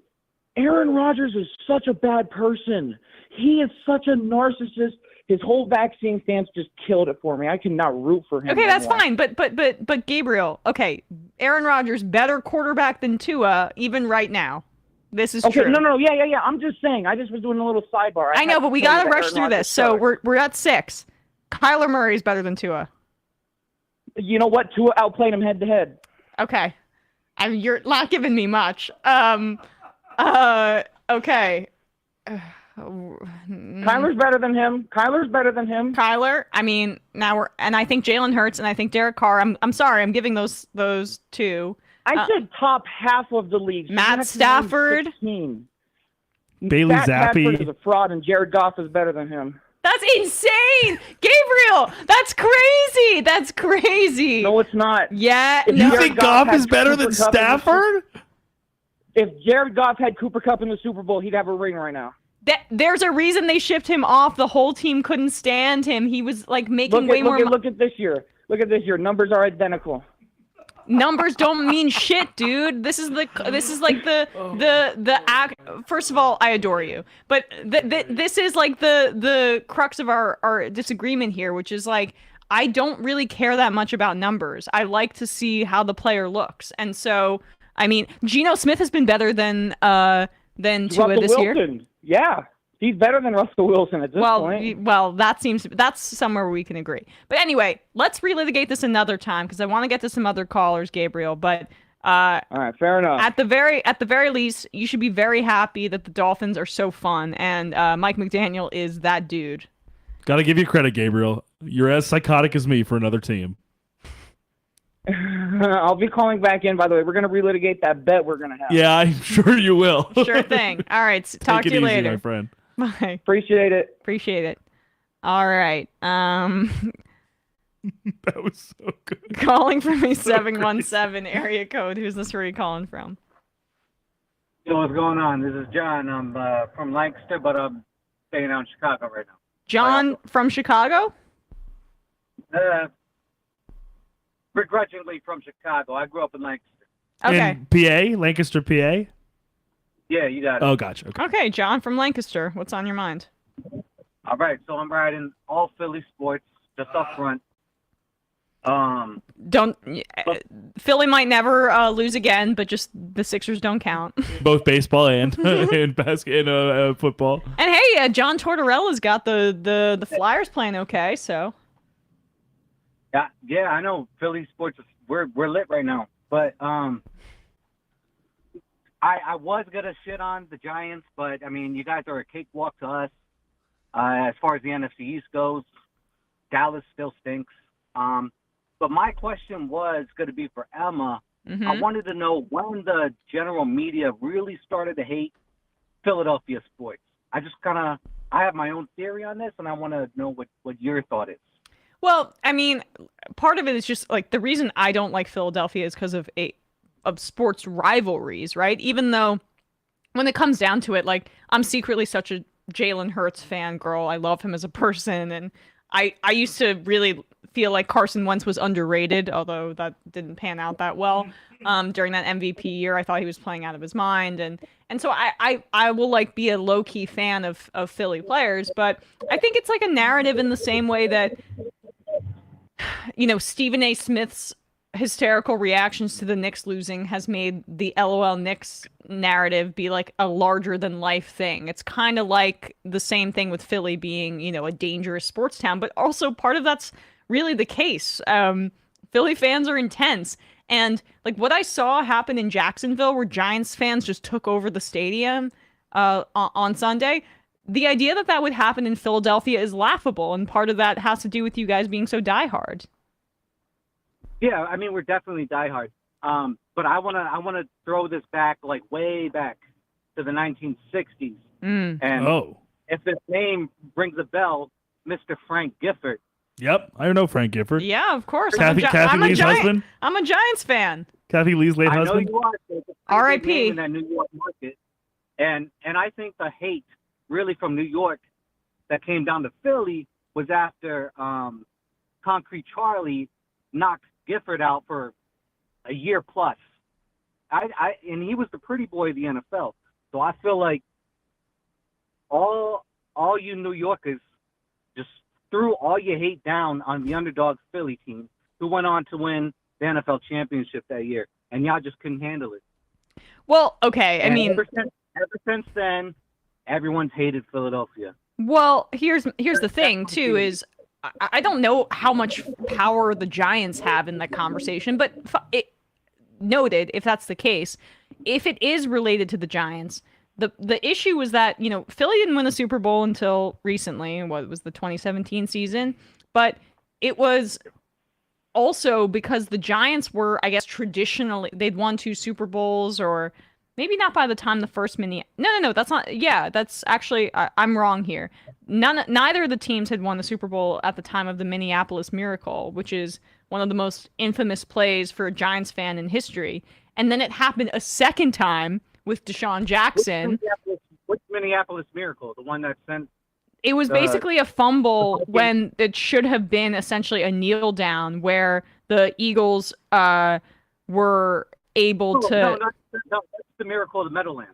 Aaron Rodgers is such a bad person. He is such a narcissist. His whole vaccine stance just killed it for me. I cannot root for him. Okay, that's anymore. fine. But Gabriel, okay, Aaron Rodgers better quarterback than Tua even right now. This is Okay, true. no, yeah. I'm just saying. I just was doing a little sidebar. I know, but we gotta rush through this. So we're. we're at 6. Kyler Murray is better than Tua. You know what? Tua outplayed him head to head. Okay, I mean, you're not giving me much. Okay. Kyler's better than him. Kyler. I mean, and I think Jalen Hurts and I think Derek Carr. I'm sorry, I'm giving those 2. I said top half of the league. So Matt Stafford. Bailey Matt Zappi. Stafford is a fraud, and Jared Goff is better than him. That's insane, Gabriel. That's crazy. No, it's not. Yeah. You No. Jared think Goff Goff is had better Cooper than Kupp in the Stafford? If Jared Goff had Cooper Kupp in the Super Bowl, he'd have a ring right now. There's a reason they shipped him off. The whole team couldn't stand him. He was like making way more. Look at this year. Numbers are identical. Numbers don't mean shit, dude. This is like the act. First of all, I adore you, but this is like the crux of our disagreement here, which is like I don't really care that much about numbers. I like to see how the player looks, and so I mean, Geno Smith has been better than Tua this year. Yeah, he's better than Russell Wilson at this point. Well, that's somewhere we can agree. But anyway, let's relitigate this another time because I want to get to some other callers, Gabriel. But all right, fair enough. at the very least, you should be very happy that the Dolphins are so fun, and Mike McDaniel is that dude. Gotta give you credit, Gabriel. You're as psychotic as me for another team. I'll be calling back in, by the way. We're going to relitigate that bet we're going to have. Yeah, I'm sure you will. Sure thing. All right, talk Take to it you easy, later. my friend. Bye. Appreciate it. Appreciate it. All right. That was so good. Calling from a 717 area code. Who's this? Where are you calling from? Yo, what's going on? This is John. I'm from Lancaster, but I'm staying out in Chicago right now. John from Chicago? Begrudgingly from Chicago. I grew up in Lancaster. Okay. In PA, Lancaster, PA. Yeah, you got it. Oh, gotcha. Okay. Okay, John from Lancaster. What's on your mind? All right, so I'm riding all Philly sports just up front. Philly might never lose again, but just the Sixers don't count. Both baseball and and football. And hey, John Tortorella's got the Flyers playing okay, so. Yeah, I know Philly sports. We're lit right now, but I was gonna shit on the Giants, but I mean, you guys are a cakewalk to us. As far as the NFC East goes, Dallas still stinks. But my question was going to be for Emma. Mm-hmm. I wanted to know when the general media really started to hate Philadelphia sports. I have my own theory on this, and I want to know what your thought is. Well, I mean, part of it is just like the reason I don't like Philadelphia is because of sports rivalries, right? Even though when it comes down to it, like I'm secretly such a Jalen Hurts fan girl. I love him as a person, and I used to really feel like Carson Wentz was underrated, although that didn't pan out that well. During that MVP year, I thought he was playing out of his mind, and so I will like be a low key fan of Philly players, but I think it's like a narrative in the same way that Stephen A. Smith's hysterical reactions to the Knicks losing has made the LOL Knicks narrative be like a larger than life thing. It's kind of like the same thing with Philly being, a dangerous sports town, but also part of that's really the case. Philly fans are intense. And like what I saw happen in Jacksonville where Giants fans just took over the stadium on Sunday, the idea that would happen in Philadelphia is laughable. And part of that has to do with you guys being so diehard. Yeah, I mean, we're definitely diehard. But I wanna throw this back, like way back to the 1960s. And if this name rings a bell, Mr. Frank Gifford. Yep, I know Frank Gifford. Yeah, of course. Kathy Lee's husband. I'm a Giants fan. Kathy Lee's late husband. I know you are. So R.I.P. In that New York market, and I think the hate really from New York that came down to Philly was after Concrete Charlie knocked Gifford out for a year plus. And he was the pretty boy of the NFL. So I feel like all you New Yorkers just threw all your hate down on the underdog Philly team, who went on to win the NFL championship that year, and y'all just couldn't handle it. Well, okay, And ever since then, everyone's hated Philadelphia. Well, here's the thing too is I don't know how much power the Giants have in that conversation, but noted if that's the case, if it is related to the Giants, the issue was that Philly didn't win the Super Bowl until recently. What was the 2017 season? But it was also because the Giants were, I guess, traditionally they'd won 2 Super Bowls, or maybe not by the time the first No, that's not. Yeah, that's actually I'm wrong here. Neither of the teams had won the Super Bowl at the time of the Minneapolis Miracle, which is one of the most infamous plays for a Giants fan in history. And then it happened a second time with Deshaun Jackson. Which Minneapolis Miracle? The one that sent. It was basically a fumble when it should have been essentially a kneel down, where the Eagles were able to. No, that's the Miracle of the Meadowlands.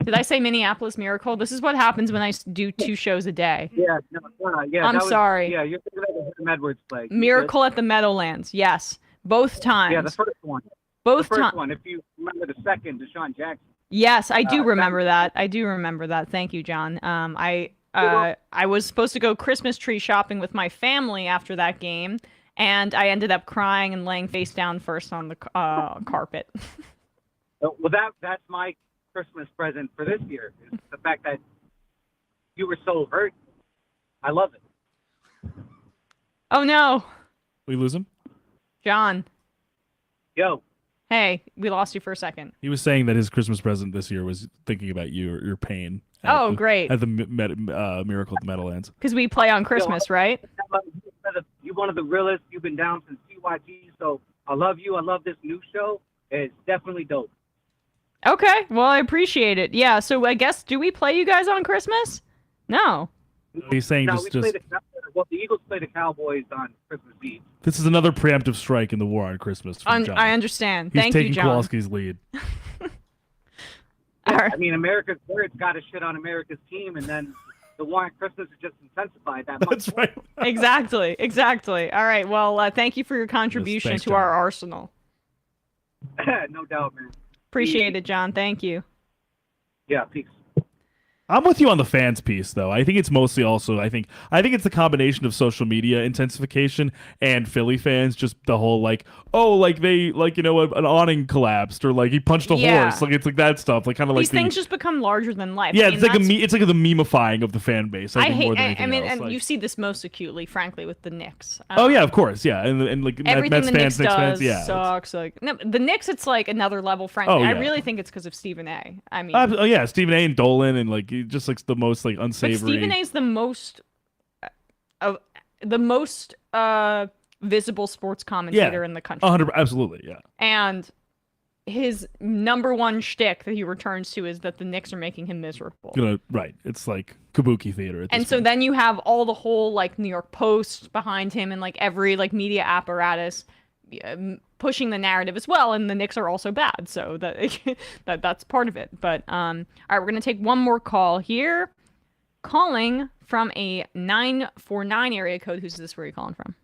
Did I say Minneapolis Miracle? This is what happens when I do 2 shows a day. Yeah, yeah. I'm sorry. Yeah, you're thinking of the Herm Edwards play. Miracle at the Meadowlands. Yes, both times. Yeah, the first one. Both the first one. If you remember the second, Deshaun Jackson. Yes, I do remember that. I do remember that. Thank you, John. I was supposed to go Christmas tree shopping with my family after that game, and I ended up crying and laying face down first on the carpet. Well, that's my Christmas present for this year, is the fact that you were so hurt. I love it. Oh no. We lose him? John. Yo. Hey, we lost you for a second. He was saying that his Christmas present this year was thinking about your pain. Great. At the Miracle at the Meadowlands. Because we play on Christmas, right? You're one of the realest. You've been down since CYG, so I love you. I love this new show. It's definitely dope. Okay, well, I appreciate it. Yeah, so I guess, do we play you guys on Christmas? No. He's saying the Eagles play the Cowboys on Christmas Eve. This is another preemptive strike in the war on Christmas from John. I understand. He's Thank you, taking John. Kowalski's lead. All right. I mean, America's words got to shit on America's team, and then the war on Christmas is just intensified that much. That's right. Exactly. All right, well, thank you for your contribution Thanks, to John. our arsenal. No doubt, man. Appreciate it, John. Thank you. Yeah, peace. I'm with you on the fans piece, though. I think it's mostly also, I think it's a combination of social media intensification and Philly fans, just the whole an awning collapsed, or like he punched a horse. Like, it's like that stuff. Like, kind of like these things just become larger than life. Yeah, I mean, it's like the memifying of the fan base. I think more than anything else. And like, you see this most acutely, frankly, with the Knicks. oh yeah, of course, yeah, and like everything Mets the fans, Knicks fans, does yeah, sucks. Like, no, the Knicks, it's like another level. Frankly, Oh, yeah. I really think it's because of Stephen A. I mean, oh yeah, Stephen A. and Dolan, and like just like the most like but unsavory. Stephen A. is the most the most visible sports commentator in the country. 100, absolutely, yeah. And his number one shtick that he returns to is that the Knicks are making him miserable. Right. It's like kabuki theater. And so then you have all the whole like New York Post behind him and like every like media apparatus pushing the narrative as well. And the Knicks are also bad, so that's part of it. But all right, we're gonna take one more call here. Calling from a 949 area code. Who's this? Where are you calling from?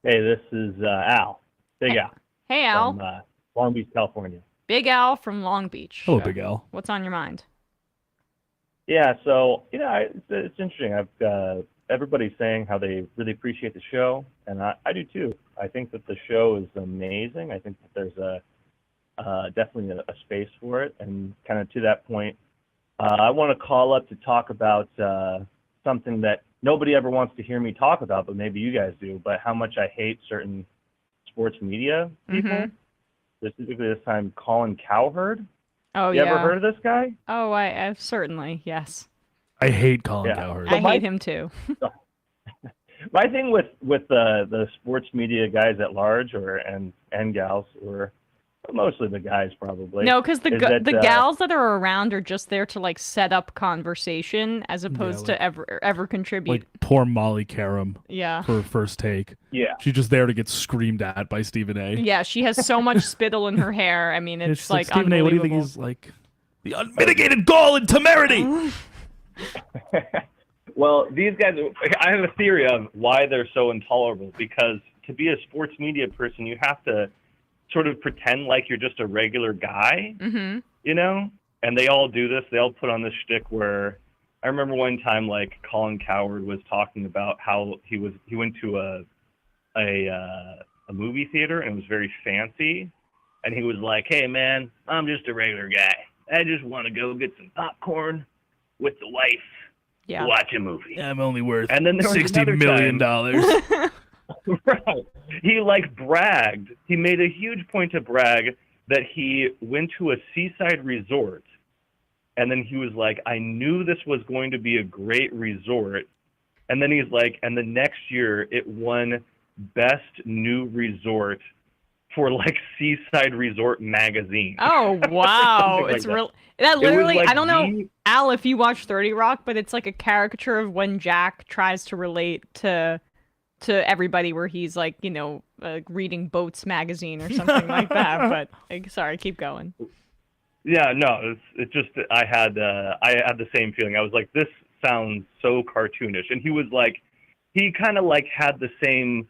Hey, this is Al. Big Al. Hey, Al. From Long Beach, California. Big Al from Long Beach. Hello, Big Al. What's on your mind? Yeah, so, it's interesting. I've everybody's saying how they really appreciate the show, and I do too. I think that the show is amazing. I think that there's definitely a space for it. And kind of to that point, I want to call up to talk about something that nobody ever wants to hear me talk about, but maybe you guys do, but how much I hate certain sports media people. Specifically this time, Colin Cowherd. Oh, you ever heard of this guy? Oh, I've certainly, yes. I hate Colin Cowherd. I hate him too. My thing with the sports media guys at large, and gals, or mostly the guys probably. No, because the gals that are around are just there to like set up conversation as opposed to ever contribute. Like poor Molly Karam. Yeah. For First Take. Yeah. She's just there to get screamed at by Stephen A. Yeah, she has so much spittle in her hair. I mean, it's like Stephen A. What do you think he's like? The unmitigated gall and temerity. Well, these guys, I have a theory of why they're so intolerable, because to be a sports media person, you have to sort of pretend like you're just a regular guy, you know? And they all do this. They all put on this shtick where I remember one time, like, Colin Cowherd was talking about how he went to a movie theater and it was very fancy. And he was like, hey, man, I'm just a regular guy. I just want to go get some popcorn with the wife. Yeah. Watch a movie. I'm only worth and then there was $60 million. Right. He like bragged. He made a huge point to brag that he went to a seaside resort, and then he was like, I knew this was going to be a great resort. And then he's like, and the next year it won Best New Resort for like Seaside Resort magazine. Oh wow. It's real. That literally, like I don't know, Al, if you watch 30 Rock, but it's like a caricature of when Jack tries to relate to everybody, where he's like, you know, reading Boats magazine or something like that. But like, sorry, keep going. Yeah, no, it's just I had the same feeling. I was like, this sounds so cartoonish, and he was like, he kind of like had the same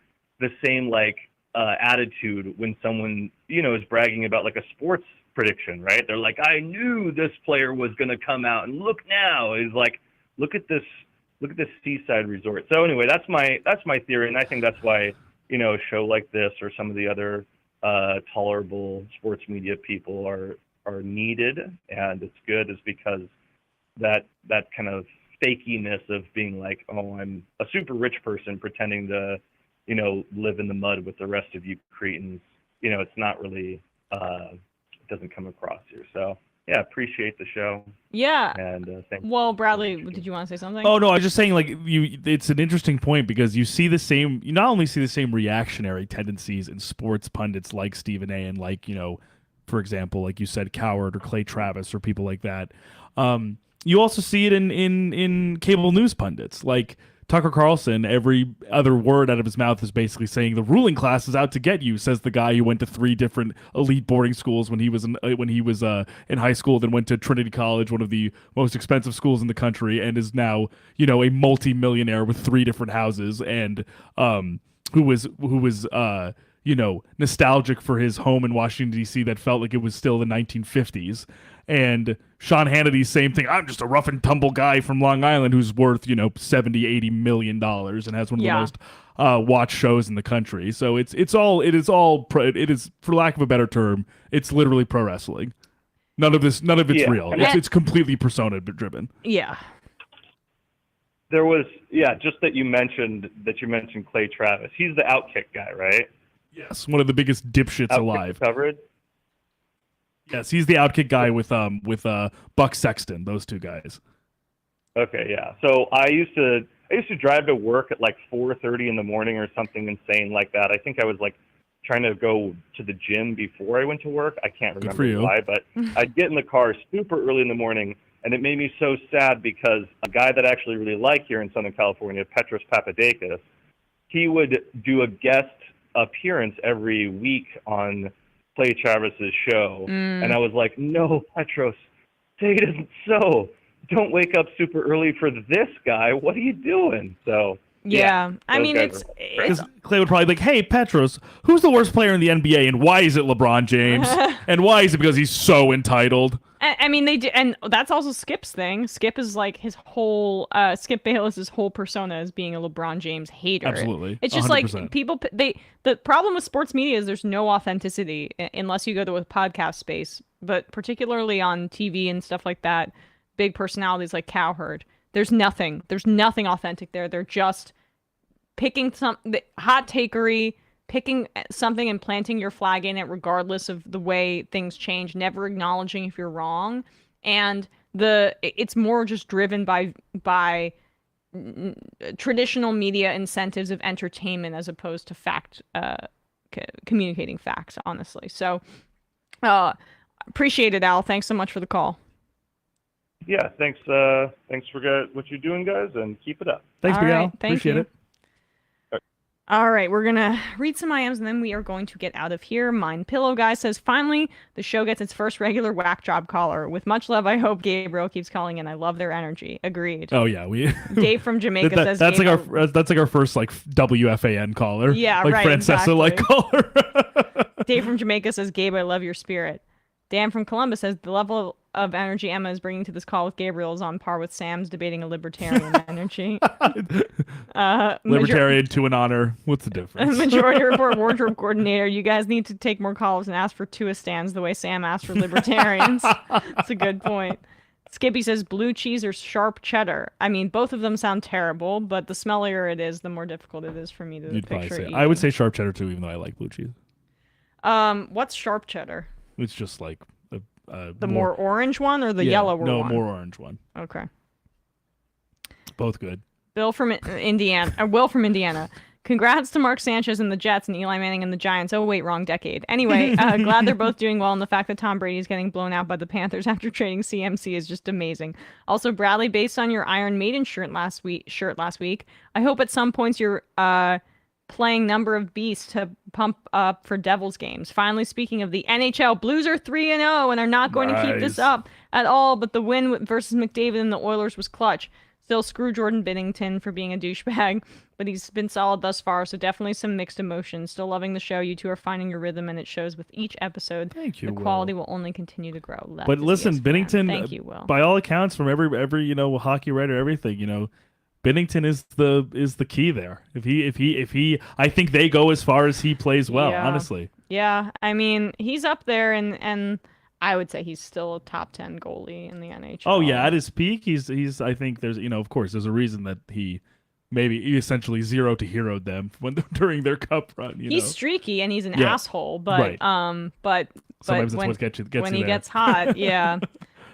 like attitude when someone, you know, is bragging about like a sports prediction, right? They're like, I knew this player was going to come out, and look now. He's like, look at this seaside resort. So anyway, that's my theory, and I think that's why, you know, a show like this or some of the other tolerable sports media people are needed, and it's good, is because that kind of fakiness of being like, oh, I'm a super rich person pretending to, you know, live in the mud with the rest of you cretins, you know, it's not really it doesn't come across here. So yeah, appreciate the show. Yeah. And thanks. Well, Bradley, did you want to say something? Oh no, I was just saying, like, it's an interesting point, because you not only see the same reactionary tendencies in sports pundits like Stephen A. and like, you know, for example, like you said, Cowherd or Clay Travis or people like that. You also see it in cable news pundits like Tucker Carlson. Every other word out of his mouth is basically saying the ruling class is out to get you, says the guy who went to 3 different elite boarding schools when he was in high school, then went to Trinity College, one of the most expensive schools in the country, and is now, you know, a multi-millionaire with 3 different houses, and who was you know, nostalgic for his home in Washington, D.C. that felt like it was still the 1950s. And Sean Hannity's same thing. I'm just a rough and tumble guy from Long Island who's worth, you know, $70-80 million and has one of the most watched shows in the country. So it is, for lack of a better term, it's literally pro wrestling. None of it's real. It's completely persona driven. Yeah. There was, just that you mentioned Clay Travis. He's the Outkick guy, right? Yes, one of the biggest dipshits Outkick alive. Coverage. Yes, he's the Outkick guy with Buck Sexton. Those 2 guys. Okay, yeah. So I used to I used to drive to work at like 4:30 in the morning or something insane like that. I think I was like trying to go to the gym before I went to work. I can't Good for remember you. why, but I'd get in the car super early in the morning, and it made me so sad because a guy that I actually really like here in Southern California, Petros Papadakis, he would do a guest appearance every week on Clay Travis's show. And I was like, no, Petros, say it isn't so. Don't wake up super early for this guy. What are you doing? So Yeah, I those mean, guys it's Because Clay would probably be like, hey, Petros, who's the worst player in the NBA, and why is it LeBron James? And why is it because he's so entitled? I mean, they do, and that's also Skip's thing. Skip is like his whole Skip Bayless's whole persona is being a LeBron James hater. Absolutely. It's just 100%. like people. The problem with sports media is there's no authenticity unless you go to a podcast space, but particularly on TV and stuff like that, big personalities like Cowherd. There's nothing authentic there. They're just picking hot takery, picking something and planting your flag in it regardless of the way things change, never acknowledging if you're wrong. And it's more just driven by traditional media incentives of entertainment as opposed to communicating facts, honestly. So appreciate it, Al. Thanks so much for the call. yeah, thanks for what you're doing, guys, and keep it up. Thanks, All Big right, Al. thank Appreciate you. it. All right, we're going to read some IMs and then we are going to get out of here. Mind Pillow Guy says, finally, the show gets its first regular whack job caller. With much love, I hope Gabriel keeps calling in. I love their energy. Agreed. Oh yeah, we. Dave from Jamaica says, that's like Gabriel- that's like our first like WFAN caller. Yeah, like right, Francesa like caller. Dave from Jamaica says, Gabe, I love your spirit. Dan from Columbus says, the level of energy Emma is bringing to this call with Gabriel is on par with Sam's debating a libertarian energy. Libertarian to an honor. What's the difference? Majority Report wardrobe coordinator, you guys need to take more calls and ask for two stands the way Sam asked for libertarians. That's a good point. Skippy says blue cheese or sharp cheddar. I mean, both of them sound terrible, but the smellier it is, the more difficult it is for me to You'd probably picture say. eating. I would say sharp cheddar too, even though I like blue cheese. What's sharp cheddar? It's just like The more orange one or the yellower one? No, more orange one. Okay. Both good. Bill from Indiana. Will from Indiana. Congrats to Mark Sanchez and the Jets and Eli Manning and the Giants. Oh, wait, wrong decade. Anyway, glad they're both doing well, and the fact that Tom Brady is getting blown out by the Panthers after trading CMC is just amazing. Also, Bradley, based on your Iron Maiden shirt last week, I hope at some points you're playing Number of Beasts to pump up for Devils games. Finally, speaking of the NHL, Blues are 3-0 and are not going to keep this up at all, but the win versus McDavid and the Oilers was clutch. Still, screw Jordan Binnington for being a douchebag, but he's been solid thus far, so definitely some mixed emotions. Still loving the show. You two are finding your rhythm, and it shows with each episode. Thank you, The Will. quality will only continue to grow. Left But is listen, ESPN. Binnington, Thank you, Will. by all accounts, from every hockey writer, everything, Binnington is the key there. If he, I think they go as far as he plays well. Yeah. Honestly. Yeah, I mean, he's up there, and I would say he's still a top 10 goalie in the NHL. Oh yeah, at his peak, he's. I think there's of course there's a reason that he essentially zero to hero them during their cup run. He's streaky and he's an Yeah. asshole, but Right. but Sometimes when, that's what gets when you he there. gets hot, yeah.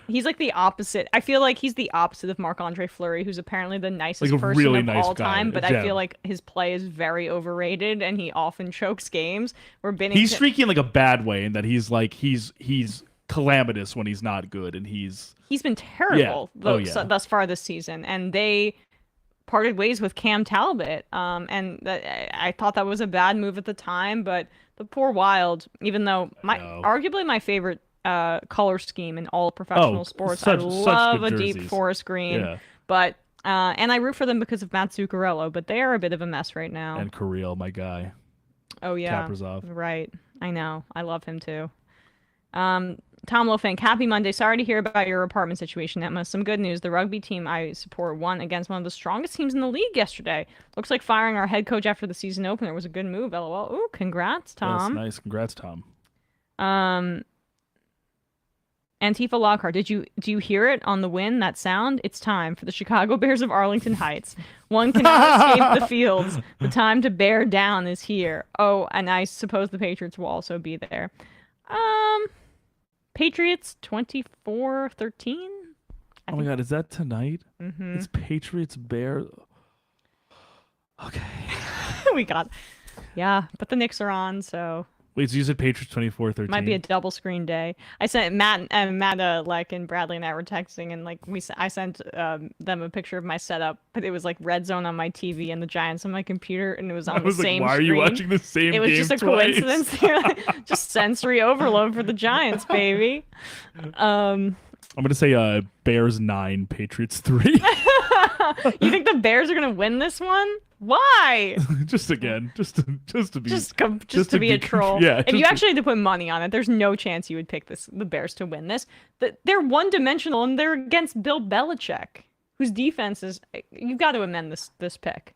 He's like the opposite. I feel like he's the opposite of Marc-Andre Fleury, who's apparently the nicest Like a person really of nice all guy, time, but I yeah. feel like his play is very overrated and he often chokes games. Where Binnington, He's streaky in like a bad way, in that he's calamitous when he's not good, and he's been terrible Yeah. thus far this season, and they parted ways with Cam Talbot. I thought that was a bad move at the time, but the poor Wild, even though arguably my favorite color scheme in all professional sports, I love a deep forest green. Yeah. But and I root for them because of Matt Zuccarello, but they are a bit of a mess right now. and Kirill, my guy. Oh yeah, Kaprizov. right. I know. I love him too. Tom Lofink, happy Monday. Sorry to hear about your apartment situation, Emma. Some good news. The rugby team I support won against one of the strongest teams in the league yesterday. Looks like firing our head coach after the season opener was a good move. LOL. Ooh, congrats, Tom. That's nice. Congrats, Tom. Antifa Lockhart, do you hear it on the wind, that sound? It's time for the Chicago Bears of Arlington Heights. One cannot escape the fields. The time to bear down is here. Oh, and I suppose the Patriots will also be there. Patriots 24-13? Oh my God, is that tonight? Mm-hmm. It's Patriots Bears. Okay. We got. Yeah, but the Knicks are on, so Wait, so you said Patriots 24-13? might be a double screen day. I sent Matt and like, and Bradley and I were texting, and like I sent them a picture of my setup, but it was like red zone on my TV and the Giants on my computer, and it was on the same why are screen. you watching the same game It was just a twice? coincidence. Just sensory overload for the Giants, baby. I'm gonna say Bears 9, Patriots 3. You think the Bears are gonna win this one? Why? just to be Just to be a troll. Yeah. If you actually had to put money on it, there's no chance you would pick the Bears to win this. They're one-dimensional, and they're against Bill Belichick, whose defense is. You've got to amend this pick.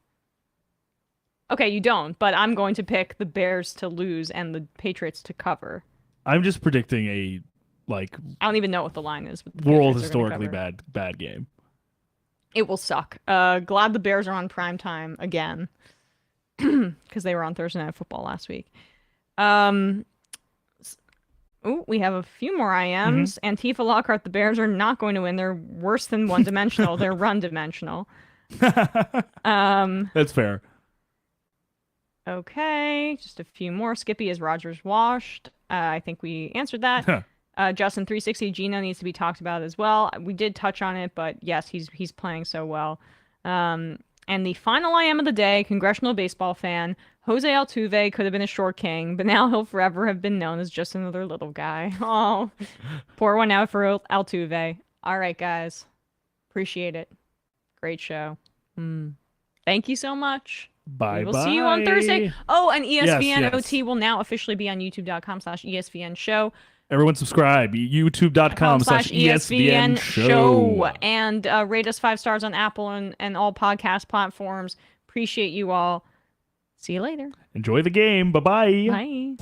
Okay, you don't, but I'm going to pick the Bears to lose and the Patriots to cover. I'm just predicting a I don't even know what the line is. But the world Patriots are gonna historically cover. bad game. It will suck. Glad the Bears are on primetime again. Because they were on Thursday Night Football last week. We have a few more IMs. Antifa Lockhart, the Bears are not going to win. They're worse than one-dimensional. They're run-dimensional. That's fair. Okay, just a few more. Skippy, is Rodgers washed? I think we answered that. Justin 360, Gino needs to be talked about as well. We did touch on it, but yes, he's playing so well. And the final IM of the day, congressional baseball fan, Jose Altuve could have been a short king, but now he'll forever have been known as just another little guy. Oh, pour one out for Altuve. All right, guys. Appreciate it. Great show. Thank you so much. Bye. We will see you on Thursday. Oh, and ESVN yes. OT will now officially be on youtube.com/ESVN show. Everyone subscribe. youtube.com/ESVN show. And rate us 5 stars on Apple and all podcast platforms. Appreciate you all. See you later. Enjoy the game. Bye-bye. Bye.